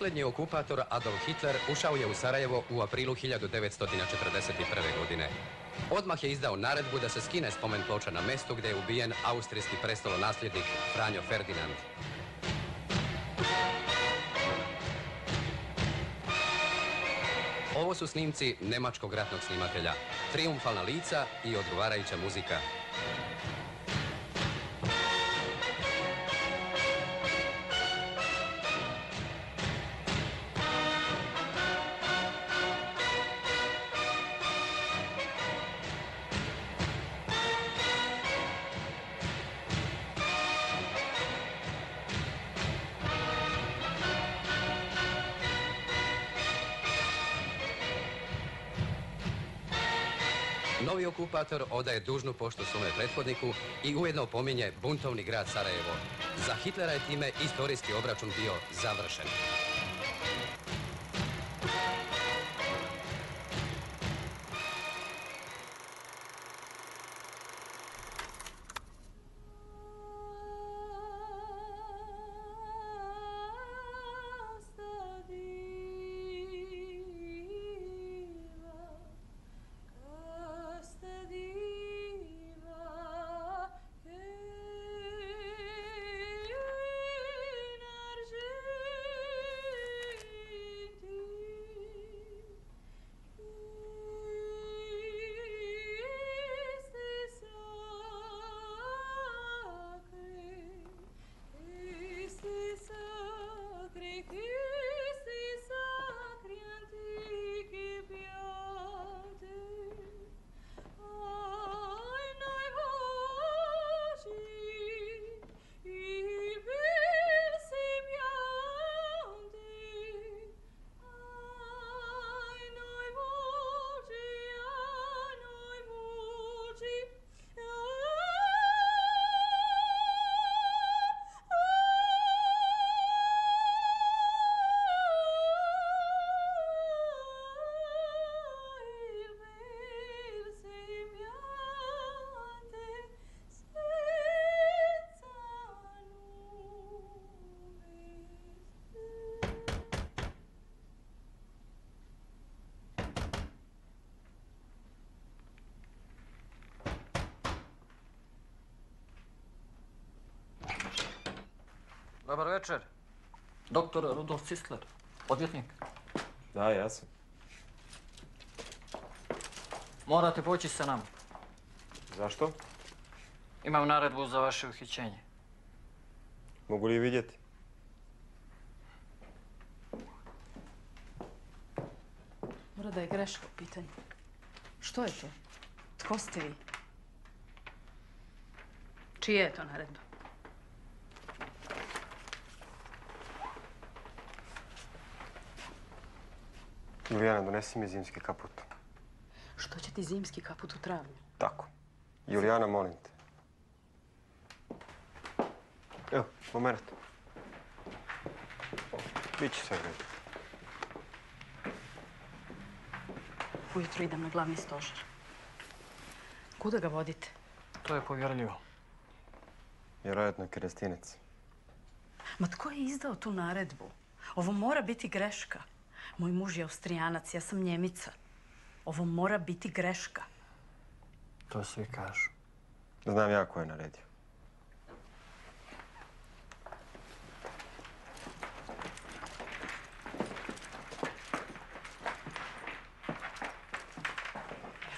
Posljednji okupator Adolf Hitler ušao je u Sarajevo u aprilu 1941. godine. Odmah je izdao naredbu da se skine spomen ploča na mjestu gdje je ubijen austrijski prestolonasljednik Franjo Ferdinand. Ovo su snimci nemačkog ratnog snimatelja, trijumfalna lica i odgovarajuća muzika. Novi okupator odaje dužnu poštu svome prethodniku i ujedno pominje buntovni grad Sarajevo. Za Hitlera je time istorijski obračun bio završen. Dobar večer. Doktor Rudolf Cistler, odvjetnik. Da, ja sam. Morate poći sa nama. Zašto? Imam naredbu za vaše uhićenje. Mogu li vidjeti? Mora da je greška u pitanju. Što je to? Tko ste vi? Čija je to naredba? Julijana, donesi mi zimski kaput. Što će ti zimski kaput u travnju? Tako. Julijana, molim te. Evo, moment. Biće sve vredo. Ujutro idem na glavni stožer. Kuda ga vodite? To je povjerljivo. Vjerojatno Kerestinec. Ma tko je izdao tu naredbu? Ovo mora biti greška. Moj muž je Austrijanac, ja sam Njemica. Ovo mora biti greška. To svi kažu. Znam ja ko je naredio.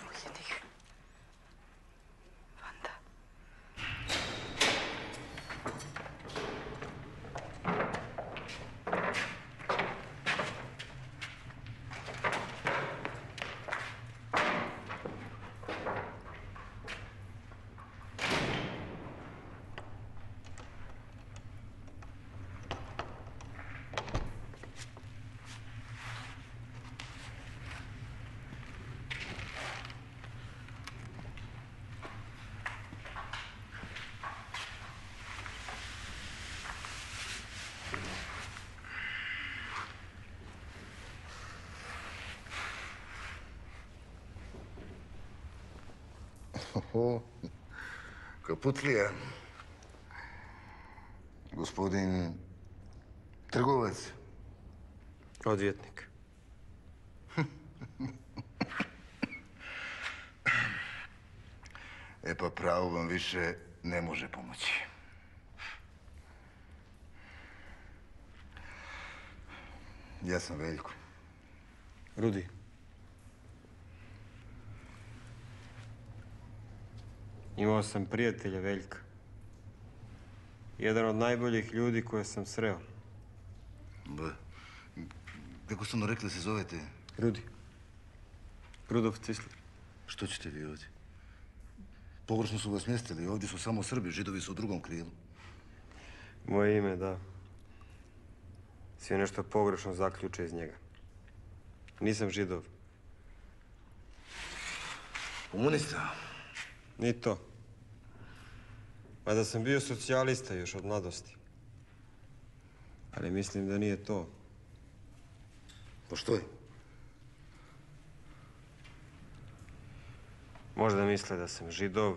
Evo ih. Vanda. Oho, Kaputlija. Gospodin trgovac. Odvjetnik. E pa pravo vam više ne može pomoći. Ja sam Veljko. Rudi. Imao sam prijatelja Veljka. Jedan od najboljih ljudi koje sam sreo. Kako ste ono rekli se zovete? Rudi. Rudolf Cisler. Što ćete vi ovdje? Pogrešno su vas smjestili. Ovdje su samo Srbi, Židovi su u drugom krilu. Moje ime, da. Svi nešto pogrešno zaključe iz njega. Nisam Židov. Komunista? Ni to. Mada sam bio socijalista još od mladosti. Ali mislim da nije to. Pa što je? Možda misle da sam Židov,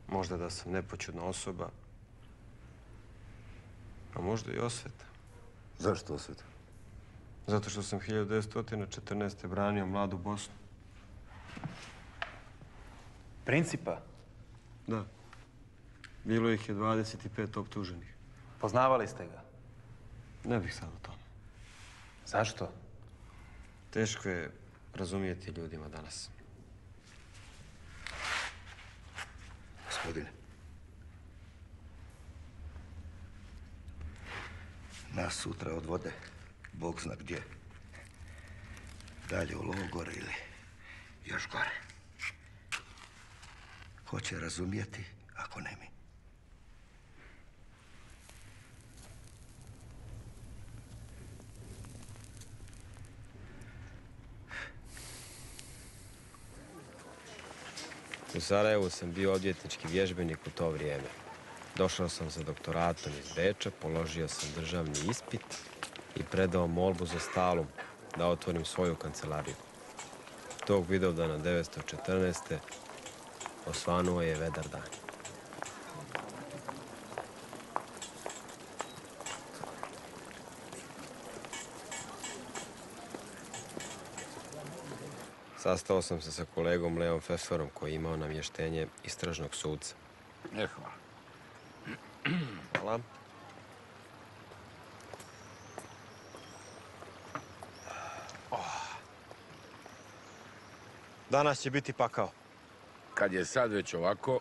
možda da sam nepoćudna osoba, a možda i osveta. Zašto osveta? Zato što sam 1914. branio mladu Bosnu. Principa? Da. Bilo ih je 25 optuženih. Poznavali ste ga? Ne bih sad o tome. Zašto? Teško je razumijeti ljudima danas. Gospodine. Nas sutra odvode, Bog zna gdje. Dalje u logor ili još gore. Hoće razumijeti, ako ne mi. U Sarajevu sam bio odvjetnički vježbenik u to vrijeme. Došao sam sa doktoratom iz Beča, položio sam državni ispit i predao molbu za Stalum da otvorim svoju kancelariju. Tog Vidovdana 914. osvanuo je vedar dan. Sastao sam se sa kolegom Leom Pfefferom koji je imao namještenje istražnog suca. Hvala. Hvala. Danas će biti pakao. Kad je sad već ovako,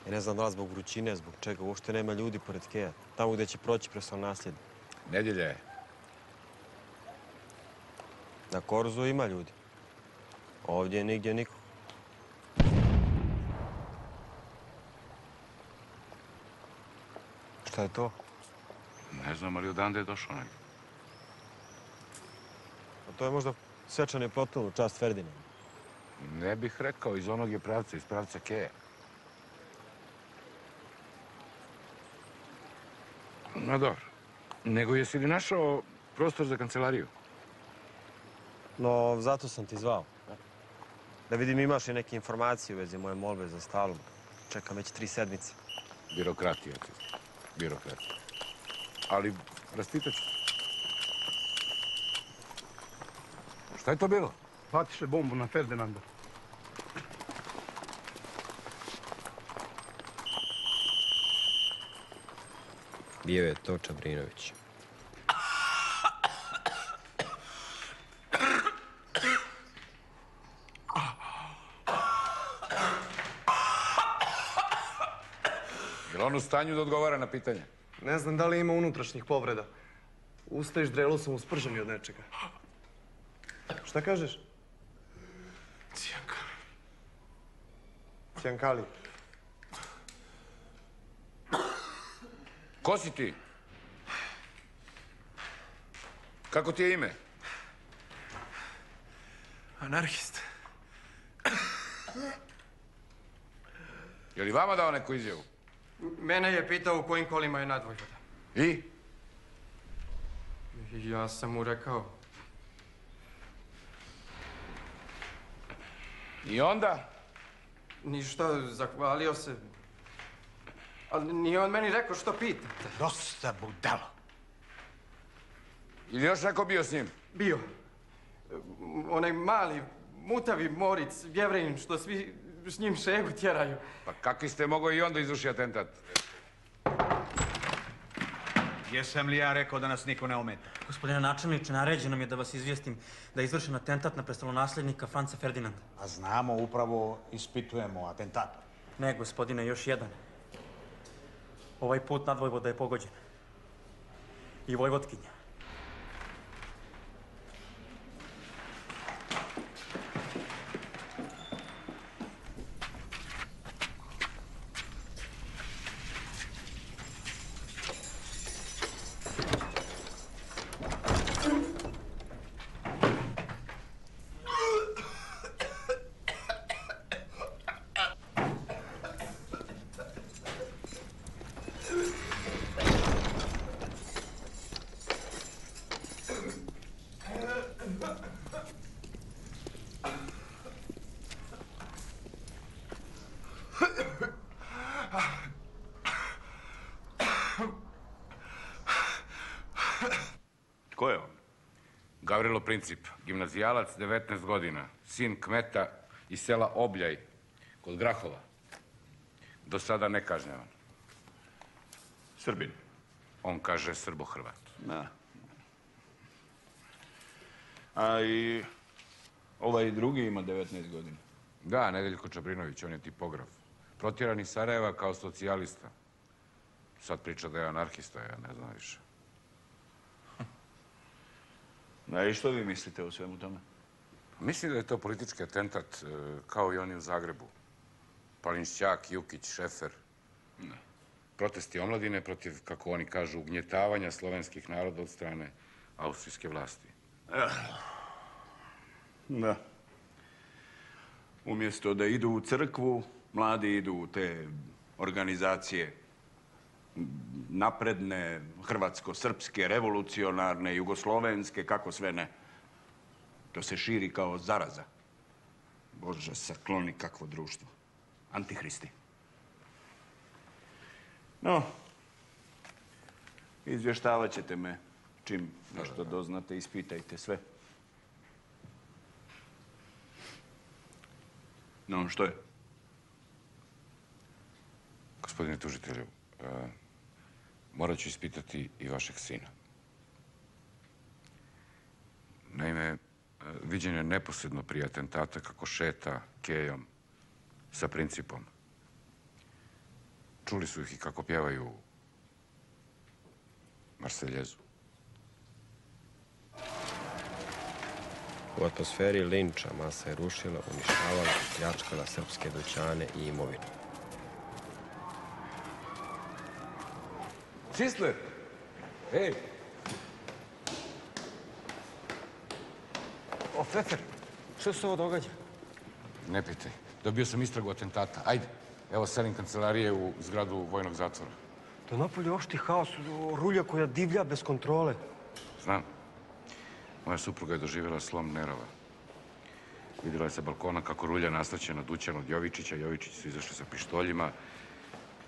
Ja ne znam da li zbog vrućine, zbog čega. Uopšte nema ljudi pored Keja. Tamo gdje će proći presto nasljednik. nedjelja je. Na Korzu ima ljudi. Ovdje nigdje niko. Šta je to? Ne znam, ali odande je došao neko. A to je možda svečani poton u čast Ferdinanda. Ne bih rekao, iz onog je pravca, iz pravca Keja. No dobro. Nego jesi li našao prostor za kancelariju? No, zato sam ti zvao. Da vidim imaš li neke informacije u vezi moje molbe za Stalum. Čekam već 3 sedmice. Birokratija, birokratija. Ali, raspitat ću. Šta je to bilo? Batiše bombu na Ferdinanda. Bio je to Čabrinović. Je li on u stanju da odgovara na pitanje? Ne znam da li ima unutrašnjih povreda. Usta i ždrelo sam usprženi od nečega. Šta kažeš? Cijankali. Cijankali. Ko si ti? Kako ti je ime? Anarhist. Je li vama dao neku izjavu? Mene je pitao u kojim kolima je nadvojvoda. I? Ja sam mu rekao. I onda? Ništa, zahvalio se. Ali nije on meni rekao što pitate. Dosta budalo. Ili još neko bio s njim? Bio. Onaj mali, mutavi Moric, Jevrejin, što svi s njim šegu tjeraju. Pa kakvi ste mogao i onda izvrši atentat? Jesam li ja rekao da nas niko ne ometa? Gospodine načelniče, naređeno mi je da vas izvijestim da je izvršen atentat na prestolonasljednika Franca Ferdinanda. A znamo, upravo ispitujemo atentator. Ne, gospodine, još jedan. Ovaj put nadvojvoda je pogođen. I vojvotkinja. Ko je on? Gavrilo Princip, gimnazijalac, 19 godina, sin kmeta iz sela Obljaj, kod Grahova. Do sada nekažnjavan. Srbin. On kaže Srbo-Hrvat. Da. A i ovaj drugi ima 19 godina. Da, Nedeljko Čabrinović, on je tipograf. Protjeran iz Sarajeva kao socijalista. Sad priča da je anarhista, ja ne znam više. A i što vi mislite o svemu tome? Mislim da je to politički atentat, kao i oni u Zagrebu. Palinšćak, Jukić, Šefer. Protesti omladine protiv, kako oni kažu, ugnjetavanja slovenskih naroda od strane austrijske vlasti. Da. Umjesto da idu u crkvu, mladi idu u te organizacije napredne, hrvatsko-srpske, revolucionarne, jugoslovenske, kako sve ne. To se širi kao zaraza. Bože, sakloni kakvo društvo. Antihristi. No, izvještavat ćete me čim nešto doznate, ispitajte sve. No, što je? Gospodine tužitelju, morat ću ispitati i vašeg sina. Naime, viđen je neposredno prije atentata kako šeta kejom sa Principom. Čuli su ih i kako pjevaju Marseljezu. U atmosferi linča masa je rušila, uništavala i pljačkala srpske dućane i imovinu. Cisler! Ej! O, Fefer, što se ovo događa? Ne pitaj. Dobio sam istragu atentata. Ajde. Evo selim kancelarije u zgradu vojnog zatvora. Da napolje opšti haos, rulja koja divlja bez kontrole. Znam. Moja supruga je doživjela slom nerava. Vidjela je sa balkona kako rulja nasleće na dućan od Jovičića. Jovičići su izašli sa pištoljima.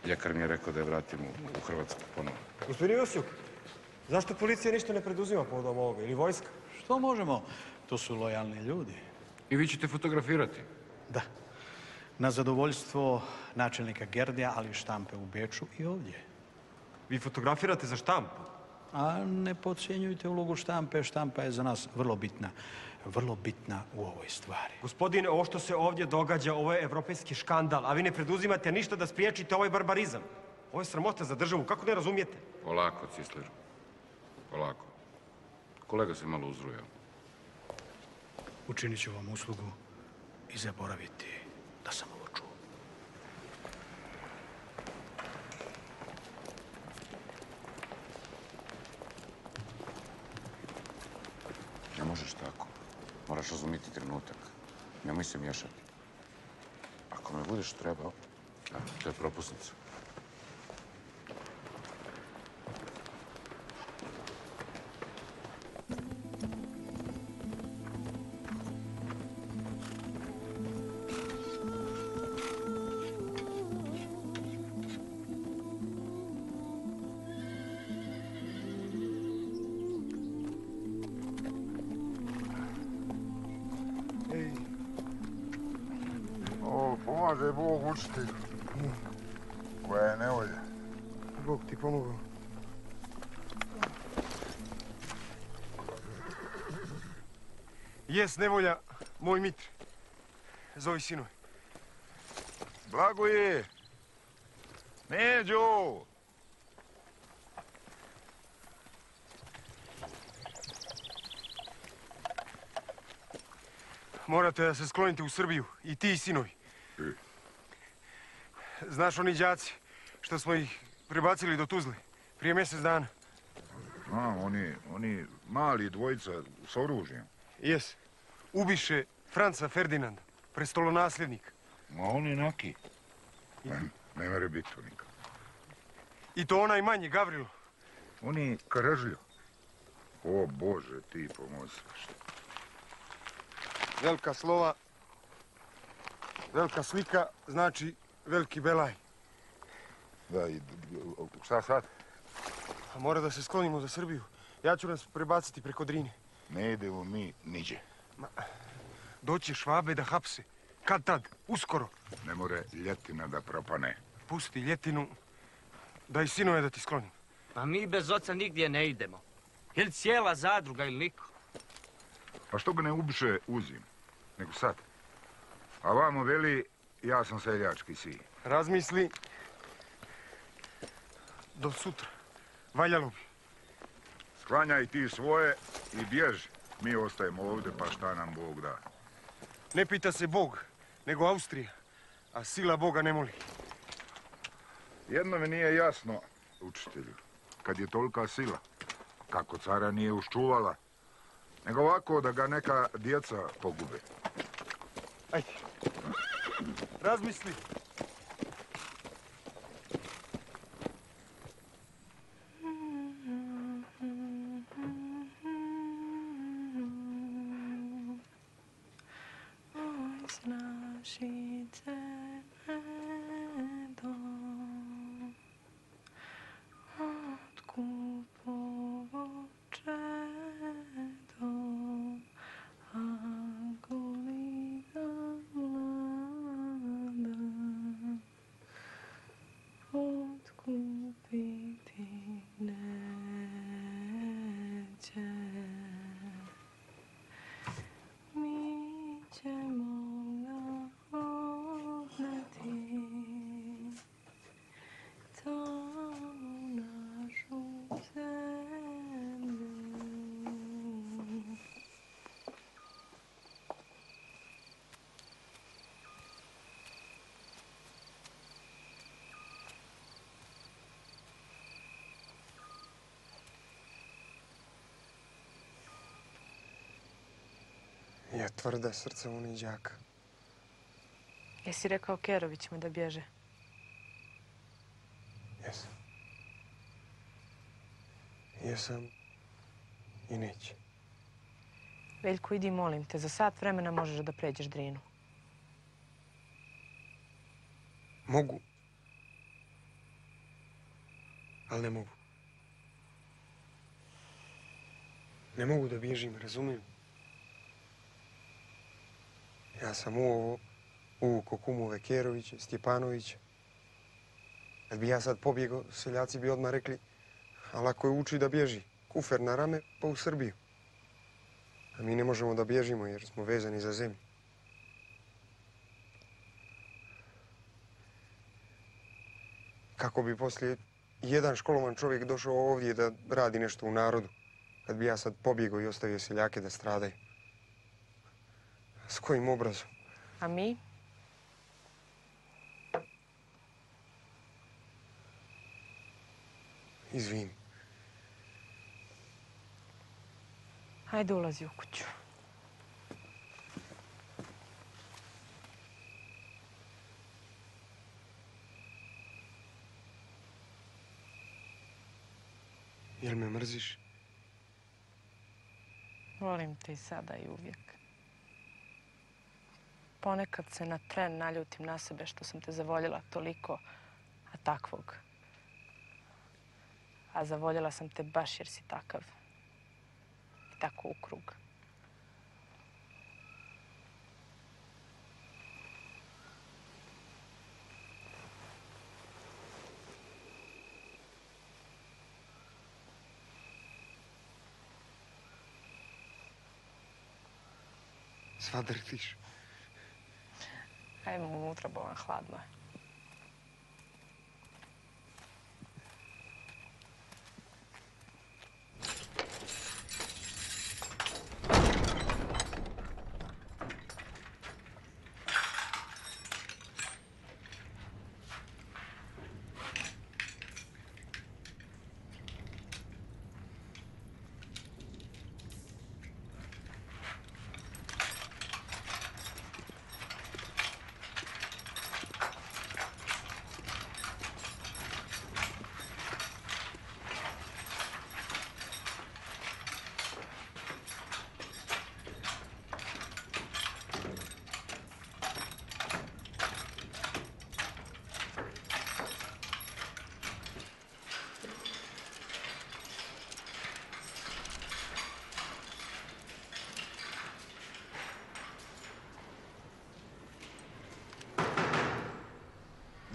Ljekar mi je rekao da je vratim u Hrvatsku ponovno. Gospodin Josijuk, zašto policija ništa ne preduzima povodom ovoga? Ili vojska? Što možemo? To su lojalni ljudi. I vi ćete fotografirati? Da. Na zadovoljstvo načelnika Gerdija, ali i štampe u Beču i ovdje. Vi fotografirate za štampu? A ne podcjenjujte ulogu štampe. Štampa je za nas vrlo bitna. Vrlo bitna u ovoj stvari. Gospodine, ovo što se ovdje događa, ovo je evropejski škandal, a vi ne preduzimate ništa da spriječite ovaj barbarizam. Ovo je sramota za državu, kako ne razumijete? Polako, Cisleru. Polako. Kolega se malo uzrujao. Učinit ću vam uslugu i zaboraviti da sam ovo čuo. Ne možeš tako. Moraš razumjeti trenutak. Nemoj se miješati. Ako me budeš trebao, to je propusnica. Pomaže Bog učitelju. Koja je nevolja. Bog ti pomogao. Jes nevolja, moj Mitre. Zovi sinoj. Blagoje! Neđo! Morate da se sklonite u Srbiju, i ti i sinovi. Znaš oni đaci što smo ih prebacili do Tuzle prije mjesec dana? A, oni mali dvojica s oružjem. Jes. Ubiše Franca Ferdinanda, prestolonasljednika. Ma oni naki. Ne mere biti to nikad. I to onaj manji, Gavrilo. Oni Karažljo. O Bože, ti pomozi. Velika slova, velika slika, znači veliki belaj. Da, i šta sad? A mora da se sklonimo za Srbiju. Ja ću nas prebaciti preko Drine. Ne idemo mi niđe. Doće Švabe da hapse. Kad tad? Uskoro. Ne more ljetina da propane. Pusti ljetinu, da i sinove da ti sklonim. Pa mi bez oca nigdje ne idemo. Ili cijela zadruga ili niko. Pa što ga ne ubiše uzim, nego sad. A vamo veli, ja sam seljački sin. Razmisli. Do sutra. Valjalo bi. Sklanjaj ti svoje i bježi. Mi ostajemo ovdje, pa šta nam Bog da. Ne pita se Bog, nego Austrija. A sila Boga ne moli. Jedno mi nije jasno, učitelju. Kad je tolika sila, kako cara nije uščuvala, nego ovako da ga neka djeca pogube. Ajde. Razmisli. Je tvrda srca onih đaka. Jesi rekao Kerovićima da bježe? Jesam. Jesam i neće. Veljko, idi molim te, za sat vremena možeš da pređeš Drinu. Mogu. Ali ne mogu. Ne mogu da bježim, razumijem? Ja sam u ovo uvukao kumove Kerovića, Stjepanovića. Kad bi ja sad pobjegao, seljaci bi odmah rekli, a lako je uči da bježi. Kufer na rame, pa u Srbiju. A mi ne možemo da bježimo jer smo vezani za zemlju. Kako bi poslije jedan školovan čovjek došao ovdje da radi nešto u narodu, kad bi ja sad pobjegao i ostavio seljake da stradaju? S kojim obrazom? A mi? Izvini. Hajde, ulazi u kuću. Jel me mrziš? Volim te i sada i uvijek. Ponekad se na tren naljutim na sebe što sam te zavoljela toliko, a takvog. A zavoljela sam te baš jer si takav. I tako u krug. Sva drhtiš. Ajmo unutra, Bolan, hladno je.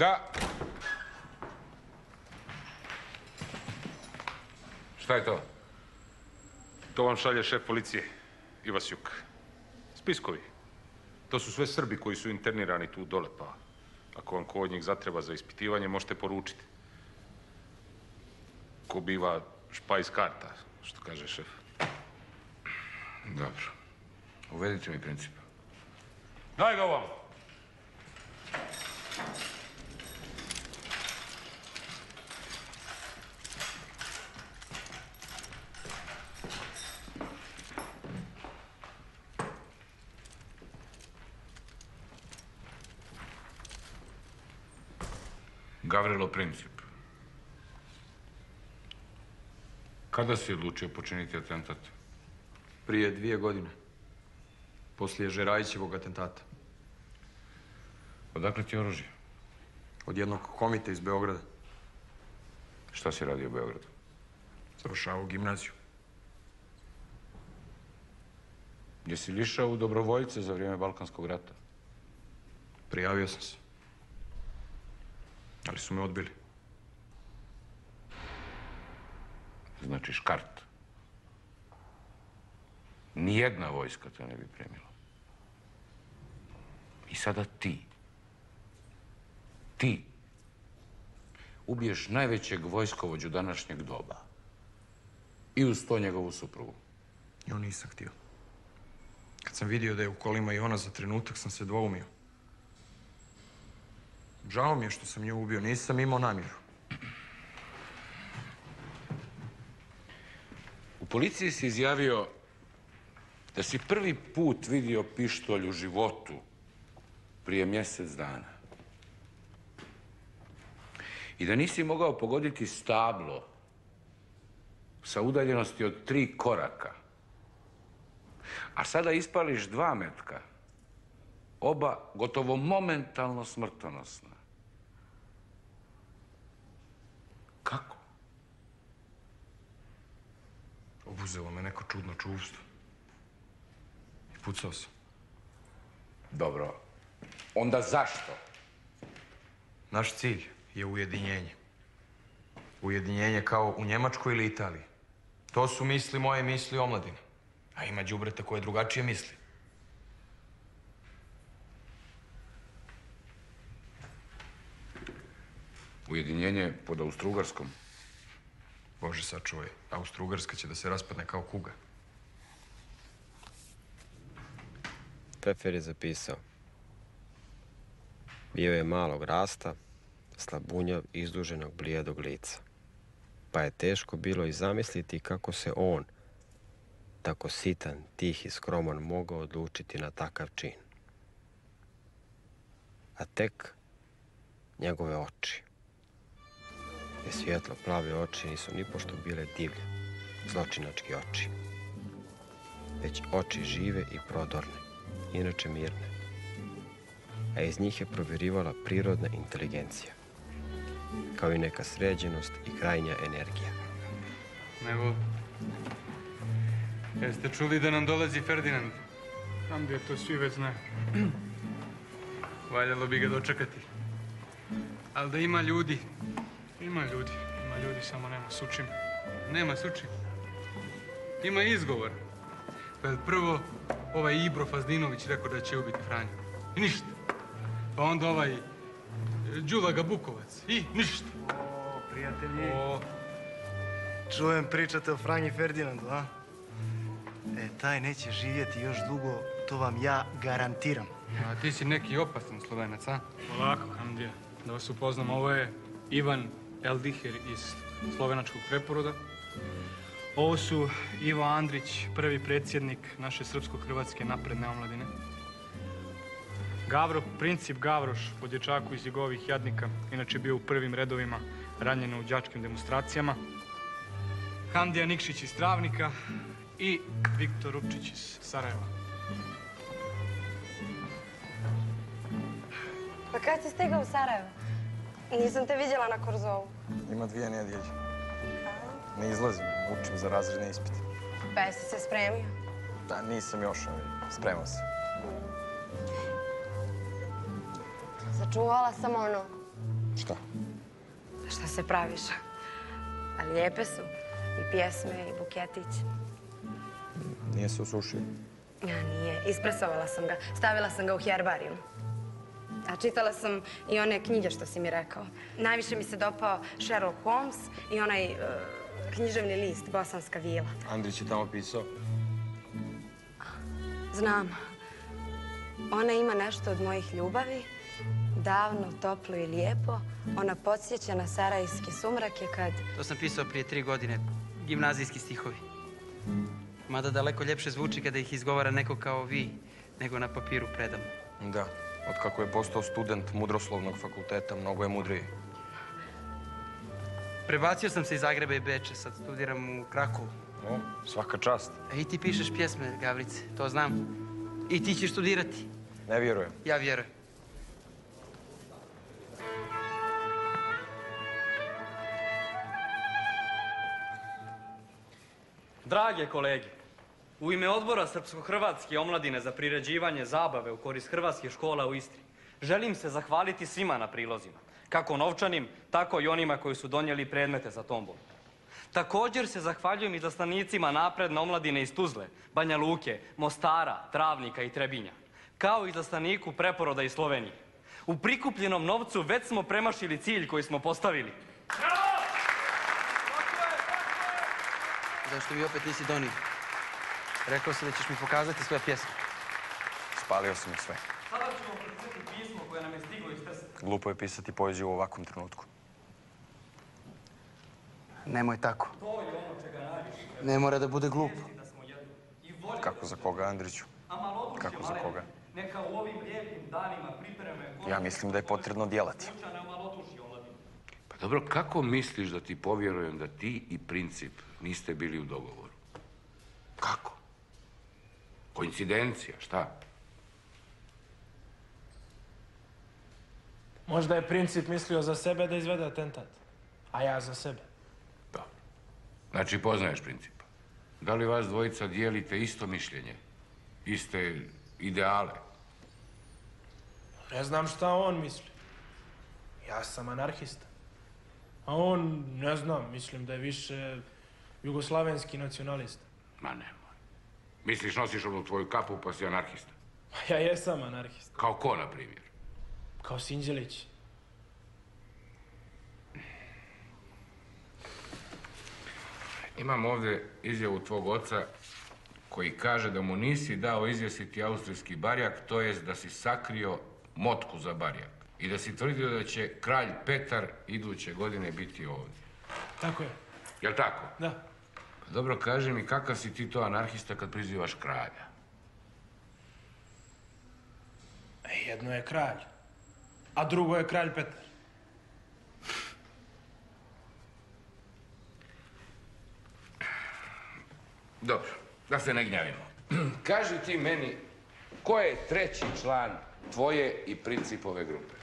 Da. Šta je to? To vam šalje šef policije, Ivasjuk. Spiskovi. To su sve Srbi koji su internirani tu dole, pa ako vam ko od njih zatreba za ispitivanje, možete poručiti. Ko biva špajs karta, što kaže šef. Dobro. Uvedite mi princip. Daj ga ovam! Gavrilo Princip. Kada si odlučio počiniti atentat? Prije 2 godine. Poslije Žerajićevog atentata. Odakle ti oružje? Od jednog komite iz Beograda. Šta si radio u Beogradu? Završavao gimnaziju. Jesi li išao u dobrovoljce za vrijeme Balkanskog rata? Prijavio sam se. Ali su me odbili. Znači škart. Nijedna vojska te ne bi primila. I sada ti ubiješ najvećeg vojskovođu današnjeg doba. I uz to njegovu suprugu. Jo, nisam htio. Kad sam vidio da je u kolima i ona, za trenutak sam se dvoumio. Žao mi je što sam nju ubio, nisam imao namjeru. U policiji si izjavio da si prvi put vidio pištolj u životu prije mjesec dana. I da nisi mogao pogoditi stablo sa udaljenosti od 3 koraka. A sada ispališ 2 metka. Oba gotovo momentalno smrtonosna. Kako? Obuzelo me neko čudno čuvstvo. I pucao sam. Dobro. Onda zašto? Naš cilj je ujedinjenje. Ujedinjenje kao u Njemačkoj ili Italiji. To su misli moje, misli omladine. A ima đubreta koje drugačije misli. Ujedinjenje pod Austro-Ugarskom? Bože sačuvaj, Austro-Ugarska će da se raspadne kao kuga. Pfeffer je zapisao. Bio je malog rasta, slabunjav, izduženog, blijedog lica. Pa je teško bilo i zamisliti kako se on, tako sitan, tih i skroman, mogao odlučiti na takav čin. A tek njegove oči. Te svjetlo plave oči nisu nipošto bile divlje, zločinačke oči. Već oči žive i prodorne, inače mirne. A iz njih je provjerivala prirodna inteligencija, kao i neka sređenost i krajnja energija. Evo, jeste čuli da nam dolazi Ferdinand? Znam da je to svi već znaju. Valjalo bi ga dočekati. Ali da ima ljudi. Ima ljudi, samo nema s čim. Nema s čim. Ima izgovor. Pa prvo, ovaj Ibro Fazdinović rekao da će ubiti Franju. I ništa. Pa onda ovaj Đulaga Bukovac. I ništa. O, prijatelji. Čujem pričate o Franji Ferdinandu, a? Taj neće živjeti još dugo, to vam ja garantiram. A ti si neki opasan Slovenac, a? Polako, Handija, da vas upoznam. Ovo je Ivan Eldiher iz slovenačkog preporoda. Ovo su Ivo Andrić, prvi predsjednik naše srpsko-hrvatske napredne omladine. Gavro, princip Gavroš, po dječaku iz njegovih jadnika, inače bio u prvim redovima, ranjen u đačkim demonstracijama. Handija Nikšić iz Travnika i Viktor Rupčić iz Sarajeva. Pa kad si stigao u Sarajevo? Nisam te vidjela na Korzovu. Ima 2 nedjelje. Ne izlazim, učim za razredne ispite. Pa jesi se spremio? Da, nisam još, ali spremao se. Začuvala sam ono. Šta? Šta se praviš? A lijepe su. I pjesme, i buketić. Nije se usušio. Ja, nije. Ispresovala sam ga. Stavila sam ga u herbarijum. A čitala sam i one knjige što si mi rekao. Najviše mi se dopao Sherlock Holmes i onaj književni list Bosanska vila. Andrić je tamo pisao. Znam. Ona ima nešto od mojih ljubavi. Davno, toplo i lijepo. Ona podsjeća na sarajevske sumrake kad... To sam pisao prije 3 godine. Gimnazijski stihovi. Mada daleko ljepše zvuči kada ih izgovara neko kao vi, nego na papiru predam. Da, otkako je postao student Mudroslovnog fakulteta, mnogo je mudriji. Prebacio sam se iz Zagreba i Beča, sad studiram u Krakovu. O, svaka čast. I ti pišeš pjesme, Gavrice, to znam. I ti ćeš studirati. Ne vjerujem. Ja vjerujem. Drage kolege, u ime Odbora Srpsko-Hrvatske omladine za priređivanje zabave u korist hrvatskih škola u Istri, želim se zahvaliti svima na prilozima, kako novčanim, tako i onima koji su donijeli predmete za tombolu. Također se zahvaljujem izaslanicima napredne omladine iz Tuzle, Banja Luke, Mostara, Travnika i Trebinja, kao i izaslaniku preporoda iz Slovenije. U prikupljenom novcu već smo premašili cilj koji smo postavili. Zašto mi opet nisi donio? Rekao si da ćeš mi pokazati svoje pjesme. Spalio sam ih sve. Sada ćemo pročitati pismo koje nam je stiglo iz Trsta. Glupo je pisati poeziju u ovakvom trenutku. Nemoj tako. To je ono čega najviše. Ne mora da bude glupo. Kako za koga, Andriću? Kako za koga? Neka u ovim lijepim danima pripreme... Ja mislim da je potrebno djelati. Pa dobro, kako misliš da ti povjerujem da ti i princip niste bili u dogovoru? Kako? Koincidencija, šta? Možda je princip mislio za sebe da izvede atentat, a ja za sebe. Da. Znači, poznaješ principa. Da li vas dvojica dijelite isto mišljenje? Iste ideale? Ne znam šta on misli. Ja sam anarhista. A on, ne znam, mislim da je više jugoslavenski nacionalista. Ma nemoj. Misliš, nosiš onu tvoju kapu pa si anarhista? Ja jesam anarhista. Kao ko, na primjer? Kao Sinđelić. Imam ovdje izjavu tvog oca koji kaže da mu nisi dao izvjesiti austrijski barjak, to jest da si sakrio motku za barjak i da si tvrdio da će kralj Petar iduće godine biti ovdje. Tako je. Jel' tako? Da. Pa dobro, kaži mi kakav si ti to anarhista kad prizivaš kralja? Jedno je kralj, a drugo je kralj Petar. Dobro, da se ne gnjavimo. Kaži ti meni, ko je treći član tvoje i principove grupe?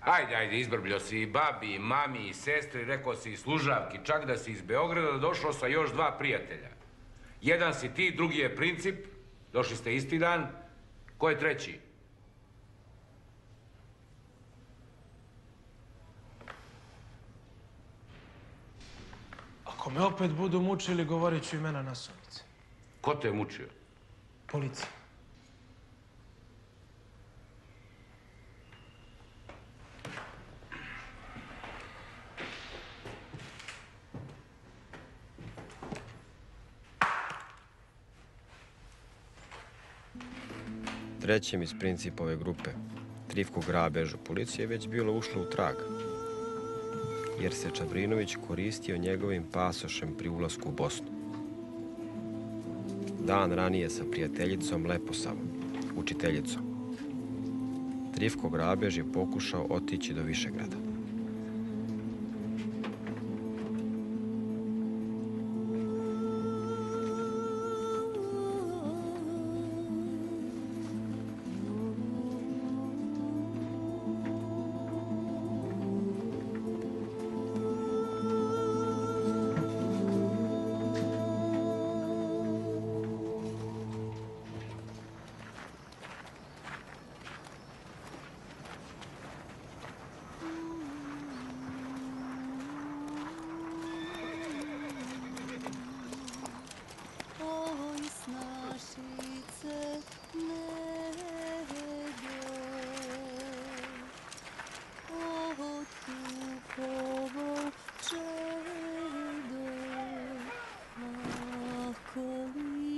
Ajde, izbrbljio si i babi, i mami, i sestri, rekao si i služavki, čak da si iz Beograda došao sa još 2 prijatelja. Jedan si ti, drugi je princip, došli ste isti dan. Ko je treći? Ako me opet budu mučili, govorit ću imena na sumici. Ko te je mučio? Policija. Trećem iz Principove grupe, Trifku grabežu, policija je već bila ušla u trag, jer se Čabrinović koristio njegovim pasošem pri ulasku u Bosnu. Dan ranije sa prijateljicom Leposavom, učiteljicom. Trifko grabež je pokušao otići do Višegrada.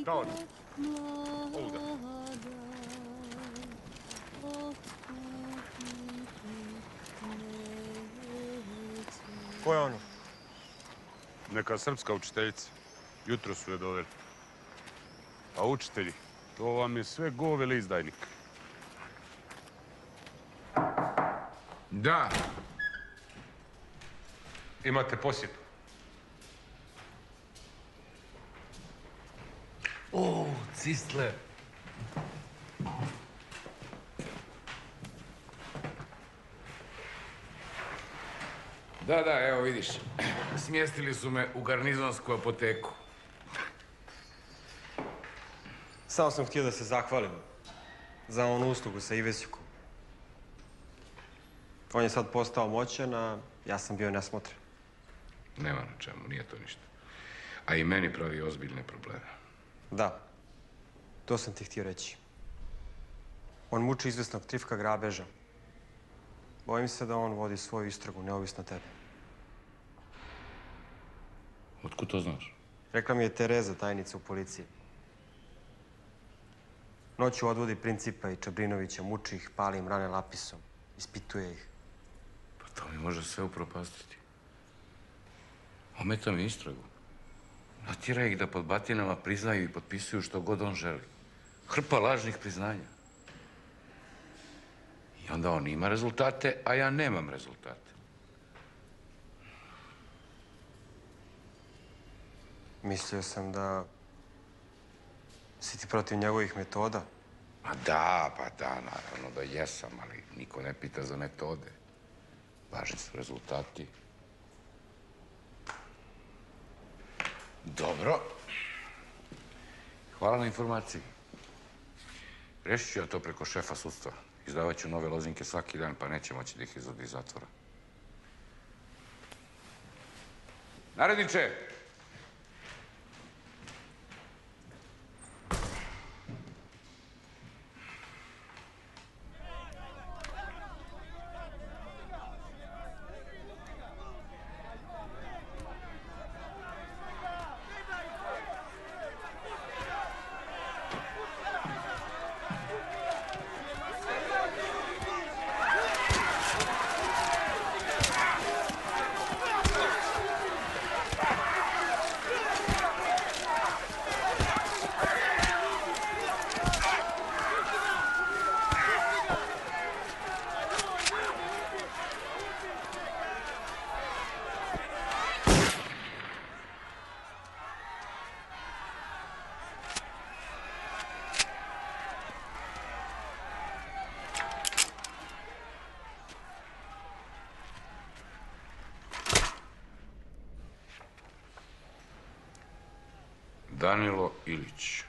Dođi. Ovuda. Ko je ono? Neka srpska učiteljica. Jutro su je doveli. A učitelji, to vam je sve go veleizdajnik. Da. Imate posjetu. O, Cisler. Da, evo vidiš. Smjestili su me u garnizonsku apoteku. Samo sam htio da se zahvalim za onu uslugu sa Ivesijukom. On je sad postao moćan, a ja sam bio nesmotren. Nema na čemu, nije to ništa. A i meni pravi ozbiljne probleme. Da, to sam ti htio reći. On muči izvesnog Trifka grabeža. Bojim se da on vodi svoju istragu, neovisno tebe. Otkud to znaš? Rekla mi je Tereza, tajnica u policiji. Noću odvodi Principa i Čabrinovića, muči ih, pali im rane lapisom, ispituje ih. Pa to mi može sve upropastiti. Ometa mi istragu. Natjera ih da pod batinama priznaju i potpisuju što god on želi. Hrpa lažnih priznanja. I onda on ima rezultate, a ja nemam rezultate. Mislio sam da si ti protiv njegovih metoda. Pa da, naravno da jesam, ali niko ne pita za metode. Važni su rezultati. Dobro. Hvala na informaciji. Rešit ću ja to preko šefa sudstva. Izdavat ću nove lozinke svaki dan, pa neće moći da ih izvodi iz zatvora. Naredniče! Danilo Ilić.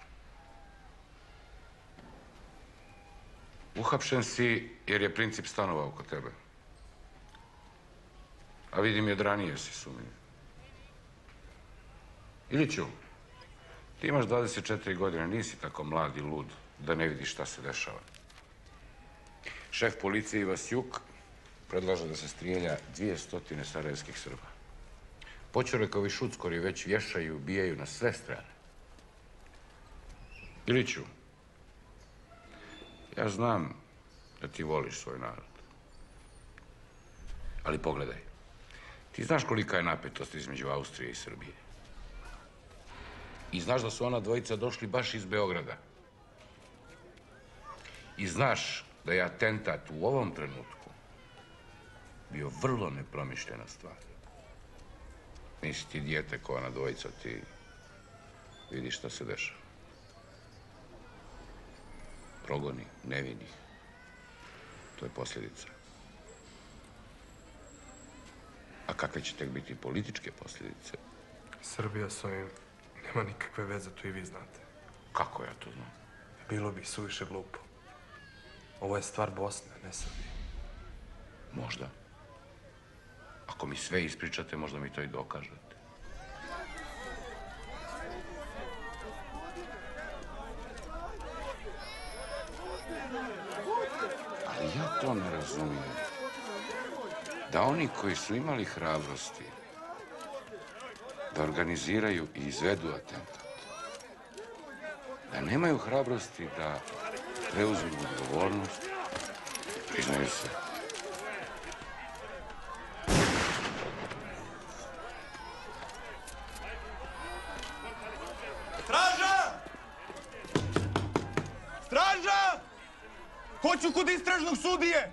Uhapšen si jer je Princip stanovao kod tebe. A vidim i od ranije si sumnjiv. Iliću, Ti imaš 24 godine, nisi tako mlad i lud da ne vidiš šta se dešava. Šef policije Ivasjuk predlaže da se strijelja 200 sarajevskih Srba. Počorekovi šuckori već vješaju i ubijaju na sve strane. Iliću, ja znam da ti voliš svoj narod. Ali pogledaj, ti znaš kolika je napetost između Austrije i Srbije. I znaš da su ona dvojica došli baš iz Beograda. I znaš da je atentat u ovom trenutku bio vrlo nepromišljena stvar. Nisi ti dijete ko ona dvojica, ti vidiš šta se dešava. Progoni nevinih. To je posljedica. A kakve će tek biti političke posljedice? Srbija s ovim nema nikakve veze, to i vi znate. Kako ja to znam? Bilo bi suviše glupo. Ovo je stvar Bosne, ne Srbije. Možda. Ako mi sve ispričate, možda mi to i dokažete. Ali ja to ne razumijem. Da oni koji su imali hrabrosti da organiziraju i izvedu atentat, da nemaju hrabrosti da preuzmu odgovornost, priznaju se. Straža! Straža! Hoću kod istražnog sudije!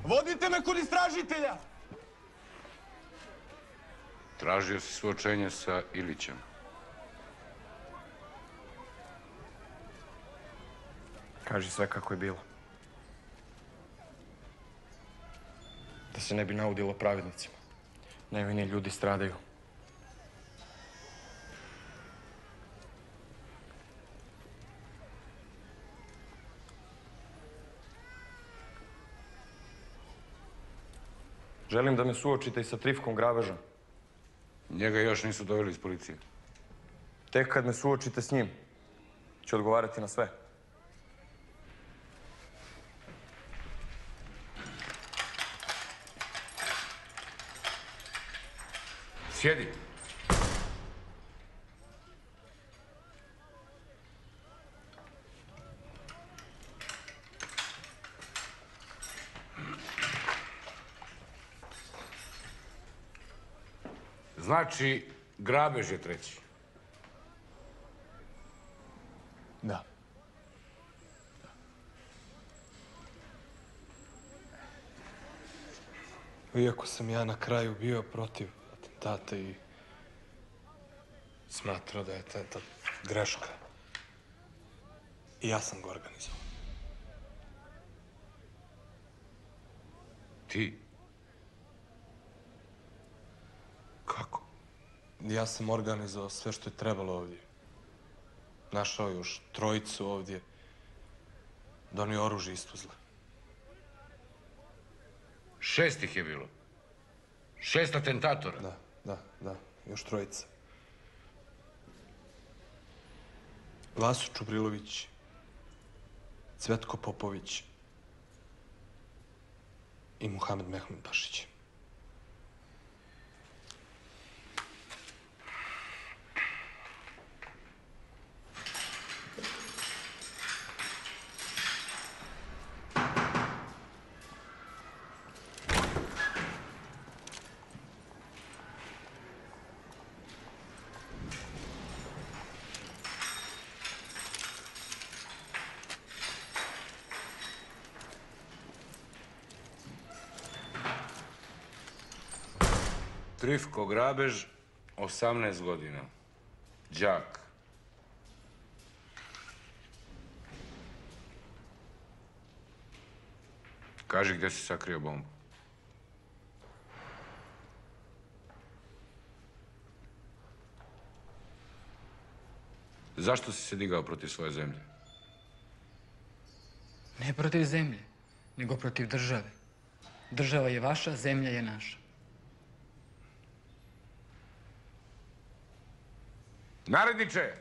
Vodite me kod istražitelja! Tražio si suočenje sa Ilićem. Kaži sve kako je bilo. Da se ne bi naudilo pravednicima. Nevini ljudi stradaju. Želim da me suočite i sa Trifkom Grabežom. Njega još nisu doveli iz policije. Tek kad me suočite s njim, ću odgovarati na sve. Sjedi. Znači, grabež je treći. Da. Iako sam ja na kraju bio protiv atentata i smatrao da je atentat greška. I ja sam ga organizovao. Ti? Kako? Ja sam organizovao sve što je trebalo ovdje. Našao još trojicu ovdje. Donio oružje iz Tuzle. 6 ih je bilo. 6 atentatora. Da, još trojica. Vaso Čubrilović, Cvetko Popović i Muhamed Mehmed Pašić. Trifko Grabež, 18 godina. Đak. Kaži gdje si sakrio bombu. Zašto si se digao protiv svoje zemlje? Ne protiv zemlje, nego protiv države. Država je vaša, zemlja je naša. Naredniče!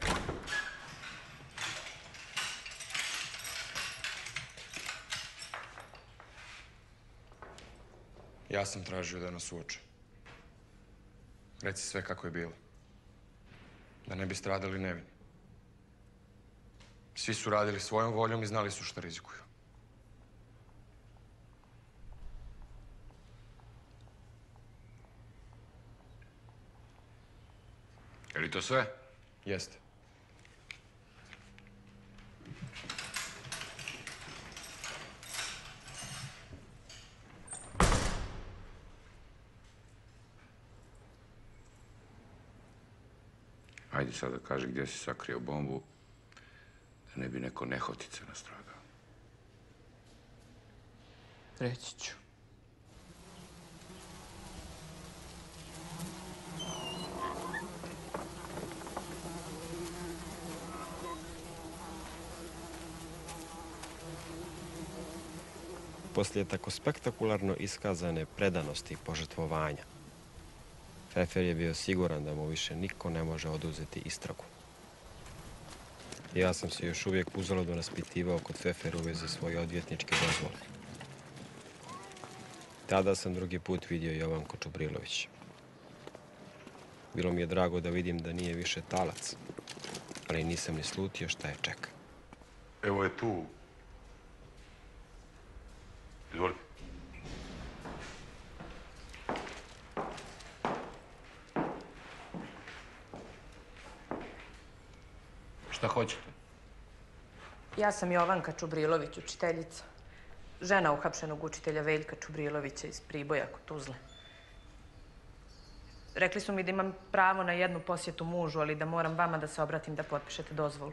Ja sam tražio da nas suoče. Reci sve kako je bilo. Da ne bi stradali nevini. Svi su radili svojom voljom i znali su šta rizikuju. Je li to sve? Jeste. Ajde sada kaži gdje si sakrio bombu, da ne bi neko nehotice nastradao. Reći ću. Poslije tako spektakularno iskazane predanosti i požrtvovanja, Pfeffer je bio siguran da mu više niko ne može oduzeti istragu. Ja sam se još uvijek uzaludno raspitivao kod Pfeffera u vezi svoje odvjetničke dozvole. Tada sam drugi put vidio Jovanko Čubrilović. Bilo mi je drago da vidim da nije više talac, ali nisam ni slutio šta je čeka. Evo je tu. Izvolite. Šta hoćete? Ja sam Jovanka Čubrilović, učiteljica. Žena uhapšenog učitelja Veljka Čubrilovića iz Priboja kod Tuzle. Rekli su mi da imam pravo na jednu posjetu mužu, ali da moram vama da se obratim da potpišete dozvolu.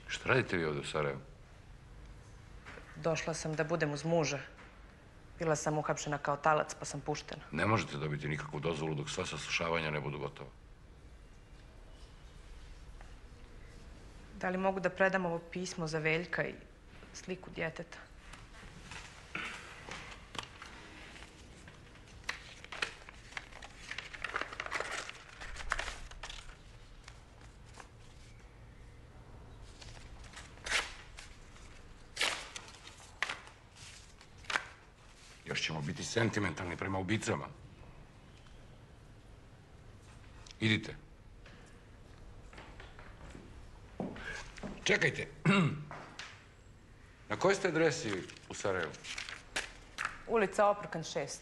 Šta radite vi ovdje u Sarajevu? Došla sam da budem uz muža. Bila sam uhapšena kao talac, pa sam puštena. Ne možete dobiti nikakvu dozvolu dok sva saslušavanja ne budu gotova. Da li mogu da predam ovo pismo za Veljka i sliku djeteta? Još ćemo biti sentimentalni prema ubicama. Idite. Čekajte. Na kojoj ste adresi u Sarajevu? Ulica Oprkan 6.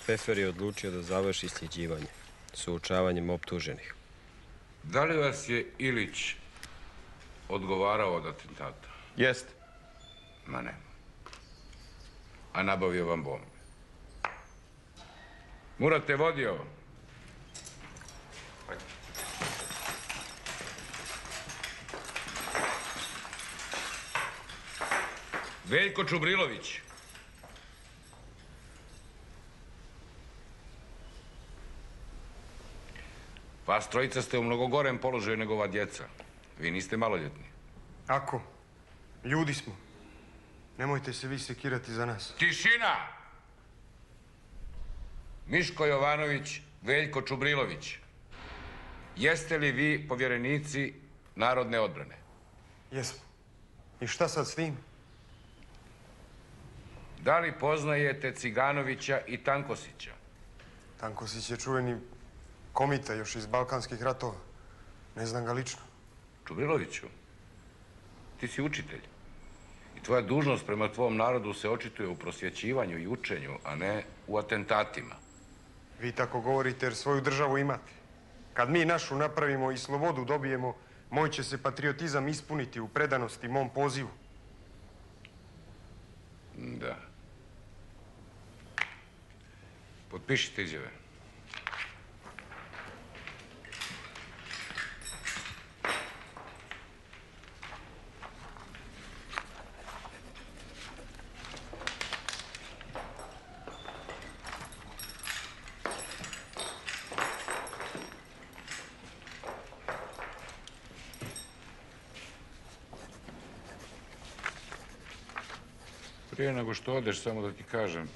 Fefer je odlučio da završi sljeđivanje, suočavanjem optuženih. Da li vas je Ilić odgovarao od atentata? Jest. Ma ne. A nabavio vam bombe. Murat te vodio. Veljko Čubrilović. Vas trojica ste u mnogo gorem položaju nego ova djeca. Vi niste maloljetni. Ako? Ljudi smo. Nemojte se vi sekirati za nas. Tišina! Miško Jovanović, Veljko Čubrilović. Jeste li vi povjerenici narodne odbrane? Jesmo. I šta sad s tim? Da li poznajete Ciganovića i Tankosića? Tankosić je čuveni komita još iz Balkanskih ratova. Ne znam ga lično. Čubriloviću, ti si učitelj. I tvoja dužnost prema tvom narodu se očituje u prosvjećivanju i učenju, a ne u atentatima. Vi tako govorite jer svoju državu imate. Kad mi našu napravimo i slobodu dobijemo, moj će se patriotizam ispuniti u predanosti mom pozivu. Da. Potpišite izjave. Prije nego što odeš, samo da ti kažem,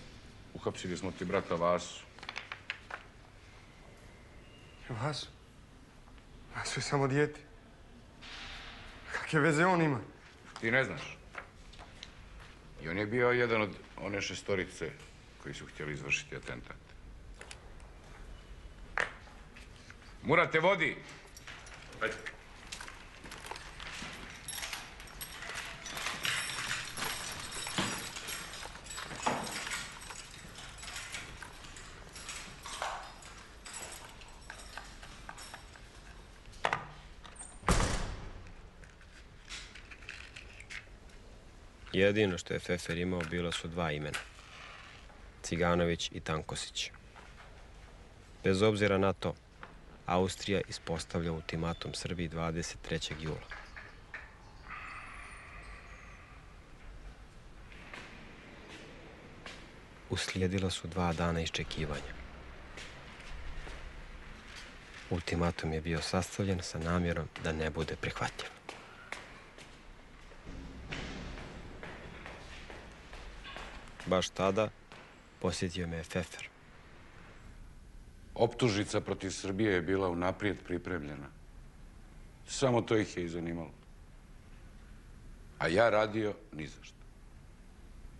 uhapsili smo ti brata Vasu. Vasu? Vasu je samo dijete. Kakve veze on ima? Ti ne znaš. I on je bio jedan od one šestorice koji su htjeli izvršiti atentat. Murat te vodi! Ajde. Jedino što je Fefer imao bila su dva imena. Ciganović i Tankosić. Bez obzira na to, Austrija ispostavlja ultimatum Srbiji 23. jula. Uslijedila su 2 dana iščekivanja. Ultimatum je bio sastavljen sa namjerom da ne bude prihvatljiv. Baš tada posjetio me je Fefer. Optužnica protiv Srbije je bila unaprijed pripremljena. Samo to ih je i zanimalo. A ja radio ni za što.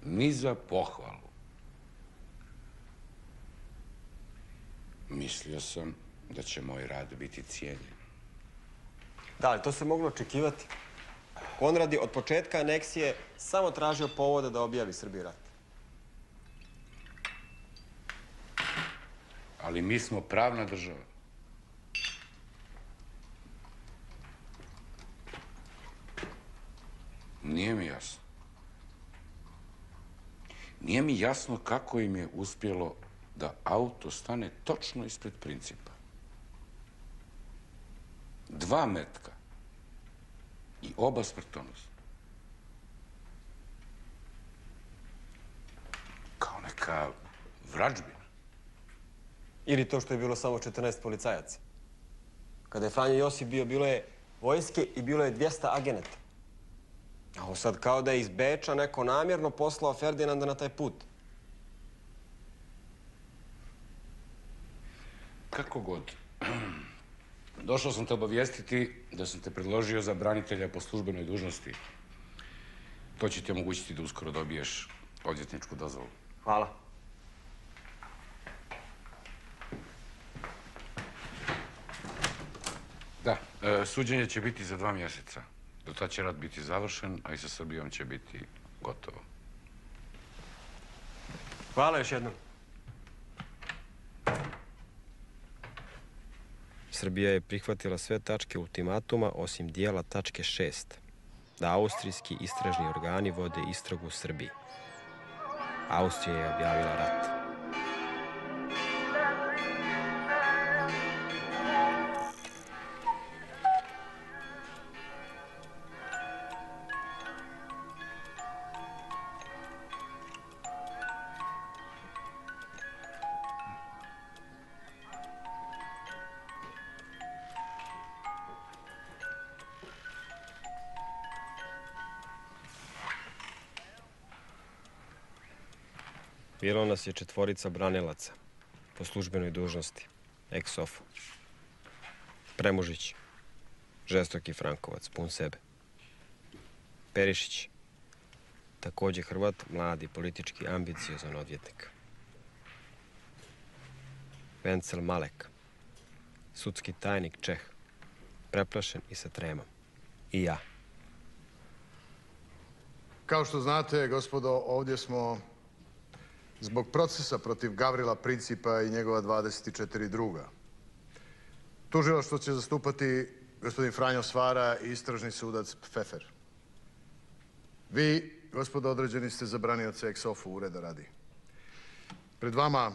Ni za pohvalu. Mislio sam da će moj rad biti cijenjen. Da, ali to se moglo očekivati. Konrad je od početka aneksije samo tražio povoda da objavi Srbiji rat. Ali mi smo pravna država. Nije mi jasno. Nije mi jasno kako im je uspjelo da auto stane točno ispred Principa. 2 metka. I oba smrtonosna. Kao neka vražbina. Ili to što je bilo samo 14 policajaca. Kada je Franjo Josip bio, bilo je vojske i bilo je 200 agenata. A ovo sad kao da je iz Beča neko namjerno poslao Ferdinanda na taj put. Kako god. Došao sam te obavijestiti da sam te predložio za branitelja po službenoj dužnosti. To će ti omogućiti da uskoro dobiješ odvjetničku dozvolu. Hvala. Da, suđenje će biti za 2 mjeseca. Do tada će rat biti završen, a i sa Srbijom će biti gotovo. Hvala još jednom. Srbija je prihvatila sve tačke ultimatuma osim dijela tačke 6, da austrijski istražni organi vode istragu u Srbiji. Austrija je objavila rat. Bilo nas je 4 branilaca po službenoj dužnosti, ex ofo. Premužić, žestoki Frankovac, pun sebe. Perišić, takođe Hrvat, mladi, politički ambiciozan odvjetnik. Vencel Malek, sudski tajnik Čeh, preplašen i sa tremom. I ja. Kao što znate, gospodo, ovdje smo zbog procesa protiv Gavrila Principa i njegova 24 druga. Tužilaštvo će zastupati gospodin Franjo Svara i istražni sudac Pfeffer. Vi, gospodo, određeni ste za branioce ex ofo ureda radi. Pred vama,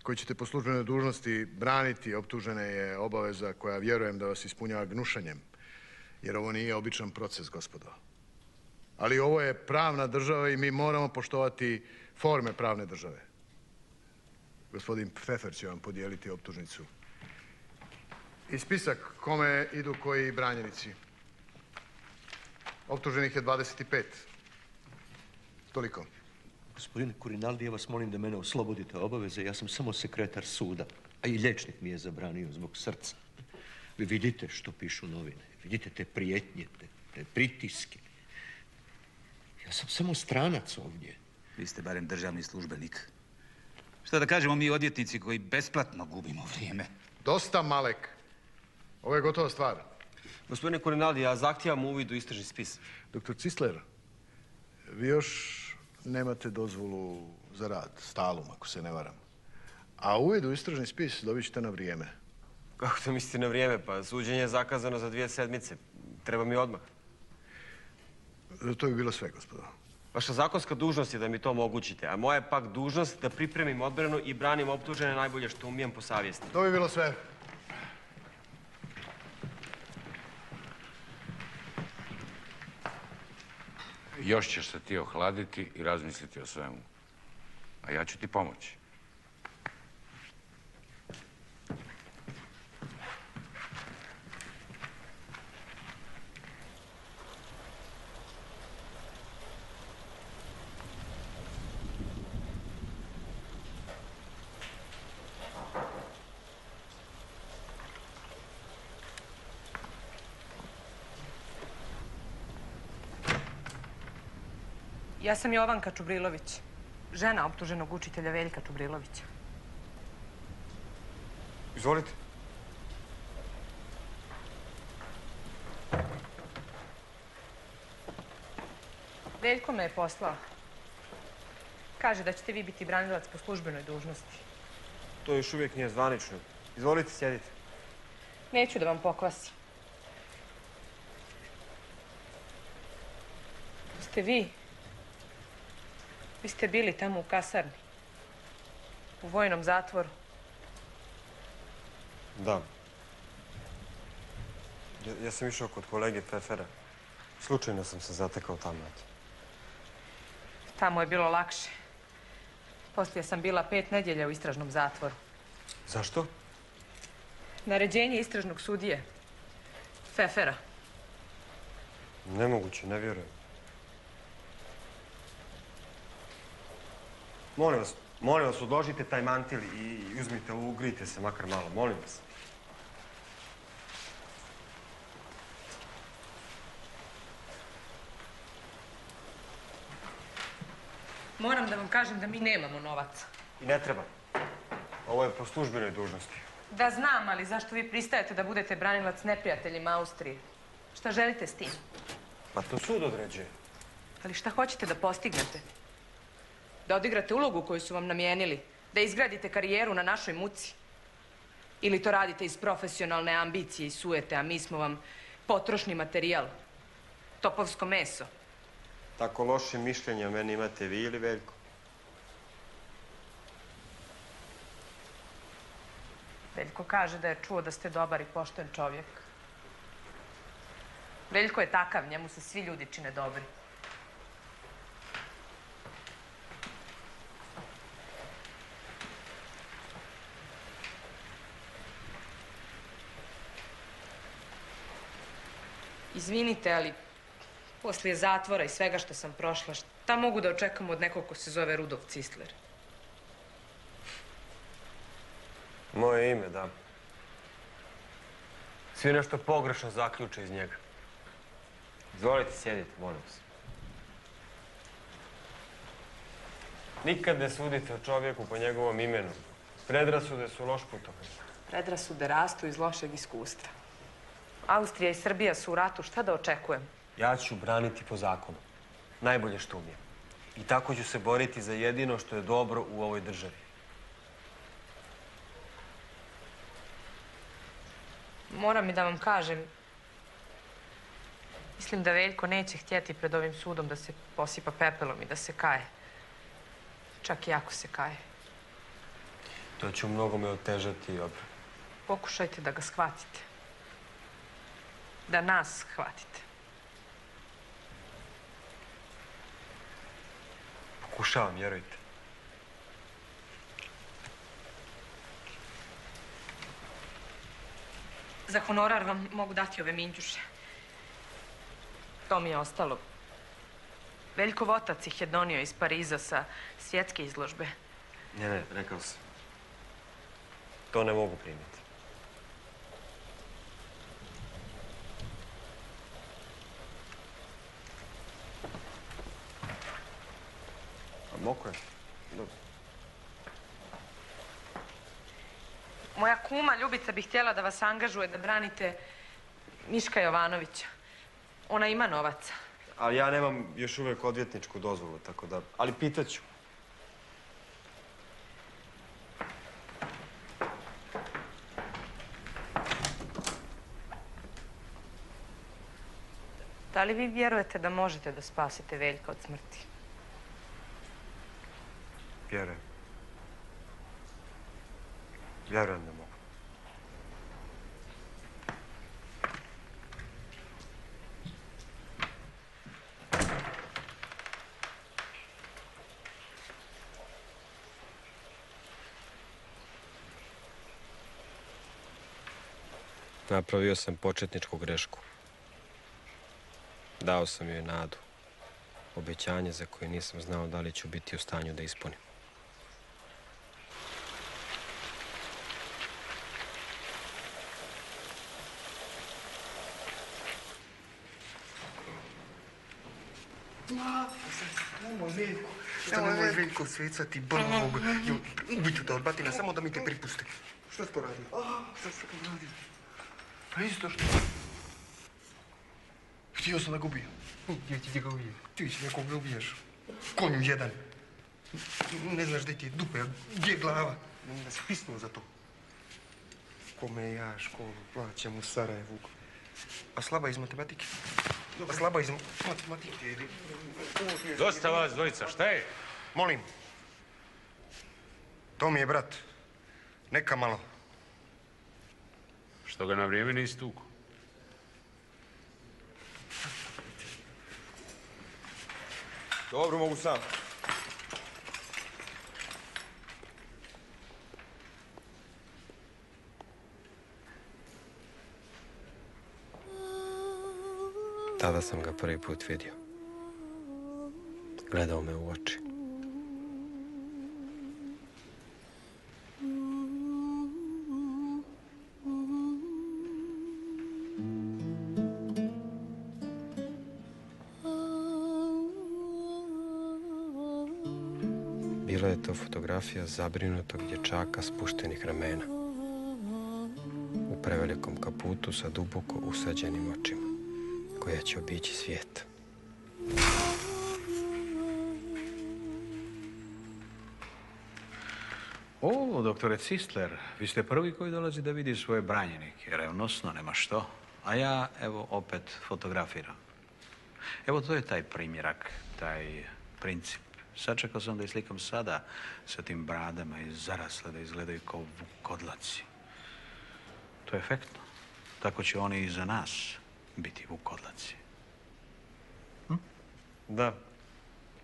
koji ćete po službenoj dužnosti braniti optužene, je obaveza koja vjerujem da vas ispunjava gnušanjem, jer ovo nije običan proces, gospodo. Ali ovo je pravna država i mi moramo poštovati forme pravne države. Gospodin Pfeffer će vam podijeliti optužnicu i spisak kome idu koji branjenici. Optuženih je 25. Toliko. Gospodine Kurinaldi, ja vas molim da mene oslobodite obaveze. Ja sam samo sekretar suda, a i liječnik mi je zabranio zbog srca. Vi vidite što pišu novine. Vidite te prijetnje, te pritiske. Ja sam samo stranac ovdje. Vi ste barem državni službenik. Šta da kažemo mi odvjetnici koji besplatno gubimo vrijeme? Dosta, Malek. Ovo je gotova stvar. Gospodine Kurinaldi, ja zahtijevam uvid u istražni spis. Doktor Cisler, vi još nemate dozvolu za rad, stalum, ako se ne varam. A uvid u istražni spis dobit ćete na vrijeme. Kako to mislite na vrijeme? Pa suđenje je zakazano za 2 sedmice. Treba mi odmah. To bi bilo sve, gospodo. Vaša zakonska dužnost je da mi to omogućite, a moja je pak dužnost da pripremim odbranu i branim optužene najbolje što umijem po savjesti. To bi bilo sve. Još ćeš se ti ohladiti i razmisliti o svemu. A ja ću ti pomoći. Ja sam Jovanka Čubrilović, žena optuženog učitelja Veljka Čubrilovića. Izvolite. Veljko me je poslao. Kaže da ćete vi biti branilac po službenoj dužnosti. To još uvijek nije zvanično. Izvolite, sjedite. Neću da vam pokvasim. Ste vi? Vi ste bili tamo u kasarni. U vojnom zatvoru. Da. Ja sam išao kod kolege Pfeffera. Slučajno sam se zatekao tamo. Tamo je bilo lakše. Poslije sam bila 5 nedjelja u istražnom zatvoru. Zašto? Naređenje istražnog sudije. Pfeffera. Nemoguće, ne vjerujem. Molim vas, odložite taj mantil i uzmite ovo, ugrite se makar malo, molim vas. Moram da vam kažem da mi nemamo novaca. I ne treba. Ovo je po službenoj dužnosti. Da znam, ali zašto vi pristajete da budete branilac neprijateljima Austrije? Šta želite s tim? Pa to sud određuje. Ali šta hoćete da postignete? Da odigrate ulogu koju su vam namijenili? Da izgradite karijeru na našoj muci? Ili to radite iz profesionalne ambicije i sujete, a mi smo vam potrošni materijal? Topovsko meso? Tako loše mišljenje o meni imate vi ili Veljko? Veljko kaže da je čuo da ste dobar i pošten čovjek. Veljko je takav, njemu se svi ljudi čine dobri. Izvinite, ali poslije zatvora i svega što sam prošla, šta mogu da očekam od nekog ko se zove Rudolf Cistler? Moje ime, da. Svi nešto pogrešno zaključe iz njega. Izvolite, sjedite, molim vas. Nikad ne sudite o čovjeku po njegovom imenu. Predrasude su loš putokaz. Predrasude rastu iz lošeg iskustva. Austrija i Srbija su u ratu, šta da očekujem? Ja ću braniti po zakonu. Najbolje što umijem. I tako ću se boriti za jedino što je dobro u ovoj državi. Moram i da vam kažem, mislim da Veljko neće htjeti pred ovim sudom da se posipa pepelom i da se kaje. Čak i ako se kaje. To će u mnogome otežati odbranu. Pokušajte da ga shvatite. Da nas shvatite. Pokušavam, vjerujte. Za honorar vam mogu dati ove minđuše. To mi je ostalo. Veljkov otac ih je donio iz Pariza sa svjetske izložbe. Ne, rekao sam. To ne mogu primiti. A moko je? Dobro. Moja kuma Ljubica bi htjela da vas angažuje da branite Miška Jovanovića. Ona ima novaca. Ali ja nemam još uvijek odvjetničku dozvolu, tako da... Ali pitaću. Da li vi vjerujete da možete da spasite Veljka od smrti? Vjerujem. Vjerujem da mogu. Napravio sam početničku grešku. Dao sam joj nadu. Obećanje za koje nisam znao da li ću biti u stanju da ispunim. Nemoj Veljko svecati Boga. Ubiću te od batina, samo da mi te pripusti. Što si to radio? Što si to radio? Pa isto što... Htio sam da ga ubijem. Gdje ti ga ubiješ? Ti si nekog ga ubiješ. Konju jedan. Ne znaš gdje ti je dupe, a gdje je glava? Da si pisnuo za to. Kome ja školu plaćam u Sarajevu. A slaba iz matematike? A slaba iz matematike. Dosta vas dvojica, šta je? Molim. To mi je brat. Neka malo. Što ga na vrijeme nisi tuku? Dobro, mogu sam. Tada sam ga prvi put vidio. Gledao me u oči. Bila je to fotografija zabrinutog dječaka spuštenih ramena. U prevelikom kaputu sa duboko usađenim očima, koja će obići svijet. O, doktore Cistler, vi ste prvi koji dolazi da vidi svoje branjenike. Revnosno, nema što. A ja, evo, opet fotografiram. Evo, to je taj primjerak, taj princip. Sačekao sam da ih slikam sada sa tim bradama i zarasle da izgledaju kao vukodlaci. To je efektno. Tako će oni i za nas biti vukodlaci. Da.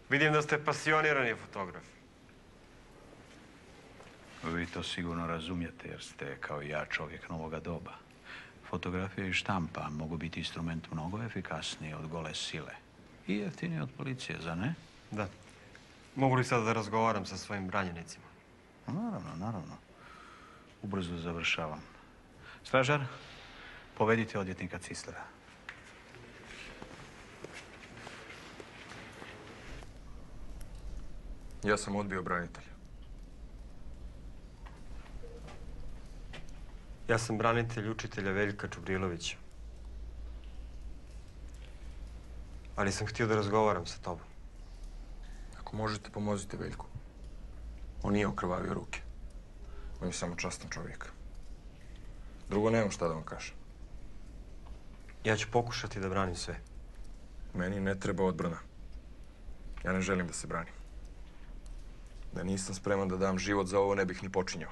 Vidim da ste pasionirani fotografi. Vi to sigurno razumijete jer ste, kao i ja, čovjek novoga doba. Fotografija i štampa mogu biti instrument mnogo efikasniji od gole sile. I jeftiniji od policije, za ne? Da. Mogu li sada da razgovaram sa svojim branjenicima? Naravno, naravno. Ubrzo završavam. Stražar, povedite odvjetnika Cislera. Ja sam odbio branitelja. Ja sam branitelj učitelja Veljka Čubrilovića. Ali sam htio da razgovaram sa tobom. Ako možete, pomozite Veljku. On nije okrvavio ruke. On je samo častan čovjek. Drugo, nemam šta da vam kažem. Ja ću pokušati da branim sve. Meni ne treba odbrana. Ja ne želim da se branim. Da nisam spreman da dam život za ovo, ne bih ni počinjao.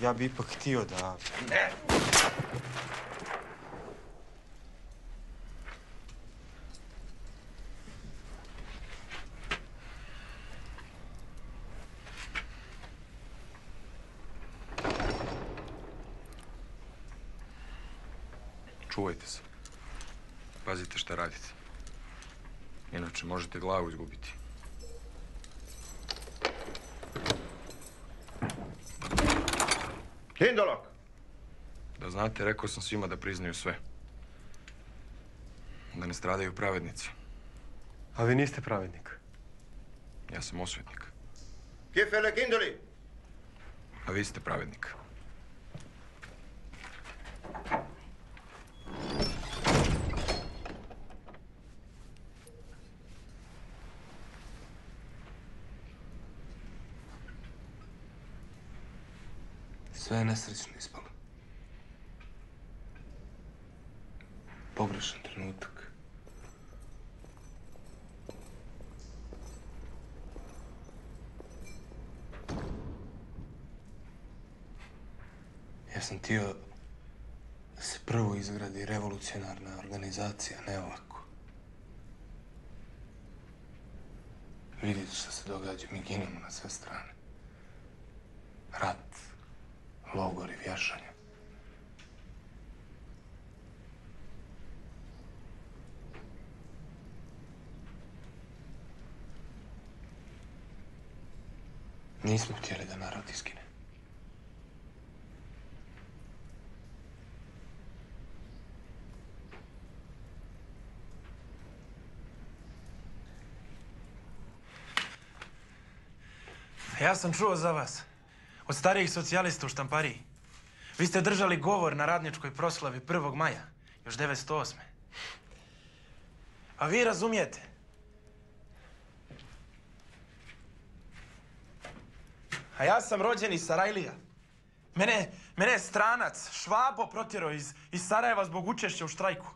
Ja bi ipak htio da... Ne! Čuvajte se. Pazite šta radite. Inače možete glavu izgubiti. Hindolog! Da znate, rekao sam svima da priznaju sve. Da ne stradaju pravednici. A vi niste pravednik. Ja sam osvetnik. Kifele Kindoli! A vi ste pravednik. Sve je nesrećno ispalo. Pogrešan trenutak. Ja sam htio da se prvo izgradi revolucionarna organizacija, ne ovako. Vidite što se događa, mi ginemo na sve strane. Rat, logori, vješanja. Nismo htjeli da narod izgine. Ja sam čuo za vas. Od starijih socijalista u štampariji. Vi ste držali govor na radničkoj proslavi 1. maja, još 1908. A vi razumijete. A ja sam rođen iz Sarajlija. Mene je stranac, Švabo, protjerao iz Sarajeva zbog učešća u štrajku.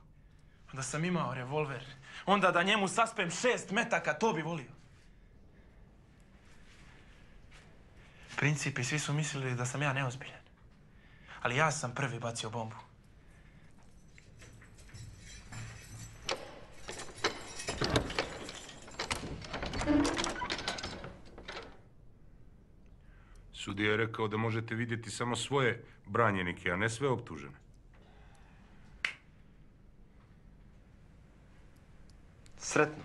Onda sam imao revolver. Onda da njemu saspem 6 metaka, to bi volio. Principi, svi su mislili da sam ja neozbiljan. Ali ja sam prvi bacio bombu. Sudija je rekao da možete vidjeti samo svoje branjenike, a ne sve optužene. Sretno.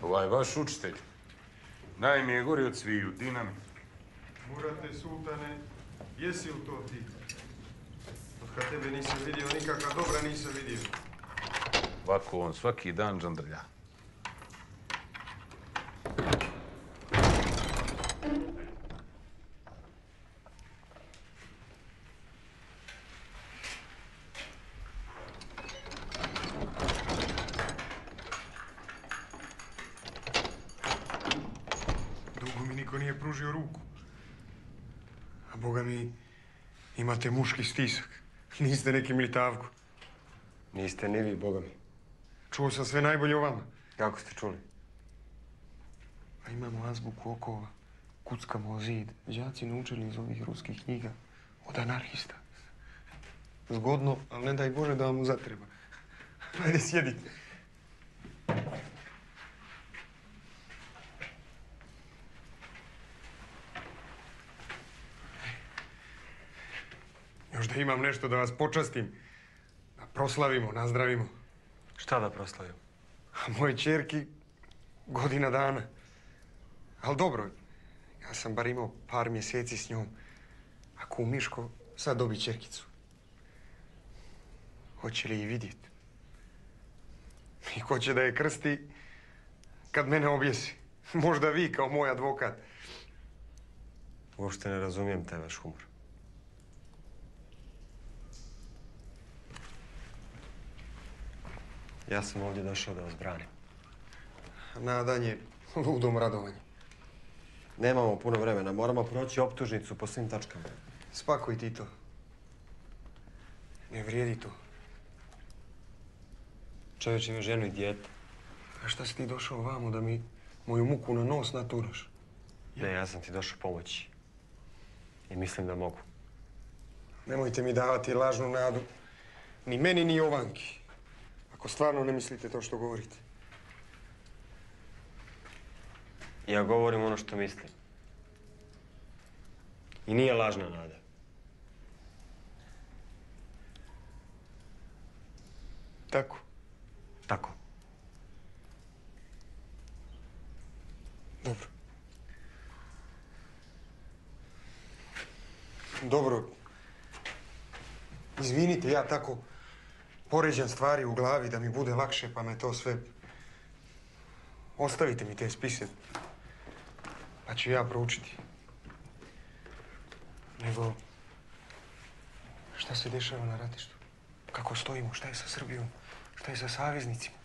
Ovaj vaš učitelj. Naj mi je gori od sviju, Dinami. Murate, sultane, jesi li to ti? Od kad tebe nisam vidio, nikakva dobra nisam vidio. Ovako on svaki dan žandrlja. niko nije pružio ruku. A boga mi, imate muški stisak. Niste neki mlitavko. Niste ni vi, boga mi. Čuo sam sve najbolje o vama. Kako ste čuli? A imamo azbuku okova. Kuckamo o zid. Đaci naučili iz ovih ruskih knjiga. Od anarhista. Zgodno, ali ne daj Bože da vam zatreba. Ajde, sjedite. Još da imam nešto da vas počastim. Da proslavimo, nazdravimo. Šta da proslavimo? A moje čerki godina dana. Ali dobro, ja sam bar imao par mjeseci s njom. A ku Miško sad dobi čerkicu. Hoće li i vidjeti? I ko će da je krsti kad mene objesi? Možda vi kao moj advokat. Uopšte ne razumijem taj vaš humor. Ja sam ovdje došao da vas branim. Nadanje ludom radovanje. Nemamo puno vremena, moramo proći optužnicu po svim tačkama. Spakuj ti to. Ne vrijedi to. Čovječ ima ženu i dijete. A šta si ti došao vamo da mi moju muku na nos naturaš? Ne, ja sam ti došao pomoći. I mislim da mogu. Nemojte mi davati lažnu nadu. Ni meni, ni Jovanki. Ako stvarno ne mislite to što govorite. Ja govorim ono što mislim. I nije lažna nada. Tako? Tako. Dobro. Dobro. Izvinite, ja tako poređam stvari u glavi da mi bude lakše, pa me to sve... Ostavite mi te spise, pa ću ja proučiti. Nego, šta se dešava na ratištu? Kako stojimo? Šta je sa Srbijom? Šta je sa saveznicima?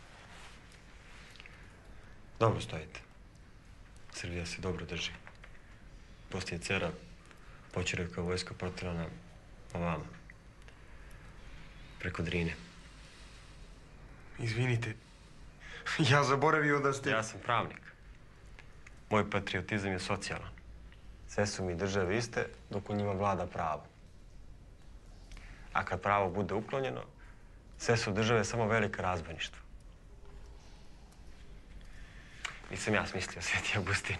Dobro stojite. Srbija se dobro drži. Poslije Cera, Poćurevićka vojska protirana ovamo. Preko Drine. Izvinite, ja zaboravio da ste... Ja sam pravnik. Moj patriotizam je socijalan. Sve su mi države iste dok u njima vlada pravo. A kad pravo bude uklonjeno, sve su države samo velika razbojništva. Nisam ja smislio, Sveti Augustin.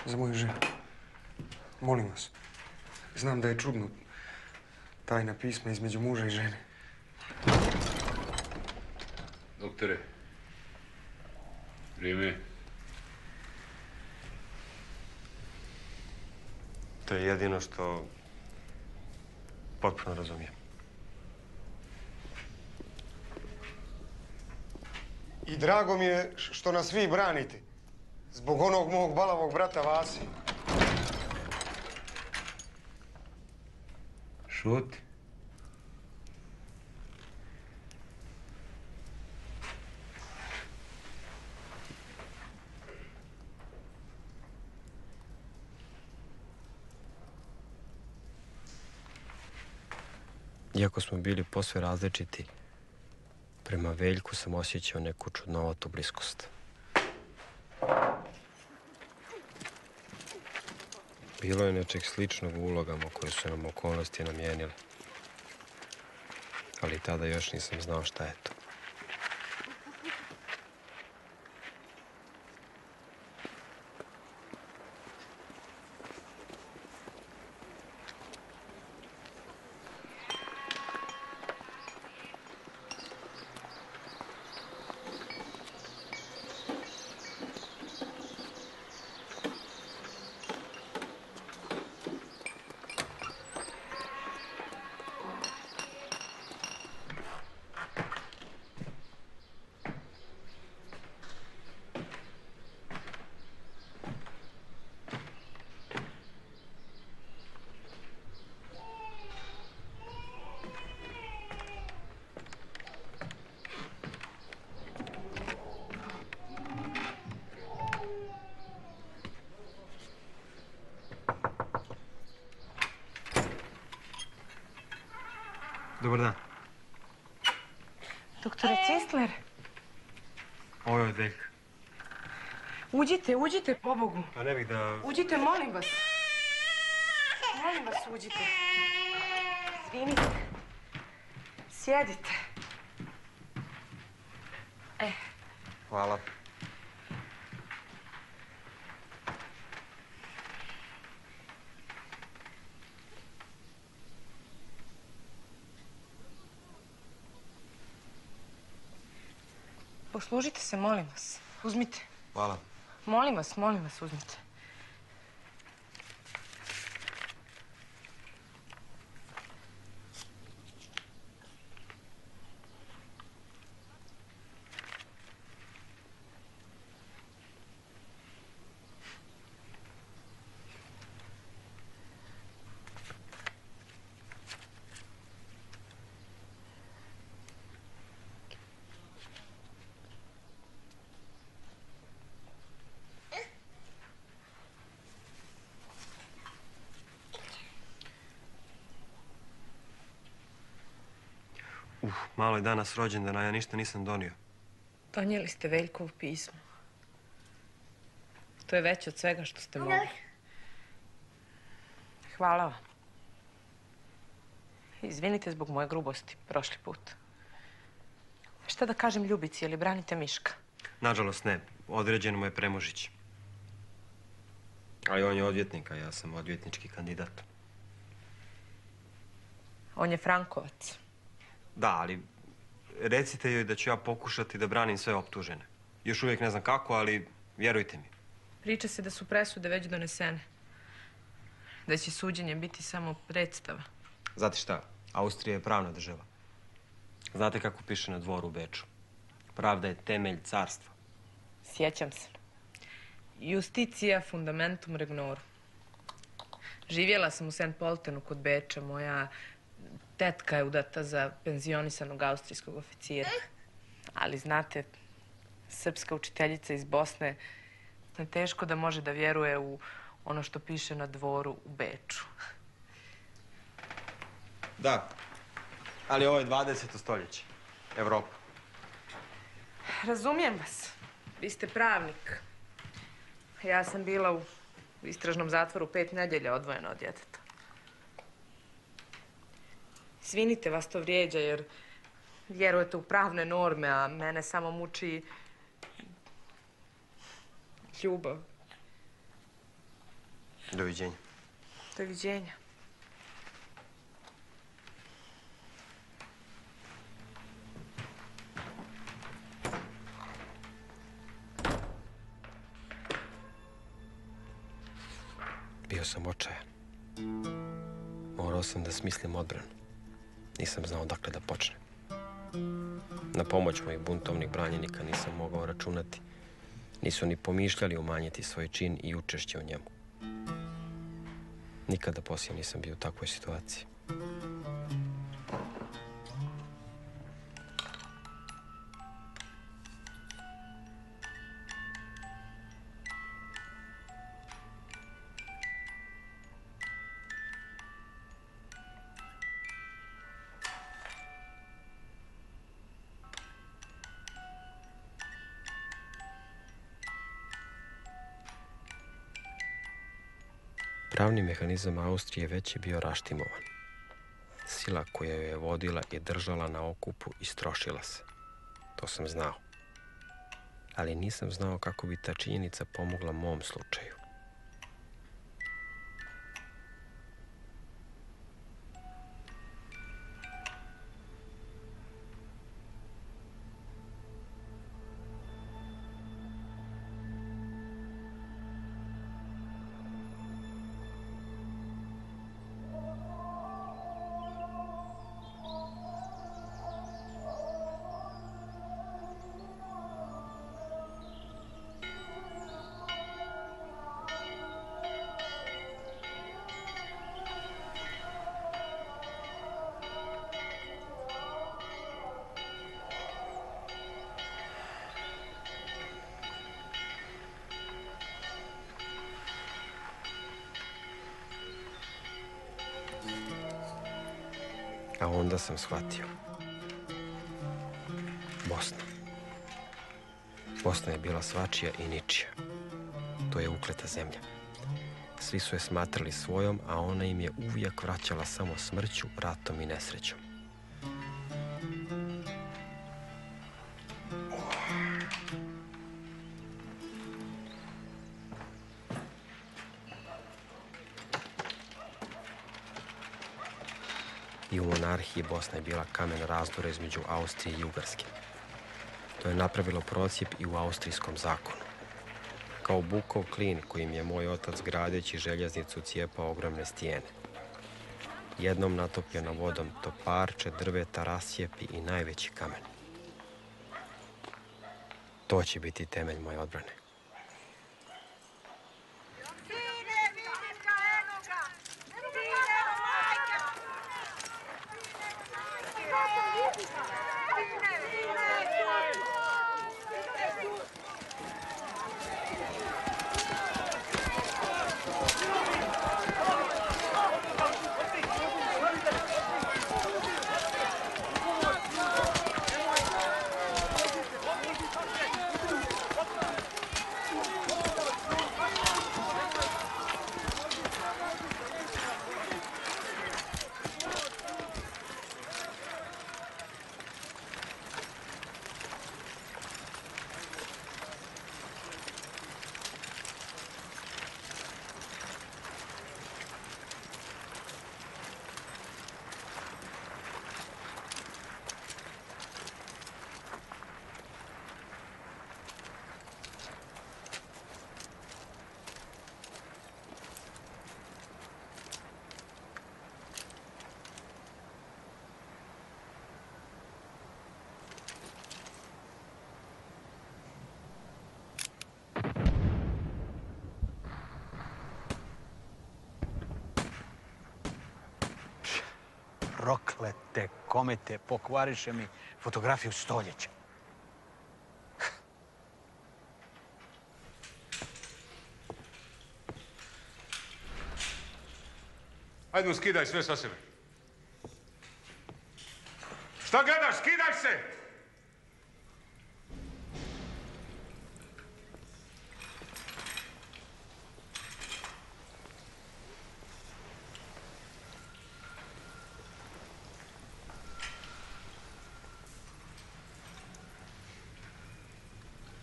Za moju ženu. Molim vas. Znam da je čudno. Tajna pisma između muža i žene. Doktore, vrijeme. To je jedino što potpuno razumijem. I drago mi je što nas vi branite. Zbog onog mog balavog brata Vasi. Šuti. Iako smo bili posve različiti, prema Veljku sam osjećao neku čudnovatu bliskost. Bilo je nečeg sličnog u ulogama koje su nam okolnosti namijenile. Ali tada još nisam znao šta je to. Dobar dan. Doktore Cistler, Ovo je od Veljka. uđite, pobogu. Pa ne bih da... Uđite, molim vas. Molim vas, uđite. Izvinite. Sjedite. Hvala. Poslužite se, molim vas. Uzmite. Hvala. Molim vas, uzmite. Malo je danas rođendan, a ja ništa nisam donio. Donijeli ste Veljkovo pismo. To je veće od svega što ste mogli. Hvala vam. Izvinite zbog moje grubosti prošli put. Šta da kažem Ljubici, je li branite Miška? Nažalost ne. Određen mu je Premužić. Ali on je odvjetnik, a ja sam odvjetnički kandidat. On je Frankovac. Da, ali recite joj da ću ja pokušati da branim sve optužene. Još uvijek ne znam kako, ali vjerujte mi. Priča se da su presude već donesene. Da će suđenje biti samo predstava. Znate šta? Austrija je pravna država. Znate kako piše na dvoru u Beču? Pravda je temelj carstva. Sjećam se. Justitia fundamentum regnorum. Živjela sam u St. Poltenu kod Beča. Moja tetka je udata za penzionisanog austrijskog oficira. Ali znate, srpska učiteljica iz Bosne je teško da može da vjeruje u ono što piše na dvoru u Beču. Da, ali ovo je 20. stoljeće. Evropa. Razumijem vas. Vi ste pravnik. Ja sam bila u istražnom zatvoru 5 nedjelja odvojena od djeteta. Izvinite, vas to vrijeđa jer vjerujete u pravne norme, a mene samo muči ljubav. Doviđenja. Doviđenja. Bio sam očajan. Morao sam da smislim odbranu. Nisam znao dakle da počnem. Na pomoć mojih buntovnih branjenika nisam mogao računati. Nisu ni pomišljali umanjiti svoj čin i učešće u njemu. Nikada poslije nisam bio u takvoj situaciji. Pravni mehanizam Austrije već je bio raštimovan. Sila koja joj je vodila i držala na okupu istrošila se. To sam znao. Ali nisam znao kako bi ta činjenica pomogla mom slučaju. A onda sam shvatio. Bosna. Bosna je bila svačija i ničija. To je ukleta zemlja. Svi su je smatrali svojom, a ona im je uvijek vraćala samo smrću, ratom i nesrećom. I u monarhiji Bosna je bila kamen razdora između Austrije i Ugarske. To je napravilo procijep i u austrijskom zakonu. Kao bukov klin kojim je moj otac gradeći željeznicu cijepao ogromne stijene. Jednom natopljeno vodom to parče drveta rascijepi i najveći kamen. To će biti temelj moje odbrane. Proklete komete, pokvariše mi fotografiju stoljeća. Ajde mu, skidaj sve sa sebe. Šta gledaš? Skidaj se!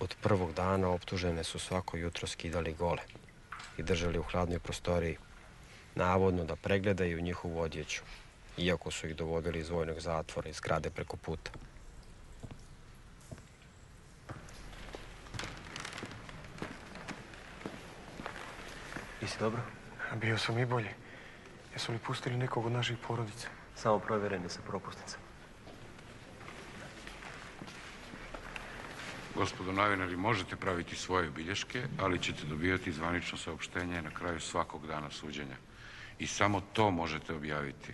Od prvog dana optužene su svako jutro skidali gole i držali u hladnoj prostoriji, navodno da pregledaju njihovu odjeću, iako su ih dovodili iz vojnog zatvora iz zgrade preko puta. Nisi dobro? Bio sam i bolje. Jesu li pustili nekog od naših porodica? Samo provjereni sa propusnicom. Gospodo novinari, možete praviti svoje bilješke, ali ćete dobivati zvanično saopštenje na kraju svakog dana suđenja. I samo to možete objaviti.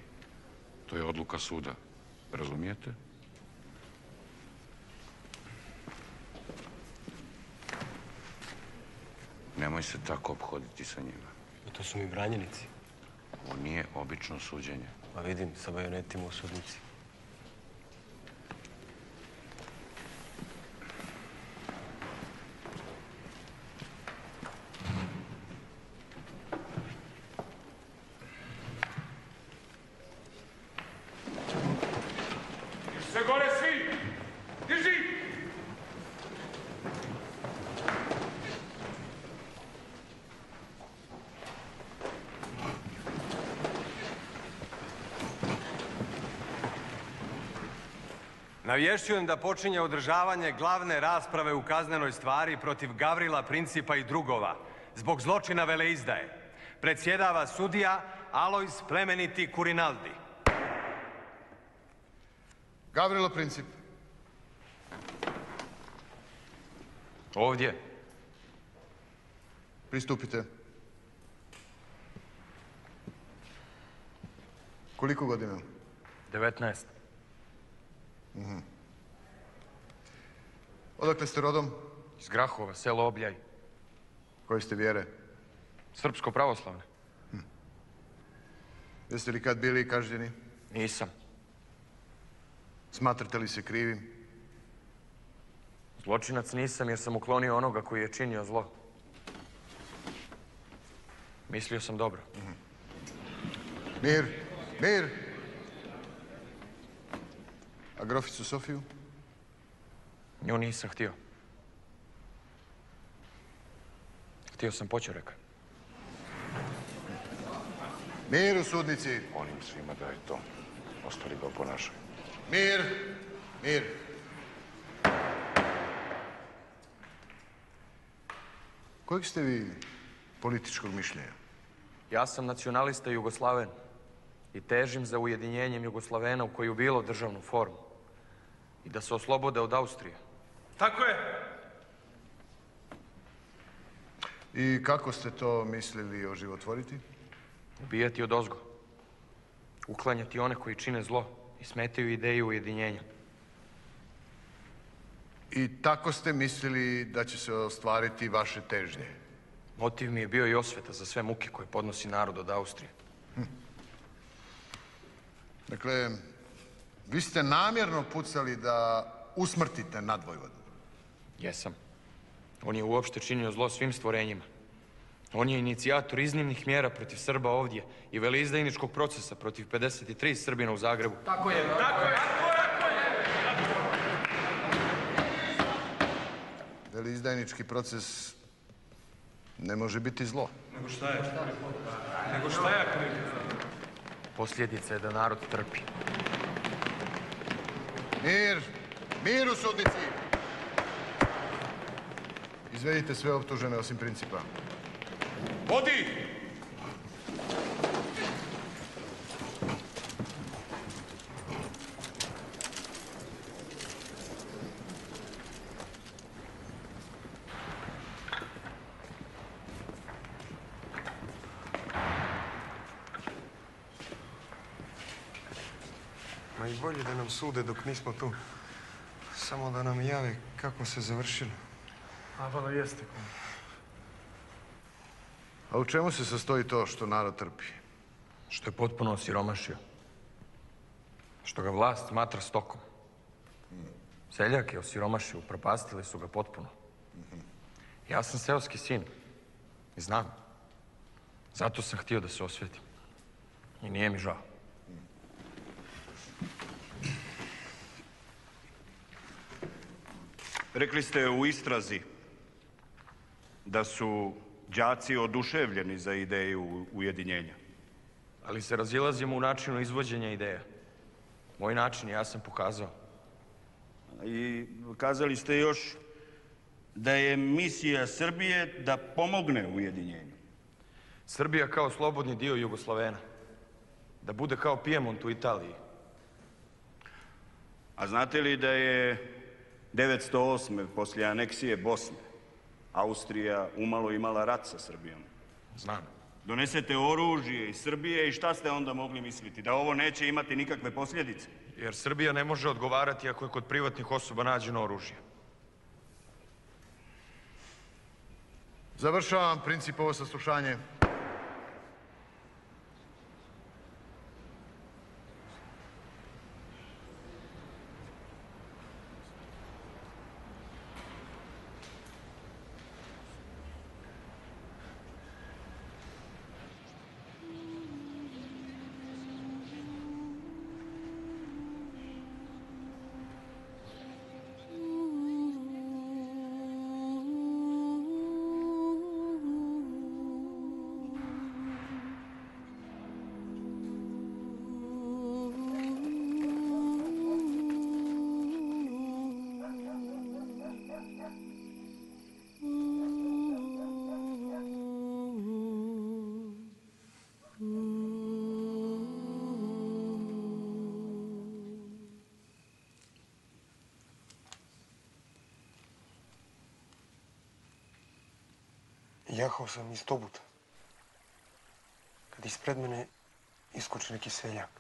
To je odluka suda. Razumijete? Nemoj se tako ophoditi sa njima. To su mi branjenici. Ovo nije obično suđenje. Pa vidim, sa bajonetima u sudnici. Sve gore svi! Drži! Navješćujem da počinje održavanje glavne rasprave u kaznenoj stvari protiv Gavrila Principa i drugova zbog zločina veleizdaje. Predsjedava sudija Alojz Plemeniti Kurinaldi. Gavrilo Princip. Ovdje. Pristupite. Koliko godina? 19. Odakle ste rodom? Iz Grahova, selo Obljaj. Koje ste vjere? Srpsko-pravoslavne. Jeste li kad bili kažnjeni? Nisam. Smatrate li se krivim? Zločinac nisam jer sam uklonio onoga koji je činio zlo. Mislio sam dobro. Mir, mir! A groficu Sofiju? Nju nisam htio. Htio sam Počoreka. Mir u sudnici! Onim svima da je to. Ostali ga oponašaju. Mir! Mir! Kojeg ste vi političkog mišljenja? Ja sam nacionalista Jugoslaven i težim za ujedinjenjem Jugoslavena u koju bilo državnu formu i da se oslobode od Austrije. Tako je. I kako ste to mislili oživotvoriti? Ubijati odozgo. Uklanjati one koji čine zlo i smetaju ideju ujedinjenja. I tako ste mislili da će se ostvariti vaše težnje? Motiv mi je bio i osveta za sve muke koje podnosi narod od Austrije. Dakle, vi ste namjerno pucali da usmrtite nadvojvodu? Jesam. On je uopšte činio zlo svim stvorenjima. On je inicijator iznimnih mjera protiv Srba ovdje i veleizdajničkog procesa protiv 53 Srbina u Zagrebu. Tako je, tako je, tako je! Veleizdajnički proces ne može biti zlo. Nego šta je? Nego šta je? Posljedica je da narod trpi. Mir! Mir u sudnici! Izvedite sve optužene osim principa. Vodi! Ma i bolje da nam sude dok nismo tu. Samo da nam jave kako se završilo. A pa da jeste. A u čemu se sastoji to što narod trpi? Što je potpuno osiromašio. Što ga vlast smatra stokom. Seljak je osiromašio, upropastili su ga potpuno. Ja sam seoski sin i znam. Zato sam htio da se osvetim. I nije mi žao. Rekli ste u istrazi da su đaci oduševljeni za ideju ujedinjenja. Ali se razilazimo u načinu izvođenja ideja. Moj način ja sam pokazao. I kazali ste još da je misija Srbije da pomogne ujedinjenju. Srbija kao slobodni dio Jugoslavena. Da bude kao Pijemont u Italiji. A znate li da je 908. poslije aneksije Bosne Austrija umalo imala rat sa Srbijom? Znam. Donesete oružje iz Srbije i šta ste onda mogli misliti? Da ovo neće imati nikakve posljedice? Jer Srbija ne može odgovarati ako je kod privatnih osoba nađeno oružje. Završavam principovo saslušanje. Jahao sam iz Tobuta. Kad ispred mene iskoči neki seljak.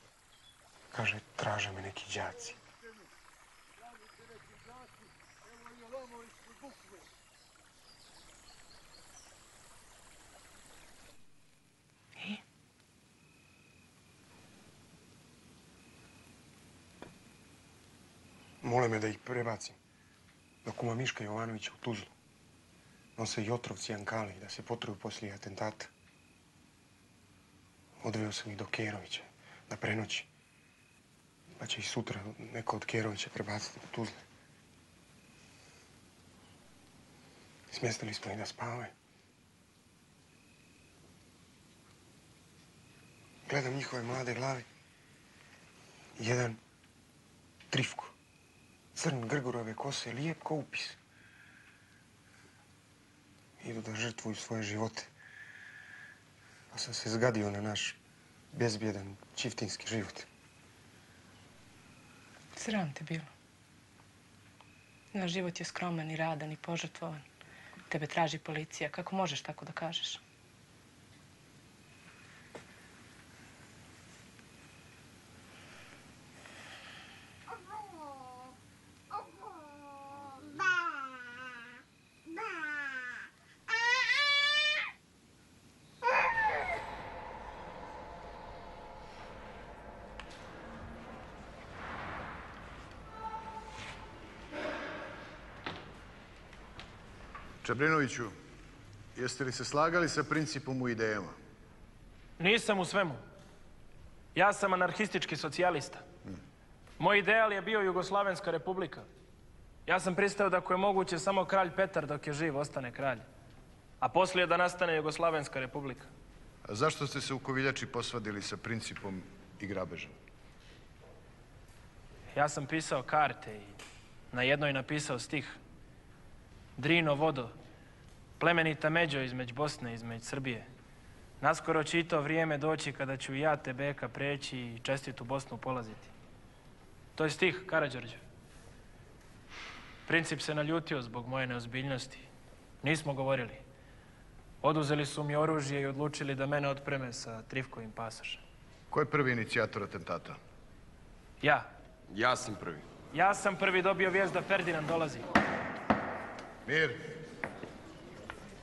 Kaže, traže me neki đaci. Mole me da ih prebacim. Do kuma Miška Jovanovića u Tuzlu. Nose i otrovci Ankali da se potruju poslije atentata. Odveo sam ih do Kerovića da prenoći. Pa će ih sutra neko od Kerovića prebaciti u Tuzle. Smjestili smo ih da spavaju. Gledam njihove mlade glave. Jedan Trifko. Crn Grgurove kose, lijep ko upis. Idu da žrtvuju svoje živote. Pa sam se zgadio na naš bezbjedan čiftinski život. Sram te bilo. Naš život je skroman i radan i požrtvovan. Tebe traži policija. Kako možeš tako da kažeš? Čabrinoviću, jeste li se slagali sa principom u idejama? Nisam u svemu. Ja sam anarhistički socijalista. Moj ideal je bio Jugoslavenska republika. Ja sam pristao da ako je moguće samo kralj Petar dok je živ ostane kralj. A poslije da nastane Jugoslavenska republika. A zašto ste se u Koviljači posvadili sa principom i grabežem? Ja sam pisao karte i na jednoj napisao stih. Drino vodo, plemenita međo između Bosne i između Srbije. Naskoro će i to vrijeme doći kada ću ja te beka preći i čestitu Bosnu polaziti. To je stih Karađorđev. Princip se naljutio zbog moje neozbiljnosti. Nismo govorili. Oduzeli su mi oružje i odlučili da mene otpreme sa Trifkovim pasošem. Ko je prvi inicijator atentata? Ja. Ja sam prvi. Ja sam prvi dobio vijest da Ferdinand dolazi. Mir.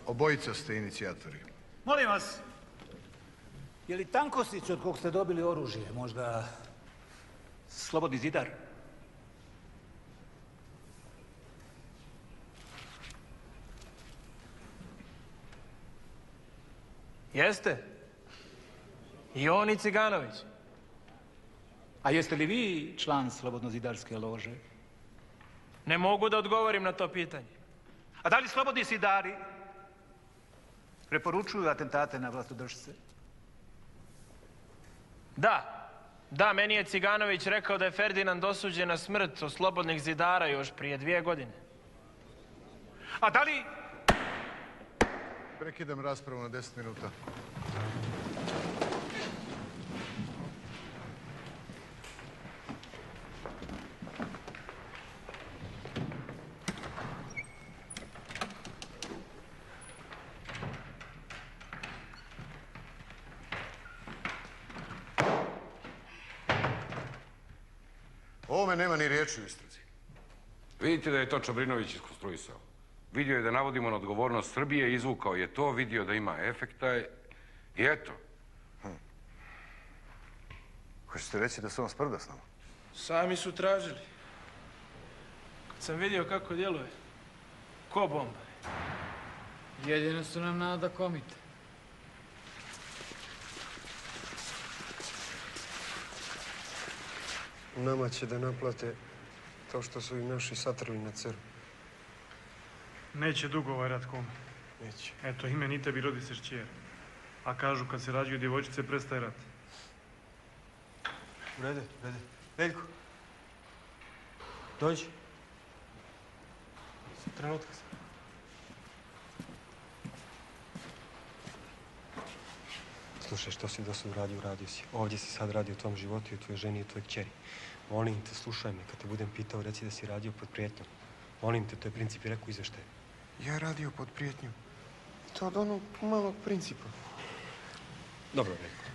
Obojica ste inicijatori. Molim vas, je li Tankostić od kog ste dobili oružje možda Slobodni zidar? Jeste. I on i Ciganović. A jeste li vi član Slobodno-zidarske lože? Ne mogu da odgovorim na to pitanje. A da li Slobodni zidari preporučuju atentate na vlastodršce? Da. Da, meni je Ciganović rekao da je Ferdinand osuđen na smrt od Slobodnih zidara još prije 2 godine. A da li... Prekidam raspravu na 10 minuta. O ovome nema ni riječi u istrazi. Vidite da je to Čabrinović iskonstruisao. Vidio je da navodimo na odgovornost Srbije, izvukao je to, vidio da ima efekta i eto. Hoćete reći da se on sprda s nama? Sami su tražili. Kad sam vidio kako djeluje, ko bomba. Jedino su nam nada komite. Nama će da naplate to što su im naši satrli na crv. Neće dugo ovaj rat kome. Neće. Eto, ime ni tebi rodi se šćer. A kažu kad se rađuju djevojčice prestaje rat. Vrede. Veljko. Dođi. Trenutka sam. Slušaj, što si do sad uradio, uradio si. Ovdje si sad radio o tvom životu i o tvojoj ženi i o tvojoj kćeri. Molim te, slušaj me, kad te budem pitao, reci da si radio pod prijetnjom. Molim te, to je princip i rekao izveštaj. Ja radio pod prijetnjom. To od onog malog principa. Dobro, Veljko.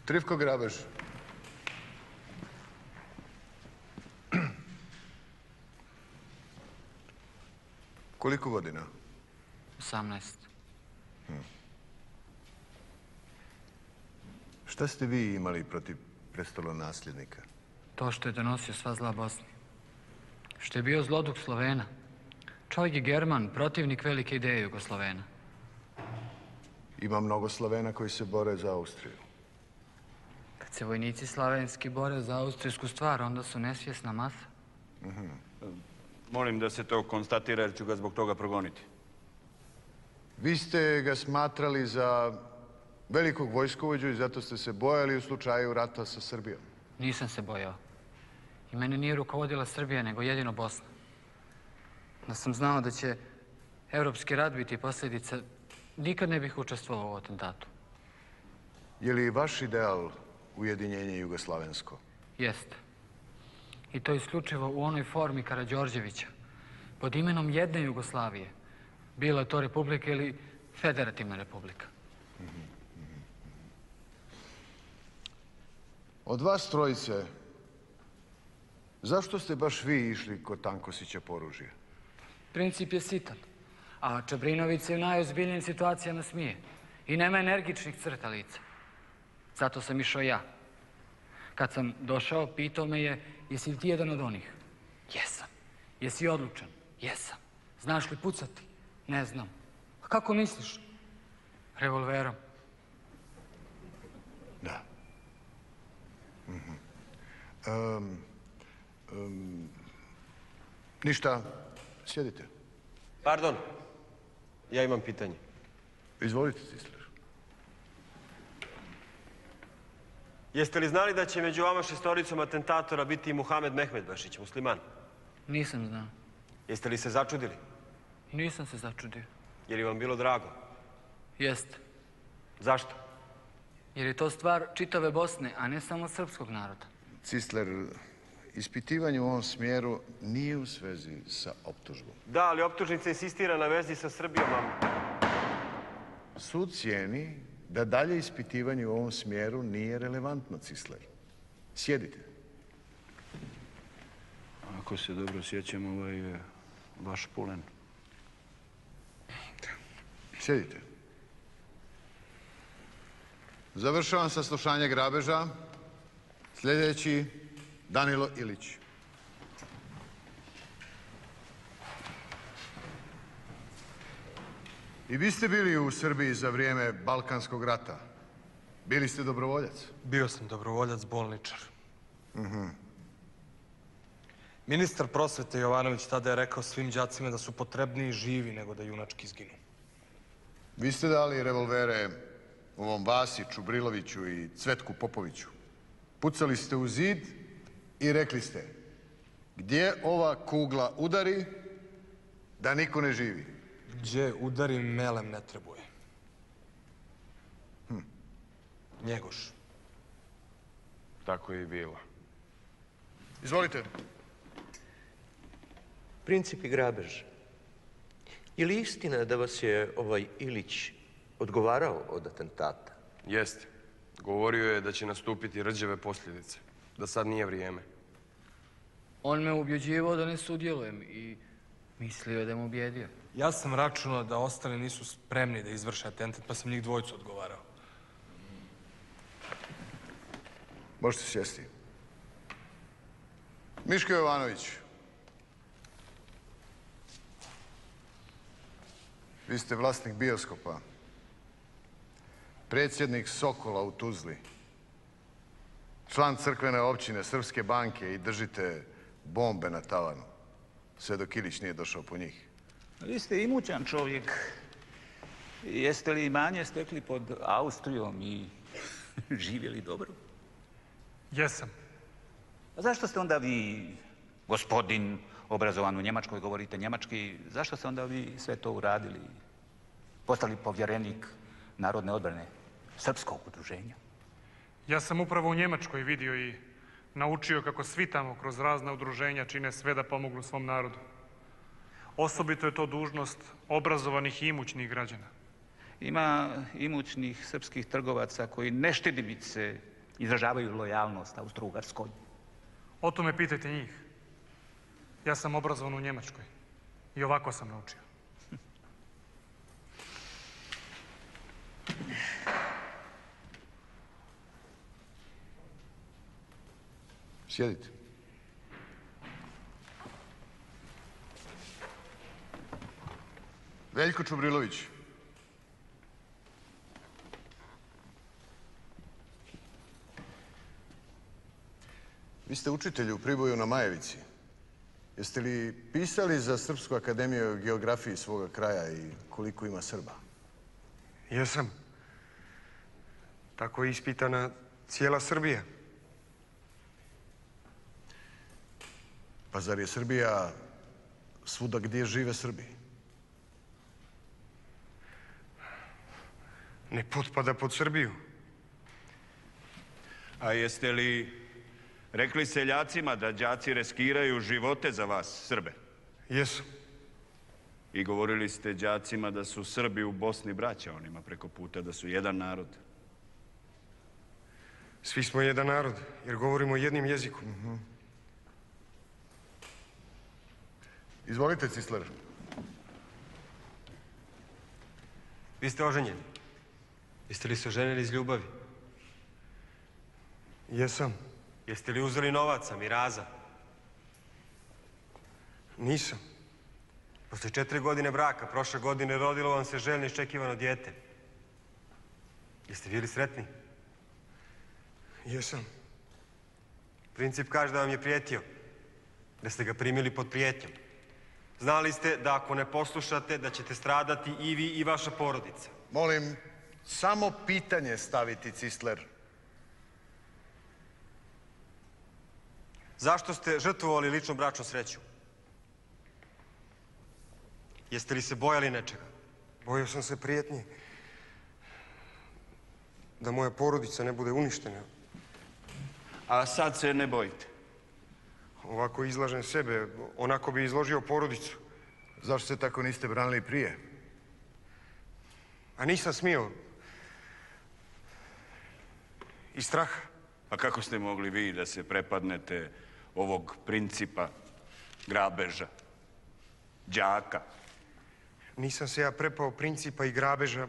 Trifko grabež. Koliko godina? 18. Šta ste vi imali protiv prestolonasljednika? To što je donosio sva zla Bosni. Što je bio zloduh Slovena. Čovjek je German, protivnik velike ideje Jugoslovena. Ima mnogo Slovena koji se bore za Austriju. Kad se vojnici slavenski bore za austrijsku stvar, onda su nesvjesna masa. Molim da se to konstatira jer ću ga zbog toga progoniti. Vi ste ga smatrali za velikog vojskovođu i zato ste se bojali u slučaju rata sa Srbijom. Nisam se bojao. I mene nije rukovodila Srbija, nego jedino Bosna. Da sam znao da će evropski rat biti posljedica, nikad ne bih učestvovao u atentatu. Je li vaš ideal ujedinjenje jugoslavensko? Jeste. I to isključivo u onoj formi Karađorđevića, pod imenom jedne Jugoslavije. Bila to republika ili federativna republika. Od vas trojice, zašto ste baš vi išli kod Tankosića po oružje? Princip je sitan, a Čabrinović se u najozbiljnijim situacijama smije i nema energičnih crta lica. Zato sam išao ja. Kad sam došao, pitao me je, jesi li ti jedan od onih? Jesam. Jesi odlučan? Jesam. Znaš li pucati? Ne znam. A kako misliš? Revolverom. Da. Ništa, sjedite. Pardon, ja imam pitanje. Izvolite, Cisler. Jeste li znali da će među vama šestoricom atentatora biti i Muhamed Mehmedbašić, musliman? Nisam znao. Jeste li se začudili? Nisam se začudio. Je li vam bilo drago? Jeste. Zašto? Jer je to stvar čitave Bosne, a ne samo srpskog naroda. Cisler, ispitivanje u ovom smjeru nije u svezi sa optužbom. Da, ali optužnica insistira na vezi sa Srbijom, Sud cijeni da dalje ispitivanje u ovom smjeru nije relevantno, Cisler. Sjedite. Ako se dobro sjećam, ovaj je vaš Pulen. Sjedite. Završavam saslušanje grabeža. Sljedeći, Danilo Ilić. I vi ste bili u Srbiji za vrijeme Balkanskog rata. Bili ste dobrovoljac? Bio sam dobrovoljac, bolničar. Mhm. Ministar prosvete Jovanović tada je rekao svim đacima da su potrebniji živi nego da junački izginu. Vi ste dali revolvere ovom Vasiću, Briloviću i Cvetku Popoviću. Pucali ste u zid i rekli ste gdje ova kugla udari da niko ne živi. Gdje udari melem ne trebuje. Njegoš. Tako je i bilo. Izvolite. Princip i grabež. Je li istina da vas je ovaj Ilić odgovarao od atentata? Jeste. Govorio je da će nastupiti rđave posljedice. Da sad nije vrijeme. On me ubjeđivao da ne sudjelujem i mislio je da me ubijedio. Ja sam računao da ostali nisu spremni da izvrše atentat, pa sam njih dvojicu odgovarao. Možete sjesti. Miško Jovanović. Vi ste vlasnik bioskopa. Predsjednik Sokola u Tuzli. Član crkvene općine Srpske banke i držite bombe na tavanu. Sve dok Ilić nije došao po njih. Vi ste imućan čovjek. Jeste li imanje stekli pod Austrijom i živjeli dobro? Jesam. A zašto ste onda vi, gospodin, obrazovan u Njemačkoj, govorite njemački, zašto ste onda vi sve to uradili? Postali povjerenik Narodne odbrane srpskog udruženja? Ja sam upravo u Njemačkoj vidio i naučio kako svi tamo kroz razna udruženja čine sve da pomognu svom narodu. Osobito je to dužnost obrazovanih i imućnih građana. Ima imućnih srpskih trgovaca koji neštedimice izražavaju lojalnost Austro-Ugarskoj. O tome pitajte njih. Ja sam obrazovan u Njemačkoj i ovako sam naučio. Sjedite. Veljko Čubrilović. Vi ste učitelj u Priboju na Majevici. Jeste li pisali za Srpsku akademiju o geografiji svoga kraja i koliko ima Srba? Jesam. Tako je ispitana cijela Srbija. Pa zar je Srbija svuda gdje žive Srbi? Ne potpada pod Srbiju. A jeste li rekli seljacima da đaci riskiraju živote za vas, Srbe? Jesam. I govorili ste đacima da su Srbi u Bosni braća onima preko puta, da su jedan narod. Svi smo jedan narod, jer govorimo jednim jezikom. Izvolite, Cisler. Vi ste oženjeni. Jeste li se oženili iz ljubavi? Jesam. Jeste li uzeli novaca, miraza? Nisam. Posle 4 godine braka, prošle godine rodilo vam se željno iščekivano dijete. Jeste bili sretni? Jesam. Princip kaže da vam je prijetio. Da ste ga primili pod prijetnjom. Znali ste da ako ne poslušate, da ćete stradati i vi i vaša porodica. Molim, samo pitanje staviti, Cisler. Zašto ste žrtvovali ličnu bračnu sreću? Jeste li se bojali nečega? Bojao sam se prijetnje. Da moja porodica ne bude uništena. A sad se ne bojite? Ovako izlažem sebe, onako bi izložio porodicu. Zašto se tako niste branili prije? A nisam smio. Iz straha. A kako ste mogli vi da se prepadnete ovog principa grabeža, đaka? Nisam se ja prepao principa i grabeža.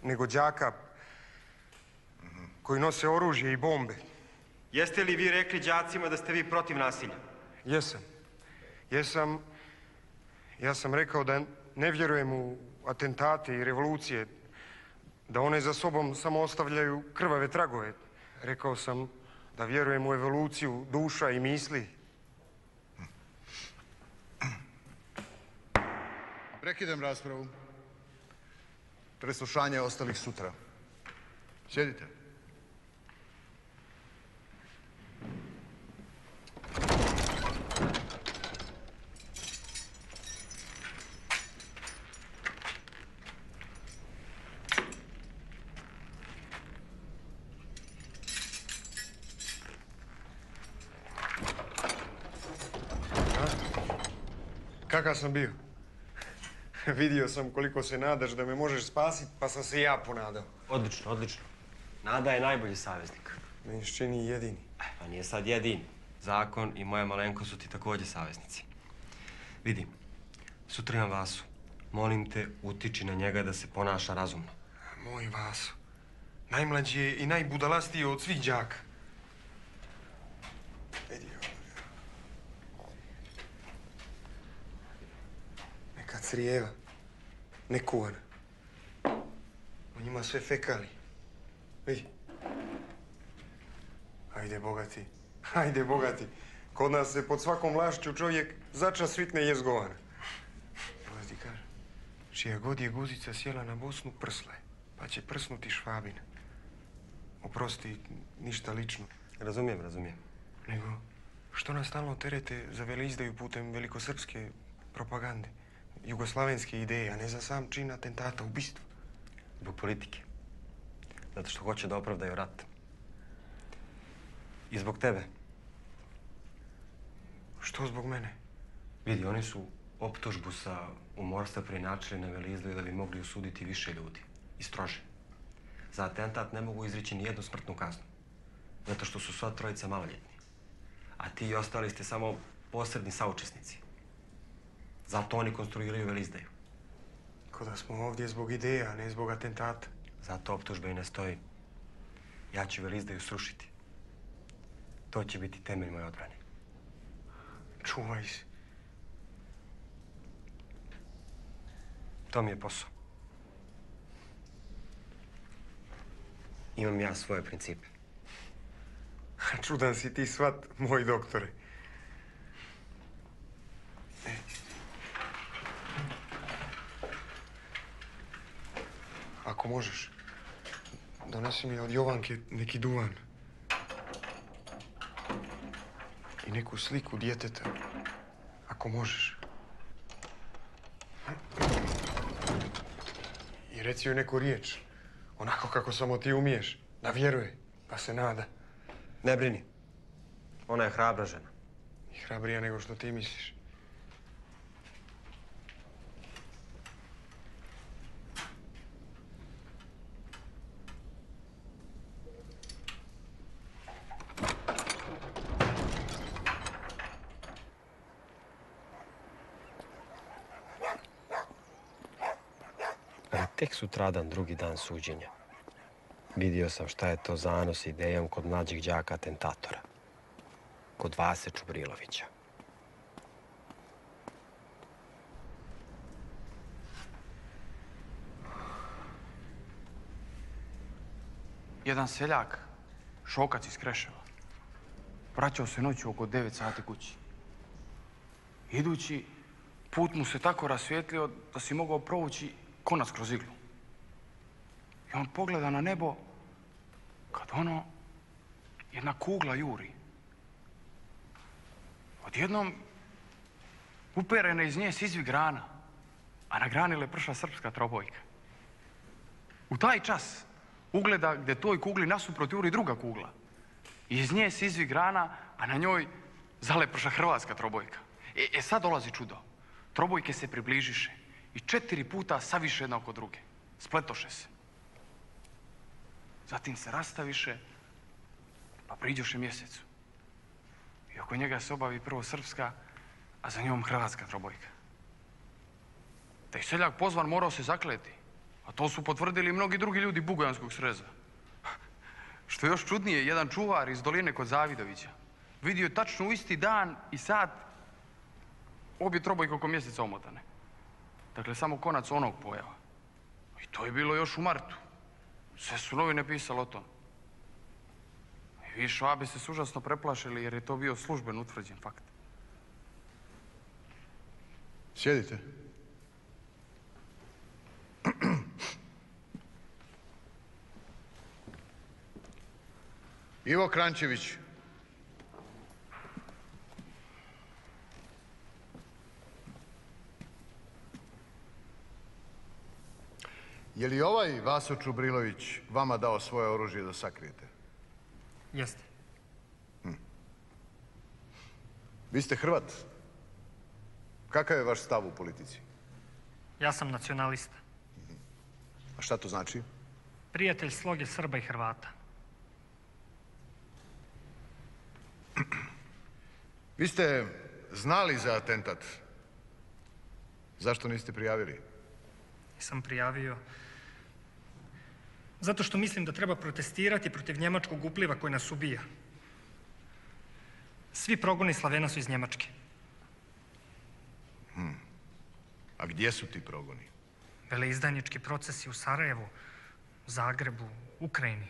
Nego đaka koji nose oružje i bombe. Jeste li vi rekli đacima da ste vi protiv nasilja? Jesam. Jesam. Ja sam rekao da ne vjerujem u atentate i revolucije, da one za sobom samo ostavljaju krvave tragove. Rekao sam da vjerujem u evoluciju duša i misli. Prekidam raspravu. Preslušanje ostalih sutra. Sjedite. Kakav sam bio? Vidio sam koliko se nadaš da me možeš spasiti, pa sam se i ja ponadao. Odlično, odlično. Nada je najbolji saveznik. Meni se čini jedini. Pa nije sad jedini. Zakon i moja malenko su ti također saveznici. Vidi, sutra imam Vasu. Molim te, utiči na njega da se ponaša razumno. Moj Vaso. Najmlađi je i najbudalastiji od svih đaka. Neka crijeva. Nekuvana. U njima sve fekali. Vidi. Hajde, bogati. Hajde, bogati. Kod nas se pod svakom vlašću čovjek začas svitne jezgovana. Evo ti kažem. Čija god je guzica sjela na Bosnu, prsla je. Pa će prsnuti Švabin. Oprosti, ništa lično. Razumijem, razumijem. Nego, što nas stalno terete za veleizdaju putem velikosrpske propagande? Jugoslavenske ideje, a ne za sam čin atentata, ubistva. Zbog politike. Zato što hoće da opravdaju rat. I zbog tebe. Što zbog mene? Vidi, oni su optužbu sa umorstva preinačili na veleizdaju da bi mogli osuditi više ljudi. I strože. Za atentat ne mogu izreći ni jednu smrtnu kaznu. Zato što su sva trojica maloljetni. A ti i ostali ste samo posredni saučesnici. Zato oni konstruiraju veleizdaju. Ko da smo ovdje zbog ideja, a ne zbog atentata. Zato optužba i ne stoji. Ja ću veleizdaju srušiti. To će biti temelj moje odbrane. Čuvaj se. To mi je posao. Imam ja svoje principe. Čudan si ti svat, moj doktore. Ako možeš, donesi mi od Jovanke neki duvan. I neku sliku djeteta. Ako možeš. I reci joj neku riječ. Onako kako samo ti umiješ. Da vjeruje, pa se nada. Ne brini. Ona je hrabra žena. I hrabrija nego što ti misliš. Tek sutradan, drugi dan suđenja, vidio sam šta je to zanos idejom kod mlađih đaka atentatora. Kod Vase Čubrilovića. Jedan seljak, šokac iz Kreševa, vraćao se noću oko 9 sati kući. Idući, put mu se tako rasvijetlio da si mogao provući konac kroz iglu. I on pogleda na nebo kad jedna kugla juri. Odjednom uperene iz nje sizvi grana, a na grani leprša srpska trobojka. U taj čas ugleda gdje toj kugli nasuprot juri druga kugla. I iz nje sizvi grana, a na njoj zaleprša hrvatska trobojka. Sad dolazi čudo. Trobojke se približiše i 4 puta saviše jedna oko druge. Spletoše se. Zatim se rastaviše, pa priđoše mjesecu. I oko njega se obavi prvo srpska, a za njom hrvatska trobojka. Da je seljak pozvan morao se zakleti, a to su potvrdili i mnogi drugi ljudi bugojanskog sreza. Što je još čudnije, jedan čuvar iz doline kod Zavidovića vidio je tačno u isti dan i sat obje trobojke oko mjeseca omotane. Dakle, samo konac onog pojava. I to je bilo još u martu. Sve su novine pisale o tom. I vi Švabe se su užasno preplašili jer je to bio službeno utvrđen fakt. Sjedite. Ivo Krančević. Je li ovaj Vaso Čubrilović vama dao svoje oružje da sakrijete? Jeste. Vi ste Hrvat. Kakav je vaš stav u politici? Ja sam nacionalista. A šta to znači? Prijatelj sloge Srba i Hrvata. Vi ste znali za atentat. Zašto niste prijavili? Nisam prijavio. Zato što mislim da treba protestirati protiv njemačkog upliva koji nas ubija. Svi progoni Slavena su iz Njemačke. A gdje su ti progoni? Veleizdajnički procesi u Sarajevu, Zagrebu, Ukrajini.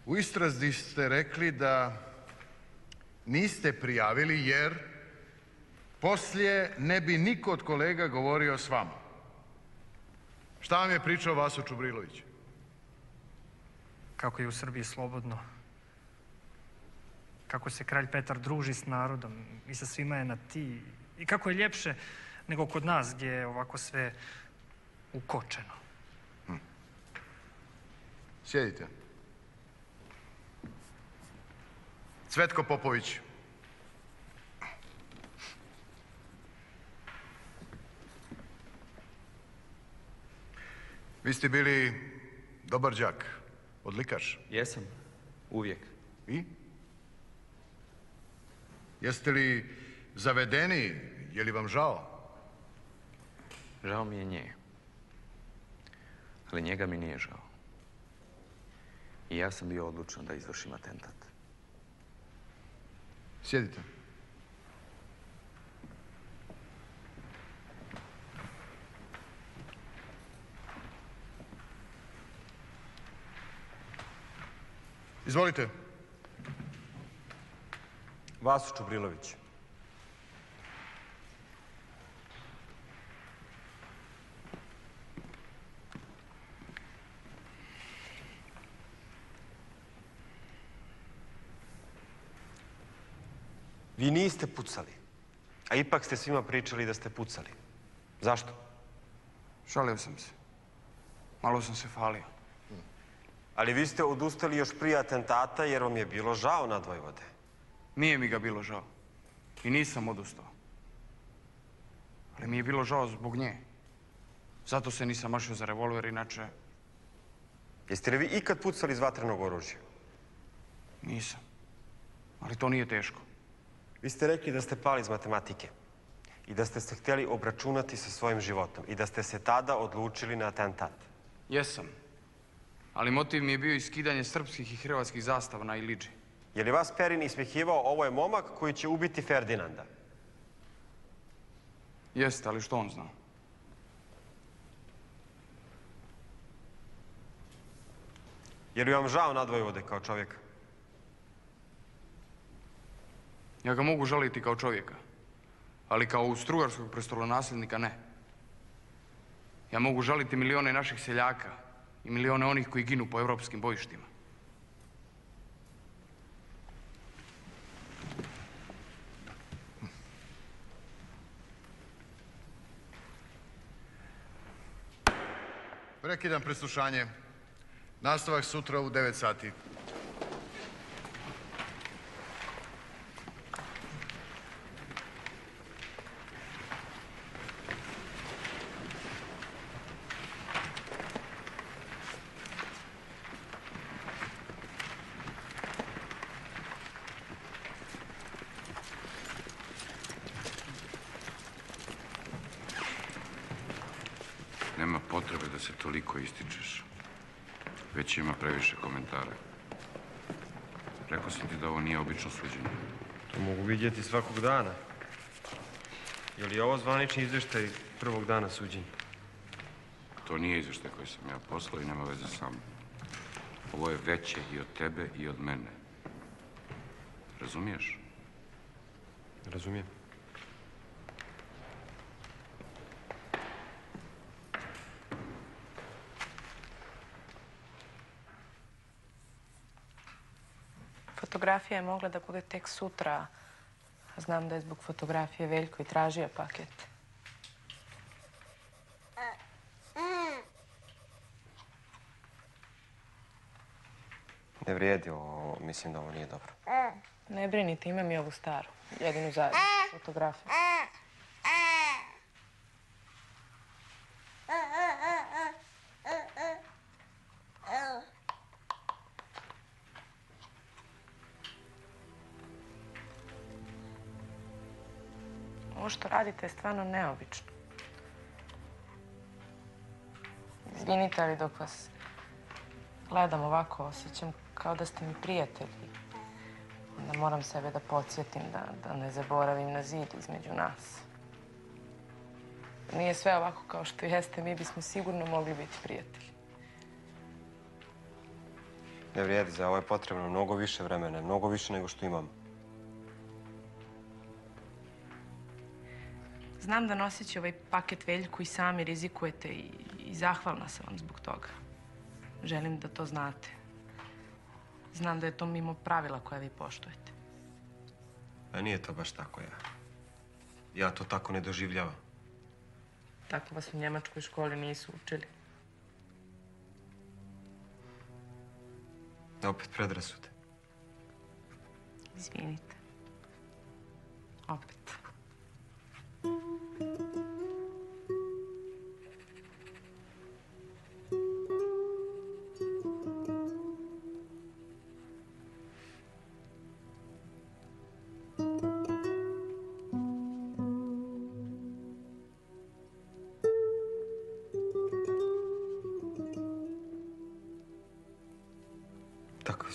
U istrazi ste rekli da niste prijavili jer poslije ne bi niko od kolega govorio s vama. Šta vam je pričao Vaso Čubrilović? Kako je u Srbiji slobodno. Kako se kralj Petar druži s narodom i sa svima je na ti. I kako je ljepše nego kod nas gdje je ovako sve ukočeno. Sjedite. Cvetko Popović. Vi ste bili dobar đak, odlikaš. Jesam, uvijek. I? Jeste li zavedeni, je li vam žao? Žao mi je nje. Ali njega mi nije žao. I ja sam bio odlučan da izvršim atentat. Sjedite. Izvolite. Vaso Čubrilović. Vi niste pucali, a ipak ste svima pričali da ste pucali. Zašto? Šalio sam se. Malo sam se falio. Ali vi ste odustali još prije atentata jer vam je bilo žao Nadvojvode. Nije mi ga bilo žao. I nisam odustao. Ali mi je bilo žao zbog nje. Zato se nisam mašio za revolver, inače... Jeste li vi ikad pucali iz vatrenog oružja? Nisam. Ali to nije teško. Vi ste rekli da ste pali iz matematike i da ste se htjeli obračunati sa svojim životom i da ste se tada odlučili na atentat. Jesam. Ali motiv mi je bio iskidanje srpskih i hrvatskih zastava na Iliđi. Je li vas Perin ismjehivao, ovo je momak koji će ubiti Ferdinanda? Jeste, ali što on zna? Je li vam žao Nadvojvode kao čovjeka? Ja ga mogu žaliti kao čovjeka, ali kao austrougarskog prestolonasljednika ne. Ja mogu žaliti milione naših seljaka i milione onih koji ginu po evropskim bojištima. Prekidam preslušanje. Nastavak sutra u 9 sati. Nema potrebe da se toliko ističeš. Već ima previše komentara. Rekao sam ti da ovo nije obično suđenje. To mogu vidjeti svakog dana. Je li ovo zvanični izvještaj prvog dana suđenja? To nije izvještaj koji sam ja poslao i nema veze sa mnom. Ovo je veće i od tebe i od mene. Razumiješ? Razumijem. Fotografija je mogla da bude tek sutra. Znam da je zbog fotografije Veljko i tražio paket. Ne vrijedi ovo, mislim da ovo nije dobro. Ne brinite, imam i ovu staru. Jedinu zajedno fotografiju. Ovo što radite je stvarno neobično. Izvinite, ali dok vas gledam ovako, osjećam kao da ste mi prijatelji. Onda moram sebe da podsjetim, da ne zaboravim na zid između nas. Nije sve ovako kao što jeste, mi bismo sigurno mogli biti prijatelji. Ne vrijedi, za ovo je potrebno mnogo više vremena, mnogo više nego što imam. Znam da noseći ovaj paket Veljku i sami rizikujete i zahvalna sam vam zbog toga. Želim da to znate. Znam da je to mimo pravila koja vi poštujete. A nije to baš tako, ja to tako ne doživljavam. Tako vas u njemačkoj školi nisu učili. Opet predrasude. Izvinite. Opet.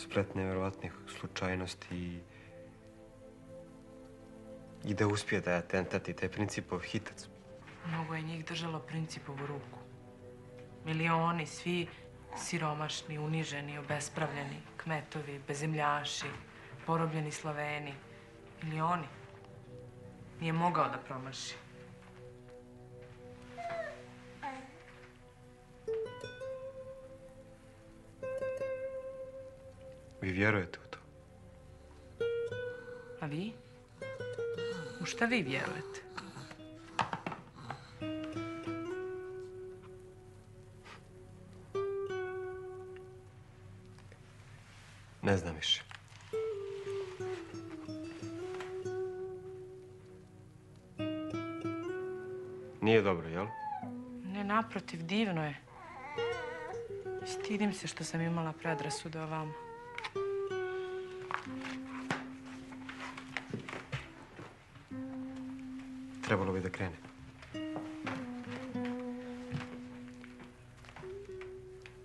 splet nevjerovatnih slučajnosti i da uspije taj atentat i taj Principov hitac. Mnogo je njih držalo Principovu ruku. Milioni, svi siromašni, uniženi, obespravljeni, kmetovi, bezemljaši, porobljeni Sloveni. Milioni. Nije mogao da promaši. Vi vjerujete u to? A vi? U šta vi vjerujete? Ne znam više. Nije dobro, jel? Ne, naprotiv, divno je. Stidim se što sam imala predrasude o vama. Trebalo bi da krene.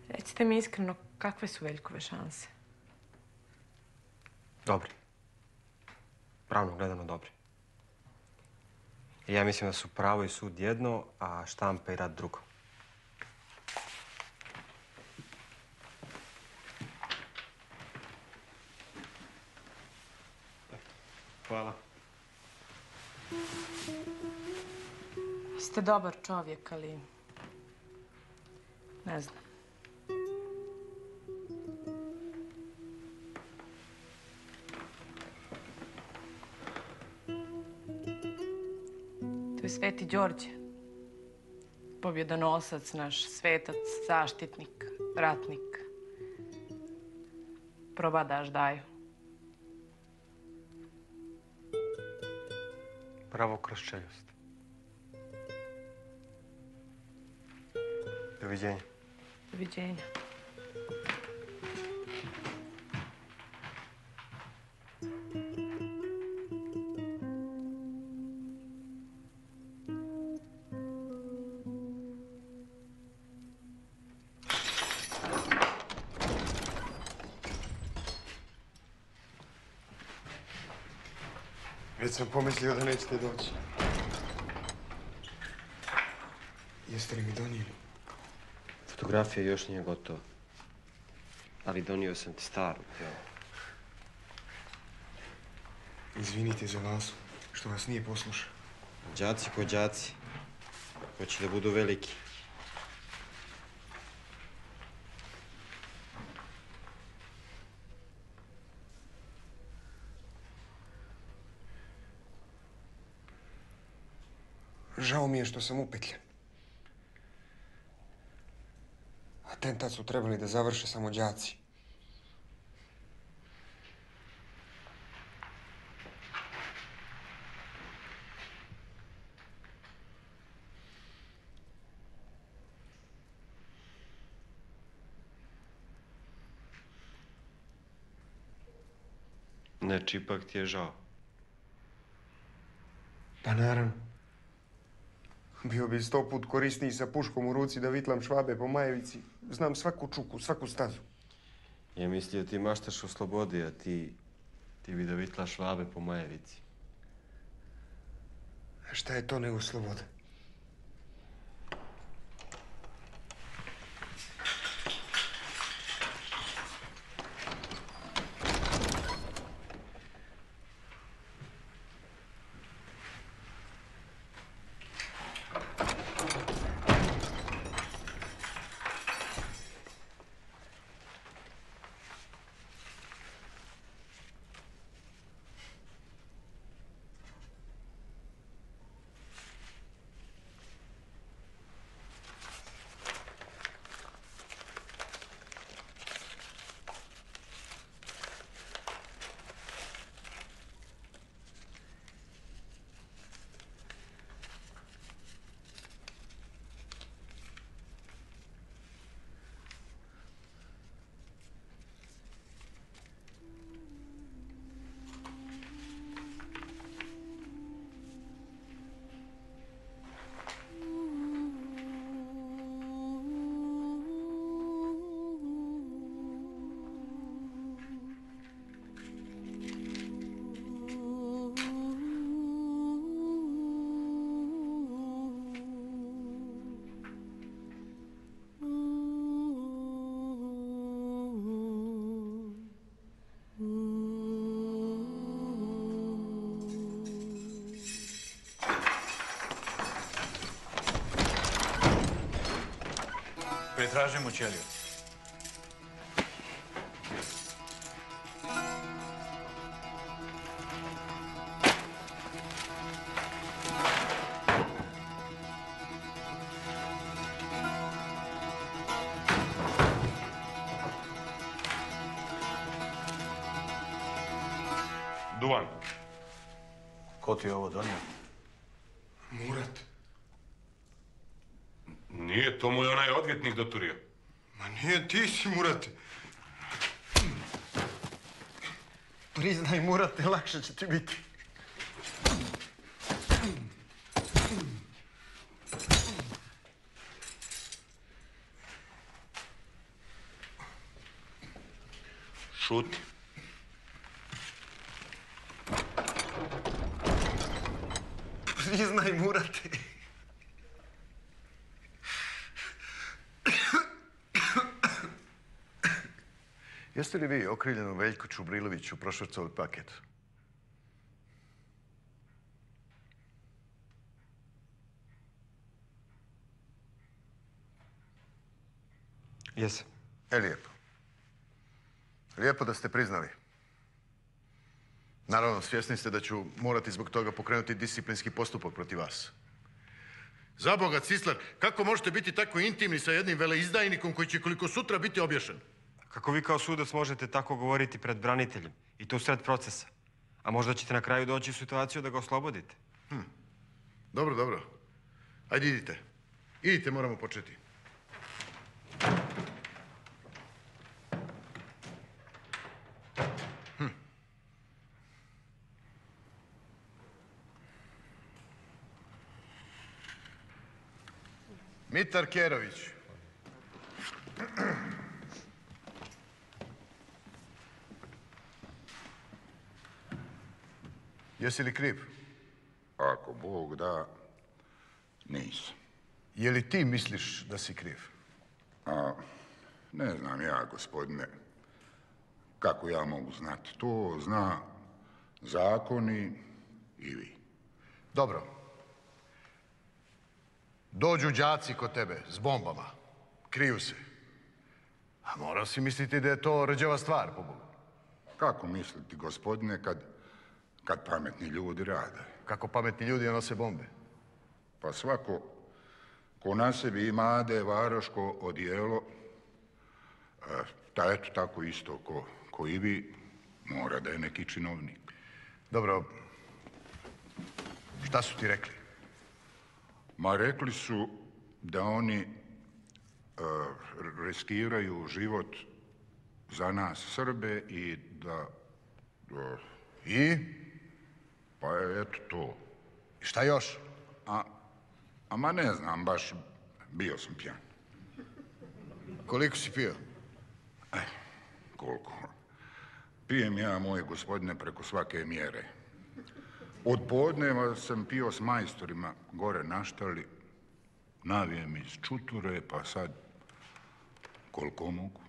Recite mi iskreno, kakve su Veljkove šanse? Dobri. Pravno gledano dobri. I ja mislim da su pravo i sud jedno, a štampa i rad drugo. Hvala. Vi ste dobar čovjek, ali... ne znam. To je Sveti Đorđe. Pobjedonosac naš, svetac, zaštitnik, ratnik. Probadaš daju. Pravo kroz čeljust. Doviđenja. Doviđenja. Već sam pomislio da nećete doći. Jeste li mi donijeli? Fotografija još nije gotova. Ali donio sam ti staru, evo. Izvinite za vas, što vas nije poslušao. Đaci ko đaci. Hoće da budu veliki. Žao mi je što sam upetljen. Atentat su trebali da završe samo đaci. Znači, ipak ti je žao. Pa naravno. Bio bi 100 put korisniji sa puškom u ruci da vitlam Švabe po Majevici. Znam svaku čuku, svaku stazu. Ja mislio ti maštaš o slobodi, a ti bi da vitlaš Švabe po Majevici. A šta je to nego sloboda? Tražimo ćeliju. Duvan. Ko ti je ovo donio? Murat. Nije, to mu je onaj odvjetnik doturio. Ma nije, ti si, Murate. Priznaj, Murate, lakše će ti biti. Šuti. Priznaj, Murate. Jeste li vi okrivljenu Veljku Čubriloviću prošvrcali paket? Jesam. Lijepo. Lijepo da ste priznali. Naravno, svjesni ste da ću morati zbog toga pokrenuti disciplinski postupak protiv vas. Za Boga, Cislar, kako možete biti tako intimni sa jednim veleizdajnikom koji će koliko sutra biti obješen? Kako vi kao sudac možete tako govoriti pred braniteljem i to usred procesa? A možda ćete na kraju doći u situaciju da ga oslobodite. Dobro, dobro. Ajde, idite. Idite, moramo početi. Mitar Kerović. Jesi li kriv? Ako Bog da, nisam. Je li ti misliš da si kriv? Ne znam ja, gospodine, kako ja mogu znati. To zna zakoni i vi. Dobro. Dođu đaci kod tebe s bombama. Kriju se. A morao si misliti da je to rđava stvar, po Bogu. Kako misliti, gospodine, kad pametni ljudi rade? Kako pametni ljudi nose bombe? Pa svako ko na sebi imade varoško odijelo, ta eto tako isto ko i vi, mora da je neki činovnik. Dobro. Šta su ti rekli? Ma rekli su da oni riskiraju život za nas Srbe i da... I? Pa eto to. I šta još? Ma ne znam, baš bio sam pijan. Koliko si pio? Koliko? Pijem ja, moj gospodine, preko svake mjere. Od podneva sam pio s majstorima gore na štali, navijem iz čuture, pa sad koliko mogu.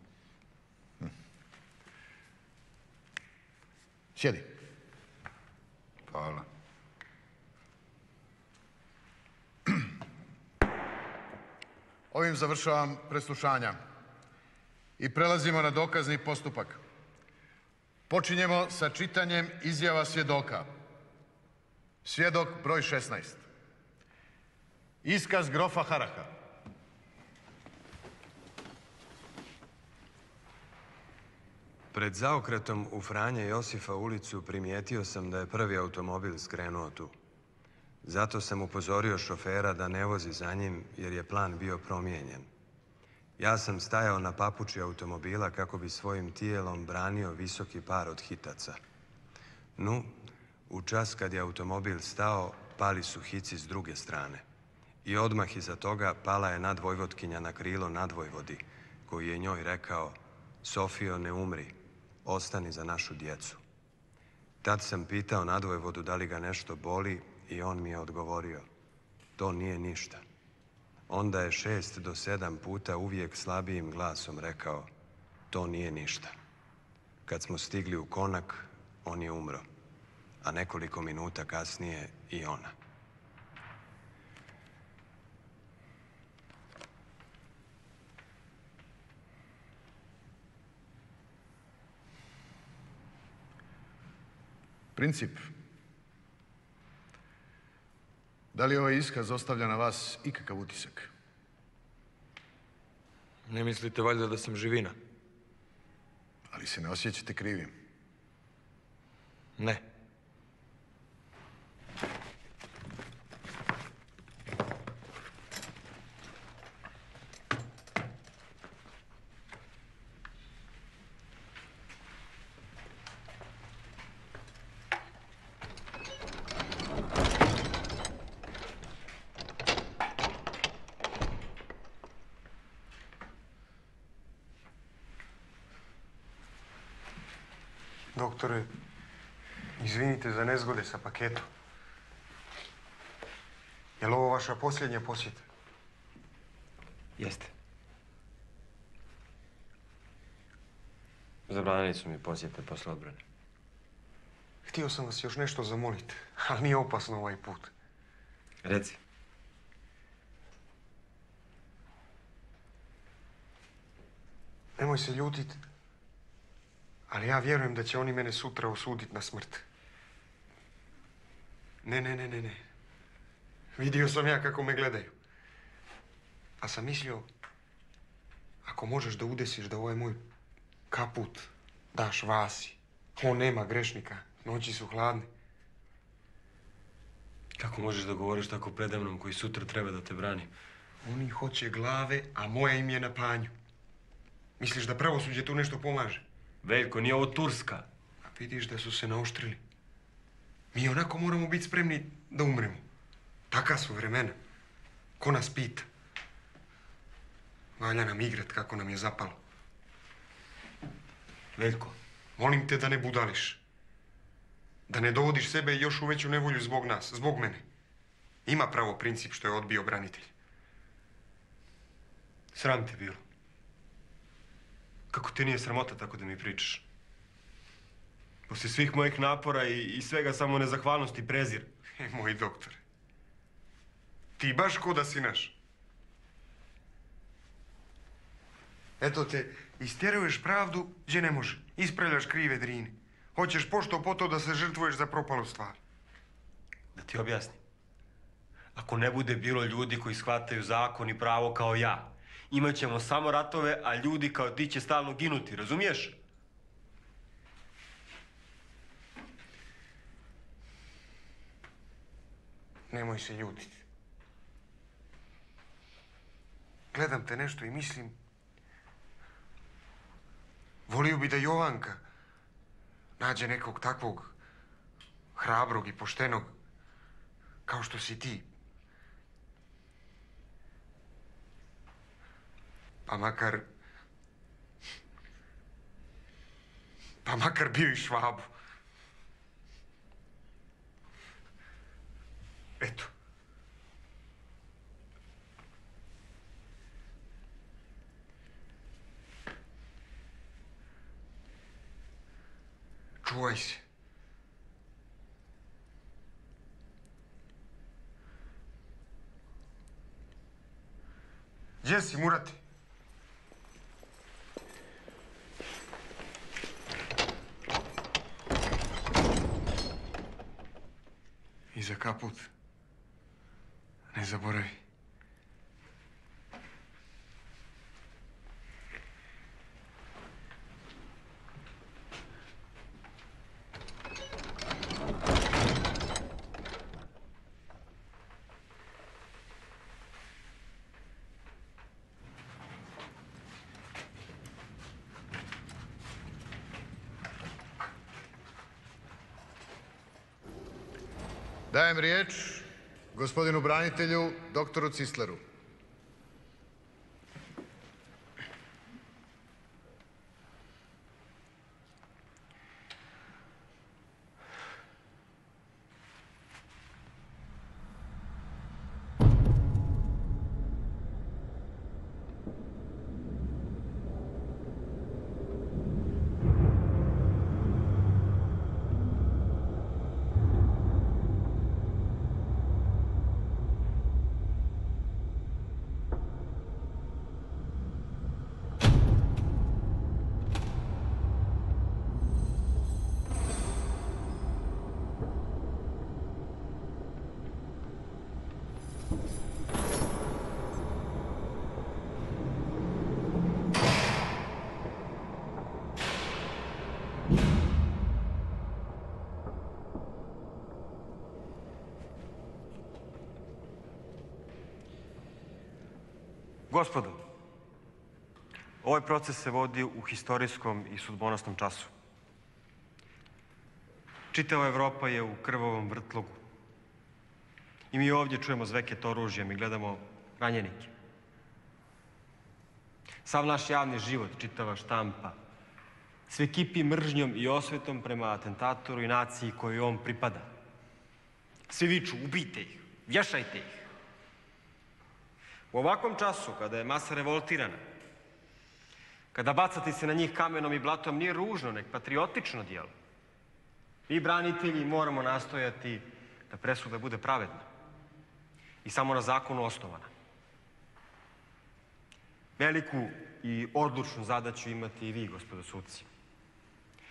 Sjedi. Hvala. Ovim završavam preslušanja i prelazimo na dokazni postupak. Počinjemo sa čitanjem izjava svjedoka. Svjedok broj 16. Iskaz grofa Haraha. Pred zaokretom u Franje Josifa ulicu primijetio sam da je prvi automobil skrenuo tu. Zato sam upozorio šofera da ne vozi za njim jer je plan bio promijenjen. Ja sam stajao na papuči automobila kako bi svojim tijelom branio visoki par od hitaca. U čas kad je automobil stao, pali su hici s druge strane. I odmah iza toga pala je nadvojvotkinja na krilo nadvojvodi, koji je njoj rekao: "Sofijo, ne umri, ostani za našu djecu." Tad sam pitao nadvojvodu da li ga nešto boli i on mi je odgovorio: "To nije ništa." Onda je 6 do 7 puta uvijek slabijim glasom rekao: "To nije ništa." Kad smo stigli u konak, on je umro, a nekoliko minuta kasnije i ona. Princip. Da li ovaj iskaz ostavlja na vas ikakav utisak? Ne mislite valjda da sam živina? Ali se ne osjećate krivim? Ne. Doktore, izvinite za nezgode sa paketom. Je li ovo vaša posljednja posjeta? Jeste. Zabranili su mi posjete posle odbrane. Htio sam vas još nešto zamoliti, ali nije opasno ovaj put. Reci. Nemoj se ljutit, ali ja vjerujem da će oni mene sutra osuditi na smrt. Ne. Vidio sam ja kako me gledaju. Pa sam mislio, ako možeš da udesiš da ovaj moj kaput daš Vasi. On nema grešnika, noći su hladne. Kako možeš da govoriš tako predamnom koji sutra treba da te brani? Oni hoće glave, a moja im je na panju. Misliš da pravosuđe tu nešto pomaže? Veljko, nije ovo Turska. A vidiš da su se naoštrili. Mi onako moramo biti spremni da umremo. Taka su vremena. Ko nas pita? Valja nam igrat kako nam je zapalo. Veljko. Molim te da ne budališ. Da ne dovodiš sebe još u veću nevolju zbog nas, zbog mene. Ima pravo Princip što je odbio branitelj. Sram te bilo. Kako ti nije sramota tako da mi pričaš? Poslije svih mojih napora i svega samo nezahvalnosti i prezir. Moj doktore. Ti baš ko da si naš. Eto te, istjeruješ pravdu gdje ne može. Ispravljaš krive drine. Hoćeš pošto po to da se žrtvuješ za propalu stvar. Da ti objasnim. Ako ne bude bilo ljudi koji shvataju zakon i pravo kao ja, imat ćemo samo ratove, a ljudi kao ti će stalno ginuti, razumiješ? Nemoj se ljutiti. Gledam te nešto i mislim... Volio bi da Jovanka nađe nekog takvog hrabrog i poštenog kao što si ti. Pa makar bio i Švabu. Eto. Čuvaj se. Gdje si, Murate? I za kaput. Ne zaboravi. Dajem riječ gospodinu branitelju, doktoru Cisleru. Gospodo, ovaj proces se vodi u historijskom i sudbonosnom času. Čitava Evropa je u krvavom vrtlogu. I mi ovdje čujemo zveket oružja, mi gledamo ranjenike. Sav naš javni život, čitava štampa, sve kipi mržnjom i osvetom prema atentatoru i naciji kojoj on pripada. Svi viču, ubijte ih, vješajte ih. U ovakvom času, kada je masa revoltirana, kada bacati se na njih kamenom i blatom nije ružno, nek patriotično djelo, mi branitelji moramo nastojati da presuda bude pravedna i samo na zakonu osnovana. Veliku i odlučnu zadaću imate i vi, gospodo sudci.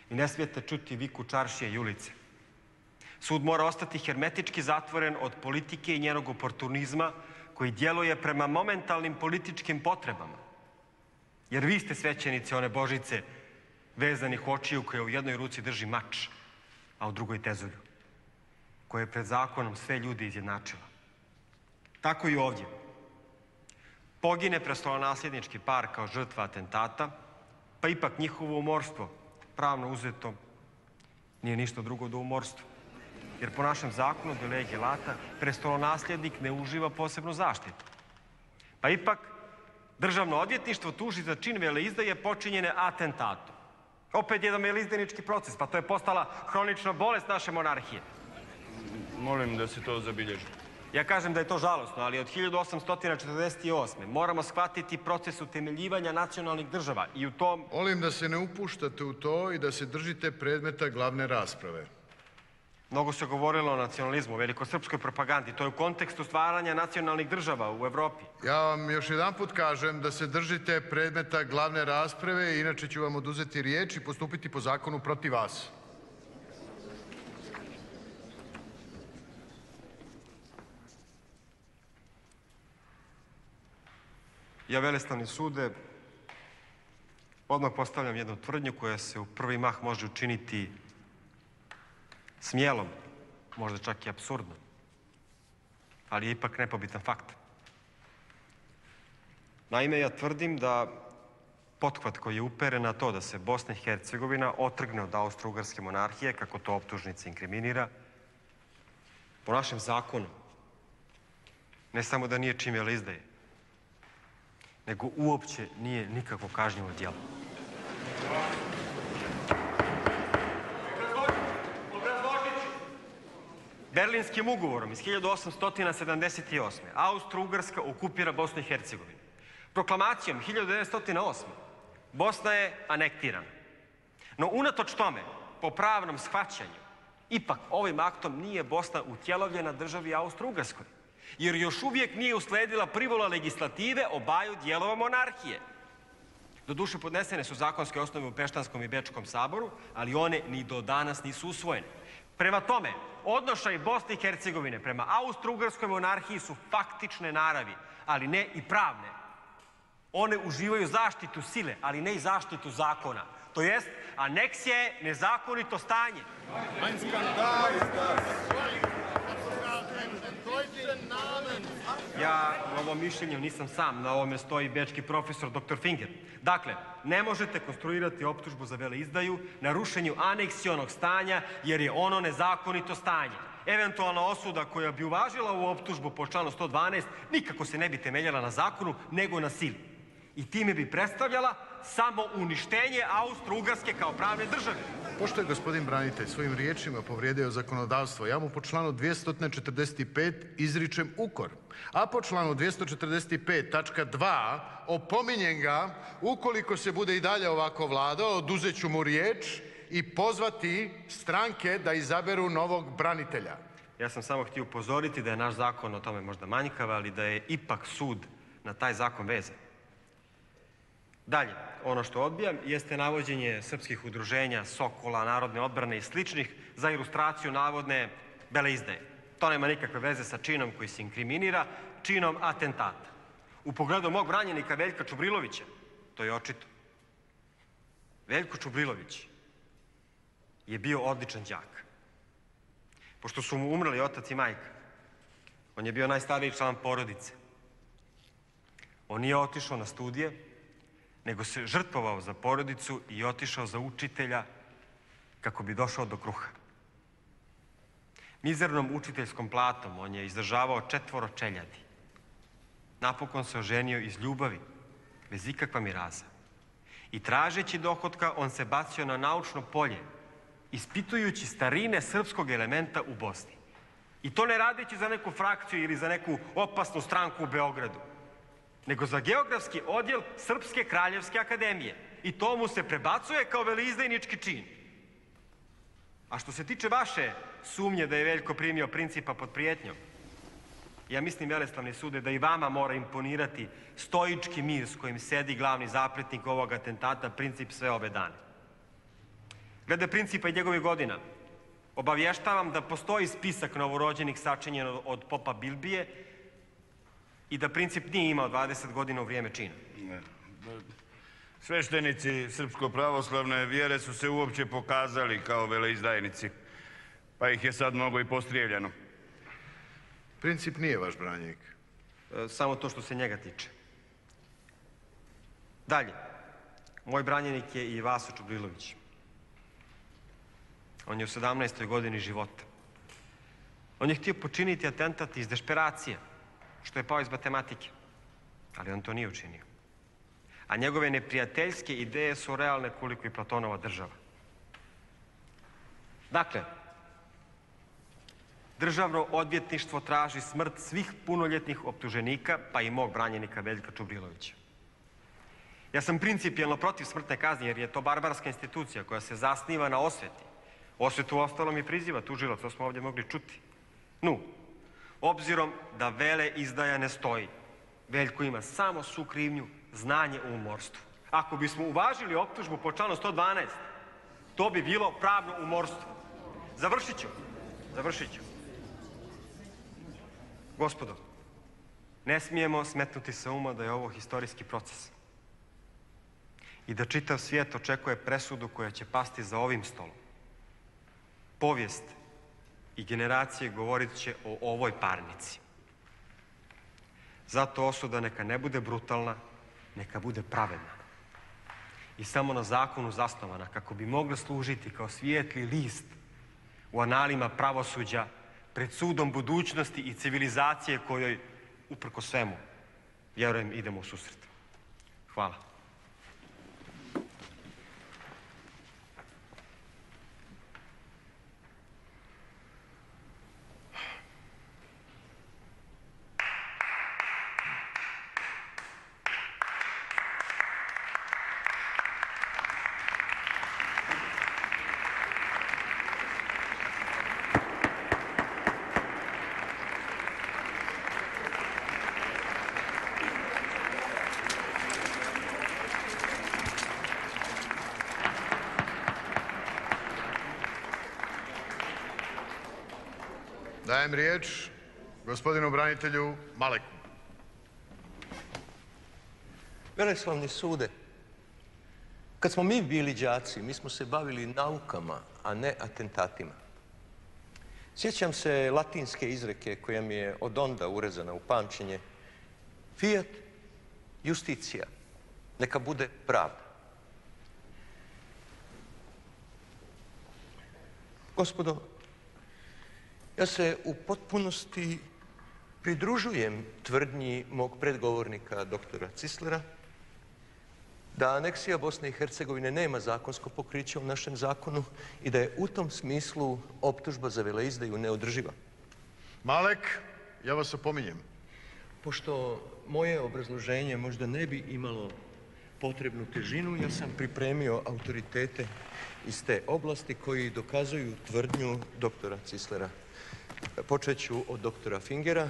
I ne smijete čuti viku čaršije i ulice. Sud mora ostati hermetički zatvoren od politike i njenog oportunizma koji djeluje prema momentalnim političkim potrebama. Jer vi ste svećenici one Božice vezanih očiju koja u jednoj ruci drži mač, a u drugoj tezulju, koja je pred zakonom sve ljude izjednačila. Tako i ovdje. Pogine prestolonasljednički par kao žrtva atentata, pa ipak njihovo umorstvo, pravno uzeto, nije ništa drugo do umorstva. Jer po našem zakonu de lege lata prestolonasljednik ne uživa posebnu zaštitu. Pa ipak državno odvjetništvo tuži za čin veleizdaje počinjene atentatom. Opet jedan veleizdajnički proces, pa to je postala hronična bolest naše monarhije. Molim da se to zabilježi. Ja kažem da je to žalosno, ali od 1848. moramo shvatiti proces utemeljivanja nacionalnih država i u tom... Molim da se ne upuštate u to i da se držite predmeta glavne rasprave. Mnogo se govorilo o nacionalizmu, o velikosrpskoj propagandi. To je u kontekstu stvaranja nacionalnih država u Evropi. Ja vam još jedanput kažem da se držite predmeta glavne rasprave, inače ću vam oduzeti riječ i postupiti po zakonu protiv vas. Ja, veleslavni sude, odmah postavljam jednu tvrdnju koja se u prvi mah može učiniti smjelom, možda čak i apsurdno, ali je ipak nepobitan fakt. Naime, ja tvrdim da pothvat koji je uperen na to da se Bosna i Hercegovina otrgne od Austro-Ugarske monarhije, kako to optužnica inkriminira, po našem zakonu, ne samo da nije čin veleizdaje, nego uopće nije nikakvo kažnjivo djelo. Berlinskim ugovorom iz 1878. Austro-Ugarska okupira Bosnu i Hercegovinu. Proklamacijom 1908. Bosna je anektirana. No, unatoč tome, po pravnom shvaćanju, ipak ovim aktom nije Bosna utjelovljena državi Austro-Ugarskoj, jer još uvijek nije usledila privola legislative obaju dijelova monarhije. Doduše, podnesene su zakonske osnove u Peštanskom i Bečkom saboru, ali one ni do danas nisu usvojene. Prema tome, odnošaj Bosne i Hercegovine prema Austro-Ugarskoj monarhiji su faktične naravi, ali ne i pravne. One uživaju zaštitu sile, ali ne i zaštitu zakona. To jest, aneksija je nezakonito stanje. Ja u ovom mišljenju nisam sam, na ovome stoji bečki profesor dr. Finger. Dakle, ne možete konstruirati optužbu za veleizdaju na rušenju aneksionog stanja jer je ono nezakonito stanje. Eventualna osuda koja bi uvažila ovu optužbu po članu 112 nikako se ne bi temeljala na zakonu, nego na sili. I time bi predstavljala samo uništenje Austro-Ugarske kao pravne države. Pošto je gospodin branitelj svojim riječima povrijedio zakonodavstvo, ja mu po članu 245 izričem ukor. A po članu 245 tačka 2 opominjem ga, ukoliko se bude i dalje ovako vladao, oduzet ću mu riječ i pozvati stranke da izaberu novog branitelja. Ja sam samo htio upozoriti da je naš zakon o tome možda manjkav, ali da je ipak sud na taj zakon vezan. Dalje, ono što odbijam jeste navođenje srpskih udruženja, Sokola, Narodne odbrane i sličnih za ilustraciju navodne veleizdaje. To nema nikakve veze sa činom koji se inkriminira, činom atentata. U pogledu mog branjenika Veljka Čubrilovića, to je očito. Veljko Čubrilović je bio odličan đak. Pošto su mu umrli otac i majka, on je bio najstariji član porodice. On nije otišao na studije, nego se žrtvovao za porodicu i otišao za učitelja kako bi došao do kruha. Mizernom učiteljskom platom on je izdržavao 4 čeljadi. Napokon se oženio iz ljubavi, bez ikakva miraza. I tražeći dohotka, on se bacio na naučno polje, ispitujući starine srpskog elementa u Bosni. I to ne radeći za neku frakciju ili za neku opasnu stranku u Beogradu, nego za geografski odjel Srpske kraljevske akademije. I to mu se prebacuje kao veleizdajnički čin. A što se tiče vaše sumnje da je Veljko primio principa pod prijetnjom, ja mislim, Veleslavni sude, da i vama mora imponirati stoički mir s kojim sedi glavni zapletnik ovog atentata, princip sve ove dane. Glede principa i njegovih godina, obavještavam da postoji spisak novorođenih sačinjen od popa Bilbije i da princip nije imao 20 godina u vrijeme čina. Sveštenici srpsko-pravoslavne vjere su se uopće pokazali kao veleizdajnici, pa ih je sad mnogo i postrijeljeno. Princip nije vaš branjenik. Samo to što se njega tiče. Dalje, moj branjenik je i Vaso Čubrilović. On je u 17. godini života. On je htio počiniti atentat iz dešperacije, što je pao iz matematike, ali on to nije učinio. A njegove neprijateljske ideje su realne koliko i Platonova država. Dakle, Državno odvjetništvo traži smrt svih punoljetnih optuženika, pa i mog branjenika Veljka Čubrilovića. Ja sam principijelno protiv smrtne kazne, jer je to barbarska institucija koja se zasniva na osveti. Osvetu ostalom i priziva tužilac, to smo ovdje mogli čuti. Obzirom da vele izdaja ne stoji, Veljko ima samo sukrivnju, znanje u umorstvu. Ako bismo uvažili optužbu po članu 112, to bi bilo pravno umorstvo. Završit ću. Gospodo, ne smijemo smetnuti sa uma da je ovo historijski proces i da čitav svijet očekuje presudu koja će pasti za ovim stolom. Povijest i generacije govorit će o ovoj parnici. Zato osuda neka ne bude brutalna, neka bude pravedna i samo na zakonu zasnovana, kako bi mogla služiti kao svijetli list u analima pravosuđa pred sudom budućnosti i civilizacije kojoj, uprko svemu, vjerujem, idemo u susret. Hvala. Dajem riječ gospodinu branitelju Maleku. Veleslavni sude, kad smo mi bili đaci, mi smo se bavili naukama, a ne atentatima. Sjećam se latinske izreke koja mi je od onda urezana u pamćenje. Fiat justitia, neka bude pravda. Gospodo, ja se u potpunosti pridružujem tvrdnji mog predgovornika doktora Cislera da aneksija Bosne i Hercegovine nema zakonsko pokriće u našem zakonu i da je u tom smislu optužba za veleizdaju neodrživa. Malek, ja vas opominjem. Pošto moje obrazloženje možda ne bi imalo potrebnu težinu, ja sam pripremio autoritete iz te oblasti koji dokazuju tvrdnju doktora Cislera. Počet ću od doktora Fingera,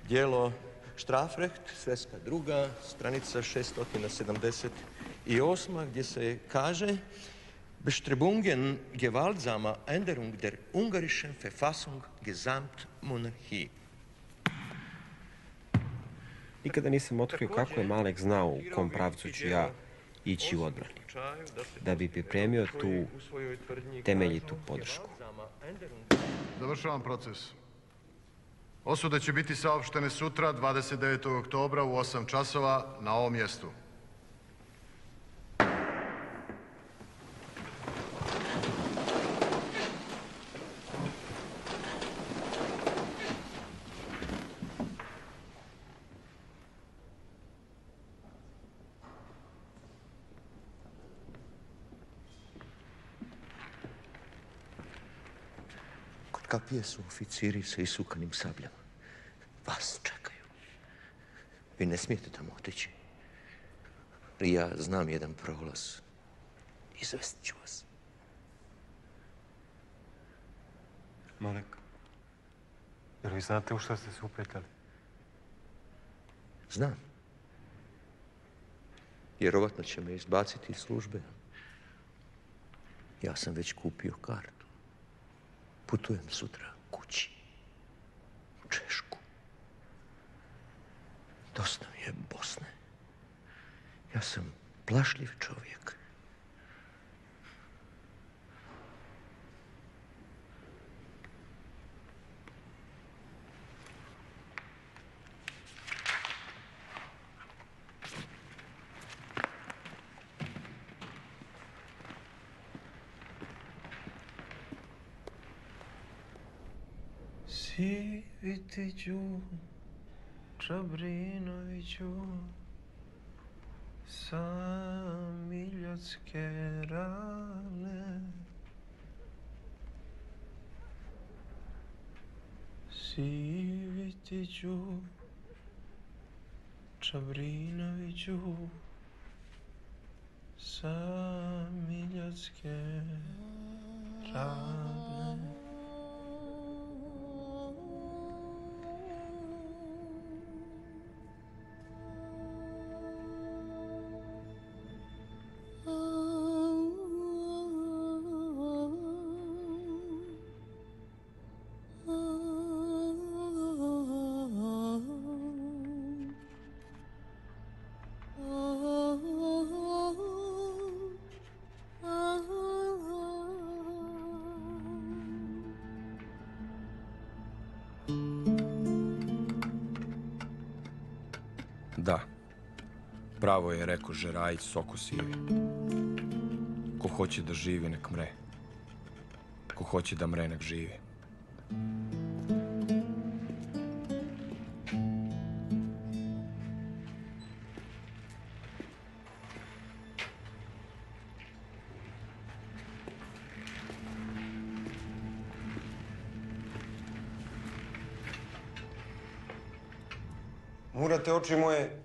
dijelo Strafrecht, sveska druga, stranica 678, gdje se kaže Bestrebungen gewaltsama Änderung der ungarischen Verfassung Gesamtmonarchie. Nikada nisam otkrio kako je Malek znao u kom pravcu ću ja ići u odbrani, da bi pripremio tu temeljitu podršku. Završavam proces. Osude će biti saopštene sutra, 29. oktobra u 8 časova na ovom mjestu. Kod kapije su oficiri sa isukanim sabljama. Vas čekaju. Vi ne smijete tamo otići. Ja znam jedan prolaz. Izvestit ću vas. Malek, jer vi znate u što ste se upetljali? Znam. Vjerovatno će me izbaciti iz službe. Ja sam već kupio kartu. Putujem sutra kući. U Češku. Dosta mi je Bosne. Ja sam plašljiv čovjek. Sivitiću, Čabrinoviću, sa miljotske rane. Sivitiću, Čabrinoviću, sa miljotske rane. Da, pravo je rekao Žerajić Sokosijevi. Ko hoće da živi, nek mre. Ko hoće da mre, nek živi. Murate, oči moje,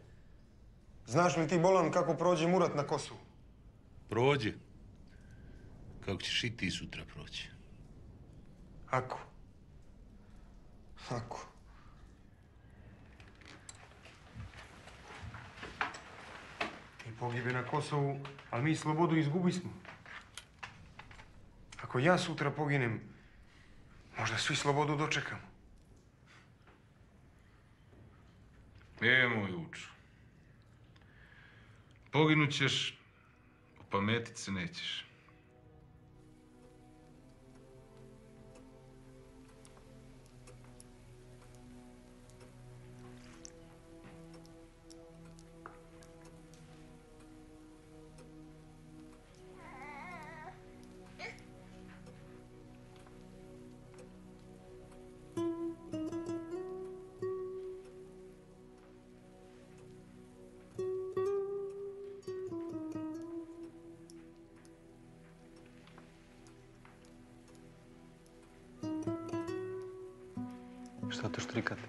znaš li ti, Bolan, kako prođe Murat na Kosovu? Prođe. Kako ćeš i ti sutra proći? Ako. Ako. Ti pogibe na Kosovu, ali mi slobodu izgubismo. Ako ja sutra poginem, možda svi slobodu dočekamo. Moj uču. Poginut ćeš, opametit se nećeš. Što to štrikate?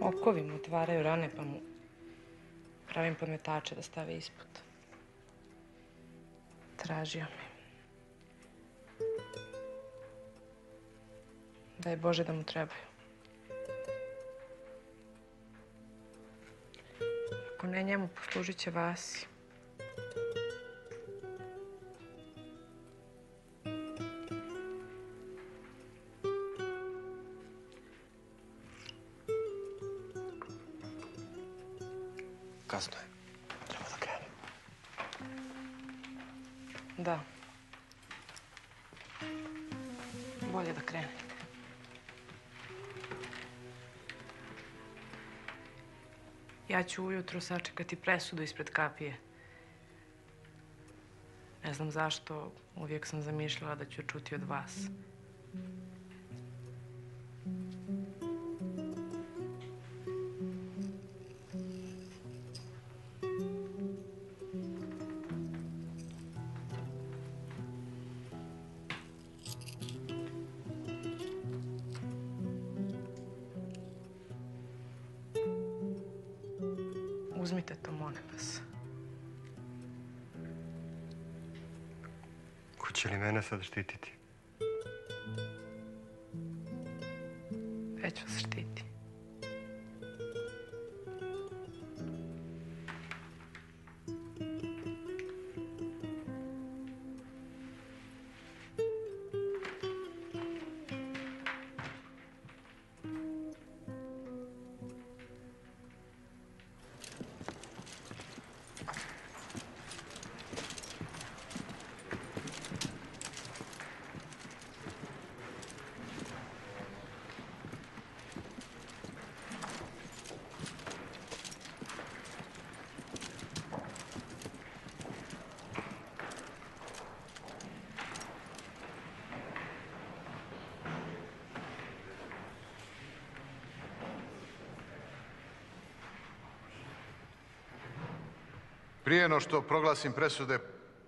Okovi mu otvaraju rane, pa mu pravim podmetače da stave ispod. Tražio me. Daj Bože da mu trebaju. Ako ne njemu, poslužit će Vasi. Kasno je. Treba da krenem. Da. Bolje da krenete. Ja ću ujutro sačekati presudu ispred kapije. Ne znam zašto, uvijek sam zamišljala da ću čuti od vas. Uzmite to, molim vas. Ko će li mene sad štititi? Već vas štiti. Prije no što proglasim presude,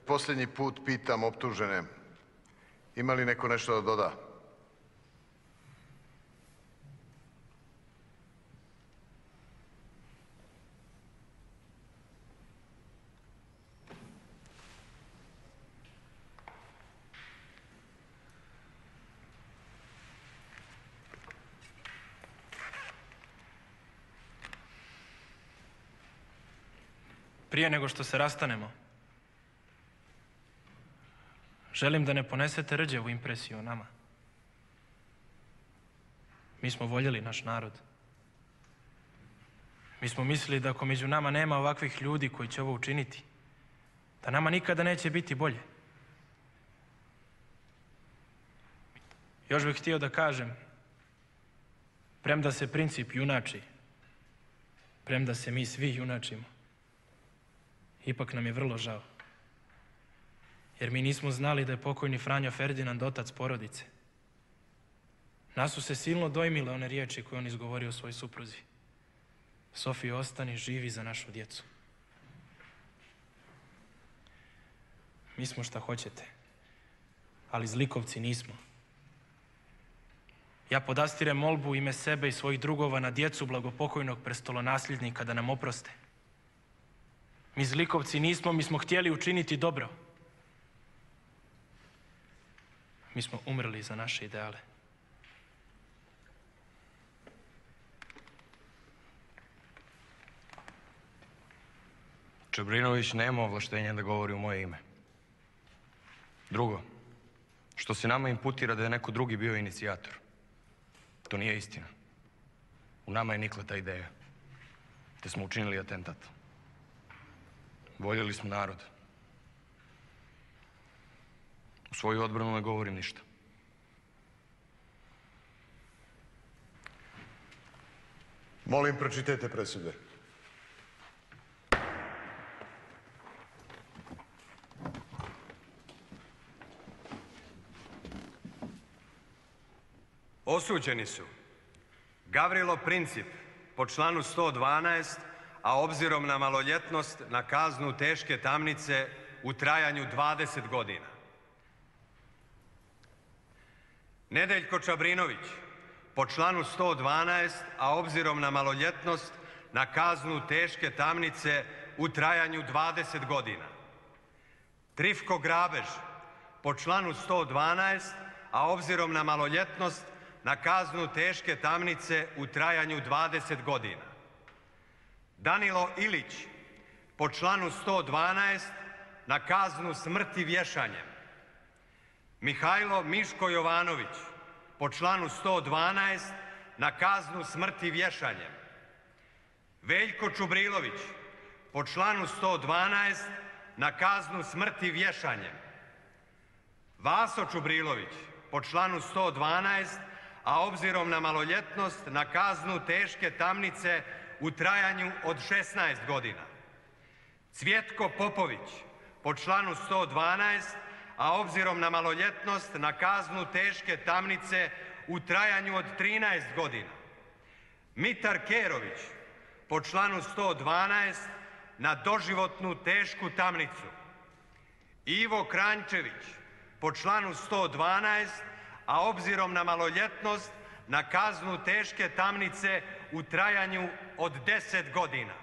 posljednji put pitam optužene, ima li neko nešto da doda? Prije nego što se rastanemo, želim da ne ponesete rđavu impresiju o nama. Mi smo voljeli naš narod. Mi smo mislili da ako među nama nema ovakvih ljudi koji će ovo učiniti, da nama nikada neće biti bolje. Još bih htio da kažem, premda se princip junači, premda se mi svi junačimo, ipak nam je vrlo žao. Jer mi nismo znali da je pokojni Franjo Ferdinand otac porodice. Nas su se silno dojmile one riječi koje on izgovorio svojoj supruzi. Sofija, ostani živi za našu djecu. Mi smo šta hoćete, ali zlikovci nismo. Ja podastirem molbu u ime sebe i svojih drugova na djecu blagopokojnog prestolonasljednika da nam oproste. Mi zlikovci nismo, mi smo htjeli učiniti dobro. Mi smo umrli za naše ideale. Čebrinović nema ovlaštenja da govori u moje ime. Drugo, što se nama imputira da je neko drugi bio inicijator. To nije istina. U nama je nikla ta ideja. Te smo učinili atentat. Voljeli smo narod. U svoju odbranu ne govorim ništa. Molim, pročitajte presude. Osuđeni su Gavrilo Princip po članu 112, a obzirom na maloljetnost na kaznu teške tamnice u trajanju 20 godina. Nedeljko Čabrinović po članu 112, a obzirom na maloljetnost na kaznu teške tamnice u trajanju 20 godina. Trifko Grabež po članu 112, a obzirom na maloljetnost na kaznu teške tamnice u trajanju 20 godina. Danilo Ilić po članu 112 na kaznu smrti vješanjem. Mihajlo Miško Jovanović po članu 112 na kaznu smrti vješanjem. Veljko Čubrilović po članu 112 na kaznu smrti vješanjem. Vaso Čubrilović po članu 112, a obzirom na maloljetnost na kaznu teške tamnice u trajanju od 16 godina. Cvjetko Popović po članu 112, a obzirom na maloljetnost na kaznu teške tamnice u trajanju od 13 godina. Mitar Kerović po članu 112 na doživotnu tešku tamnicu. Ivo Kranjčević po članu 112, a obzirom na maloljetnost na kaznu teške tamnice u trajanju od 10 godina.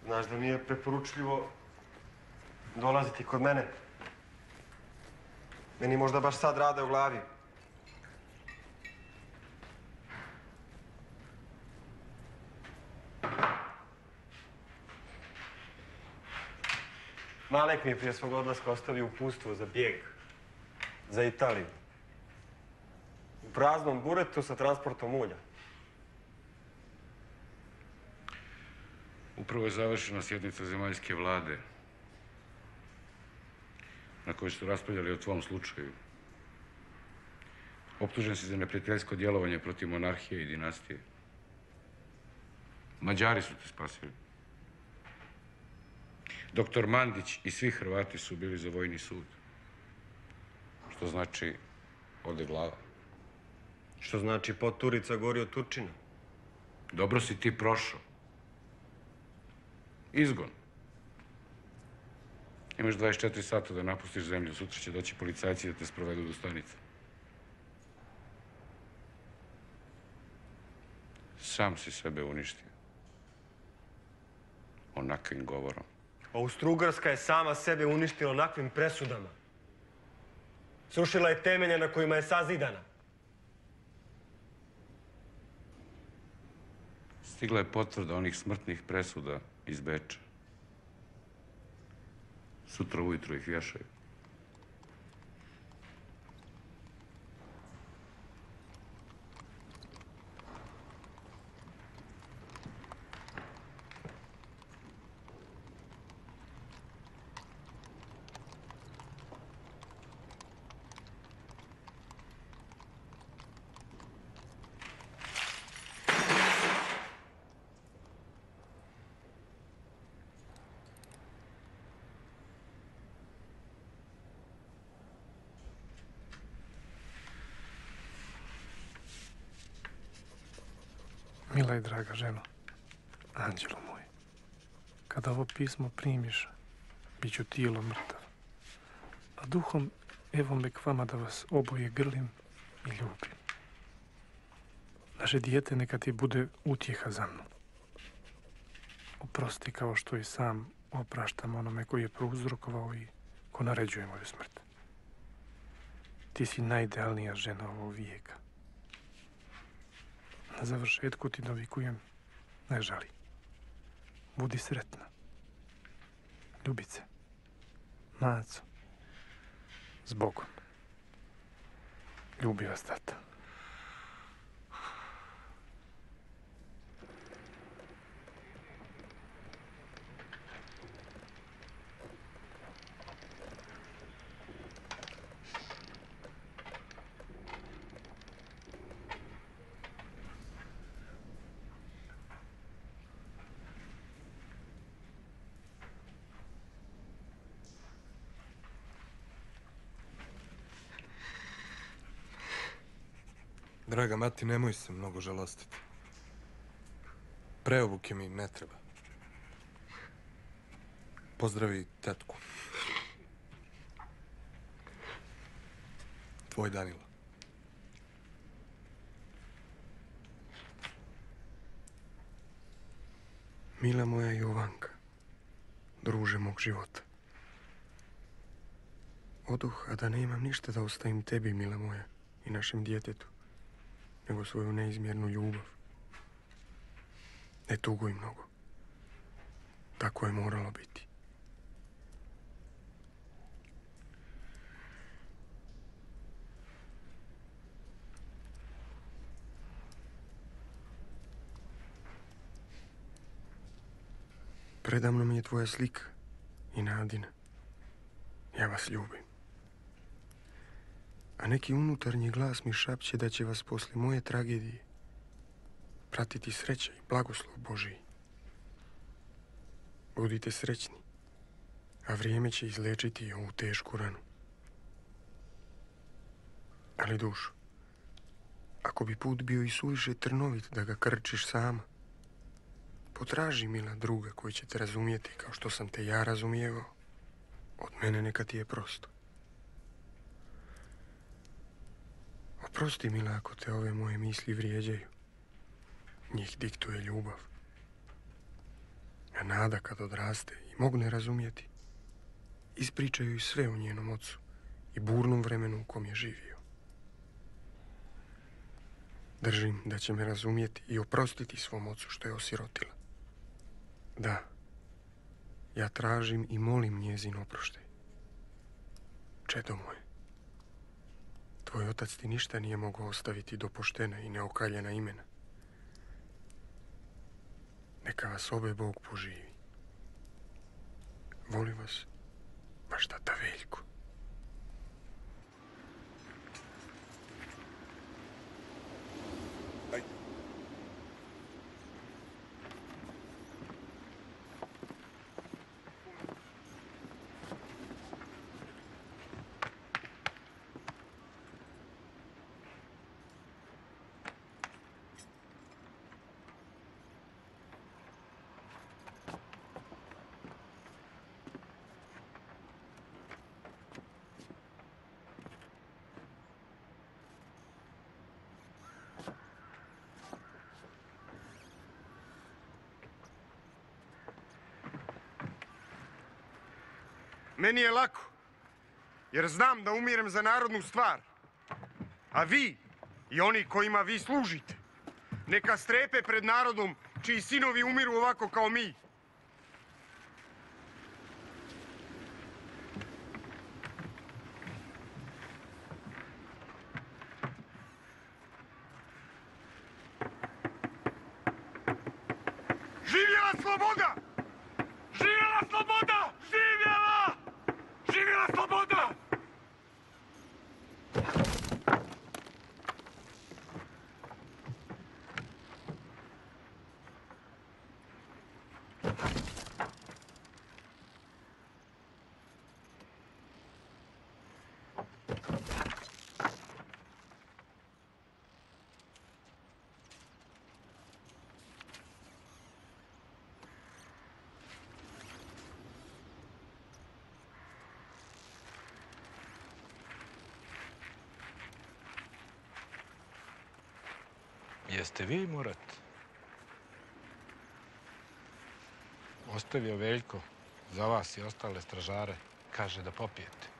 Znaš da mi je preporučljivo dolaziti kod mene. Meni možda baš sad rade u glavi. Malek mi je prije svog odlaska ostavio uputstvo za bijeg. Za Italiju. U praznom buretu sa transportom ulja. Upravo je završena sjednica zemaljske vlade na kojoj su raspravljali o tvom slučaju. Optužen si za neprijateljsko djelovanje protiv monarhije i dinastije. Mađari su te spasili. Doktor Mandić i svi Hrvati su bili za vojni sud. Što znači ode glava. Što znači poturica gori od Turčina. Dobro si ti prošao. Izgon. Imaš 24 sata da napustiš zemlju. Sutra će doći policajci da te sprovedu do stanice. Sam si sebe uništio. Onakvim govorom. Austro-Ugarska je sama sebe uništila onakvim presudama. Srušila je temelje na kojima je sazidana. Stigla je potvrda onih smrtnih presuda iz Beča. Sutra ujutro ih vješaju. Mila i draga ženo, anđelo moj, kada ovo pismo primiš, bit ću tijelo mrtav, a duhom evo me k vama da vas oboje grlim i ljubim. Naše dijete neka ti bude utjeha za mnom. Oprosti kao što i sam opraštam onome koji je prouzrokovao i ko naređuje moju smrt. Ti si najidealnija žena ovog vijeka. Na završetku ti dovikujem, ne žali. Budi sretna. Ljubice. Maco. S Bogom. Ljubi vas, tata. Draga mati, nemoj se mnogo žalostiti. Preobuke mi ne treba. Pozdravi tetku. Tvoj Danilo. Mila moja Jovanka, druže mog života. Oduh, a da nemam ništa da ostavim tebi, mila moja, i našem djetetu, nego svoju neizmjernu ljubav. Ne tuguj mnogo. Tako je moralo biti. Predamno mi je tvoja slika i Nadina. Ja vas ljubim. A neki unutarnji glas mi šapće da će vas posle moje tragedije pratiti sreća i blagoslov Božiji. Budite srećni, a vrijeme će izlečiti ovu tešku ranu. Ali dušo, ako bi put bio i suviše trnovit da ga krčiš sama, potraži, mila druga, koji će te razumijeti kao što sam te ja razumijevao. Od mene neka ti je prosto. Oprosti, mila, ako te ove moje misli vrijeđaju. Njih diktuje ljubav. A Nada, kad odraste i mogne razumijeti, ispričaju i sve o njenom ocu i burnom vremenu u kom je živio. Držim da će me razumijeti i oprostiti svom ocu što je osirotila. Da, ja tražim i molim njezin oproštaj. Čedo moje, tvoj otac ti ništa nije mogao ostaviti do poštena i neokaljena imena. Neka vas obe Bog poživi. Voli vas, vaš tata Veljko. Meni je lako, jer znam da umirem za narodnu stvar. A vi i oni kojima vi služite, neka strepe pred narodom čiji sinovi umiru ovako kao mi. Živjela sloboda! Živjela sloboda! Živjela! Živjela sloboda! Jeste vi, Murat? Ostavio Veljko za vas i ostale stražare. Kaže da popijete.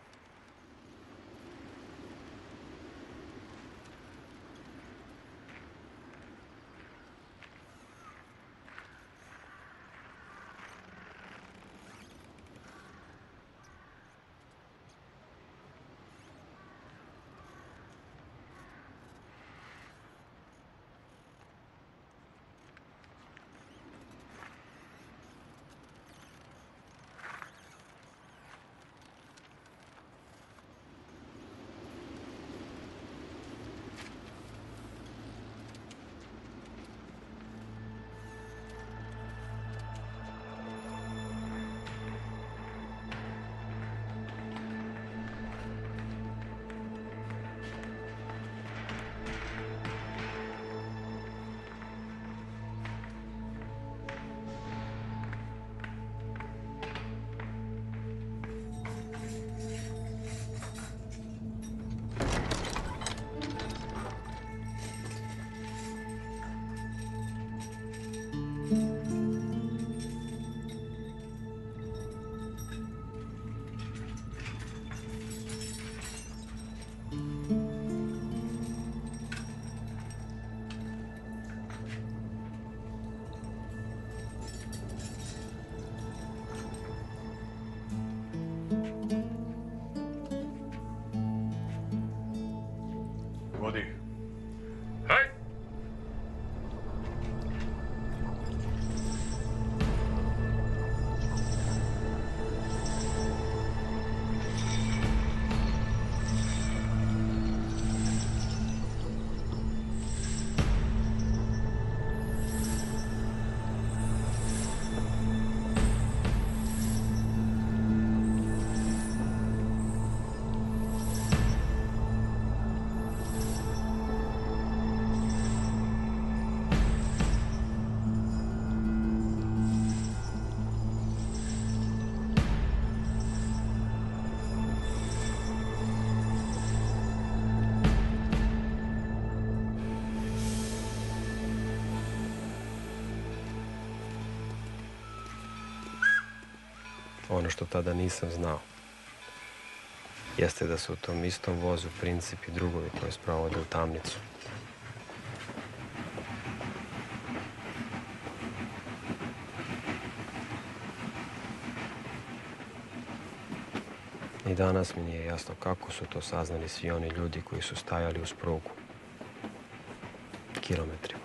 Ono što tada nisam znao jeste da su u tom istom vozu princip i drugovi koji sprovode u tamnicu. I danas mi nije jasno kako su to saznali svi oni ljudi koji su stajali uz prugu kilometrima.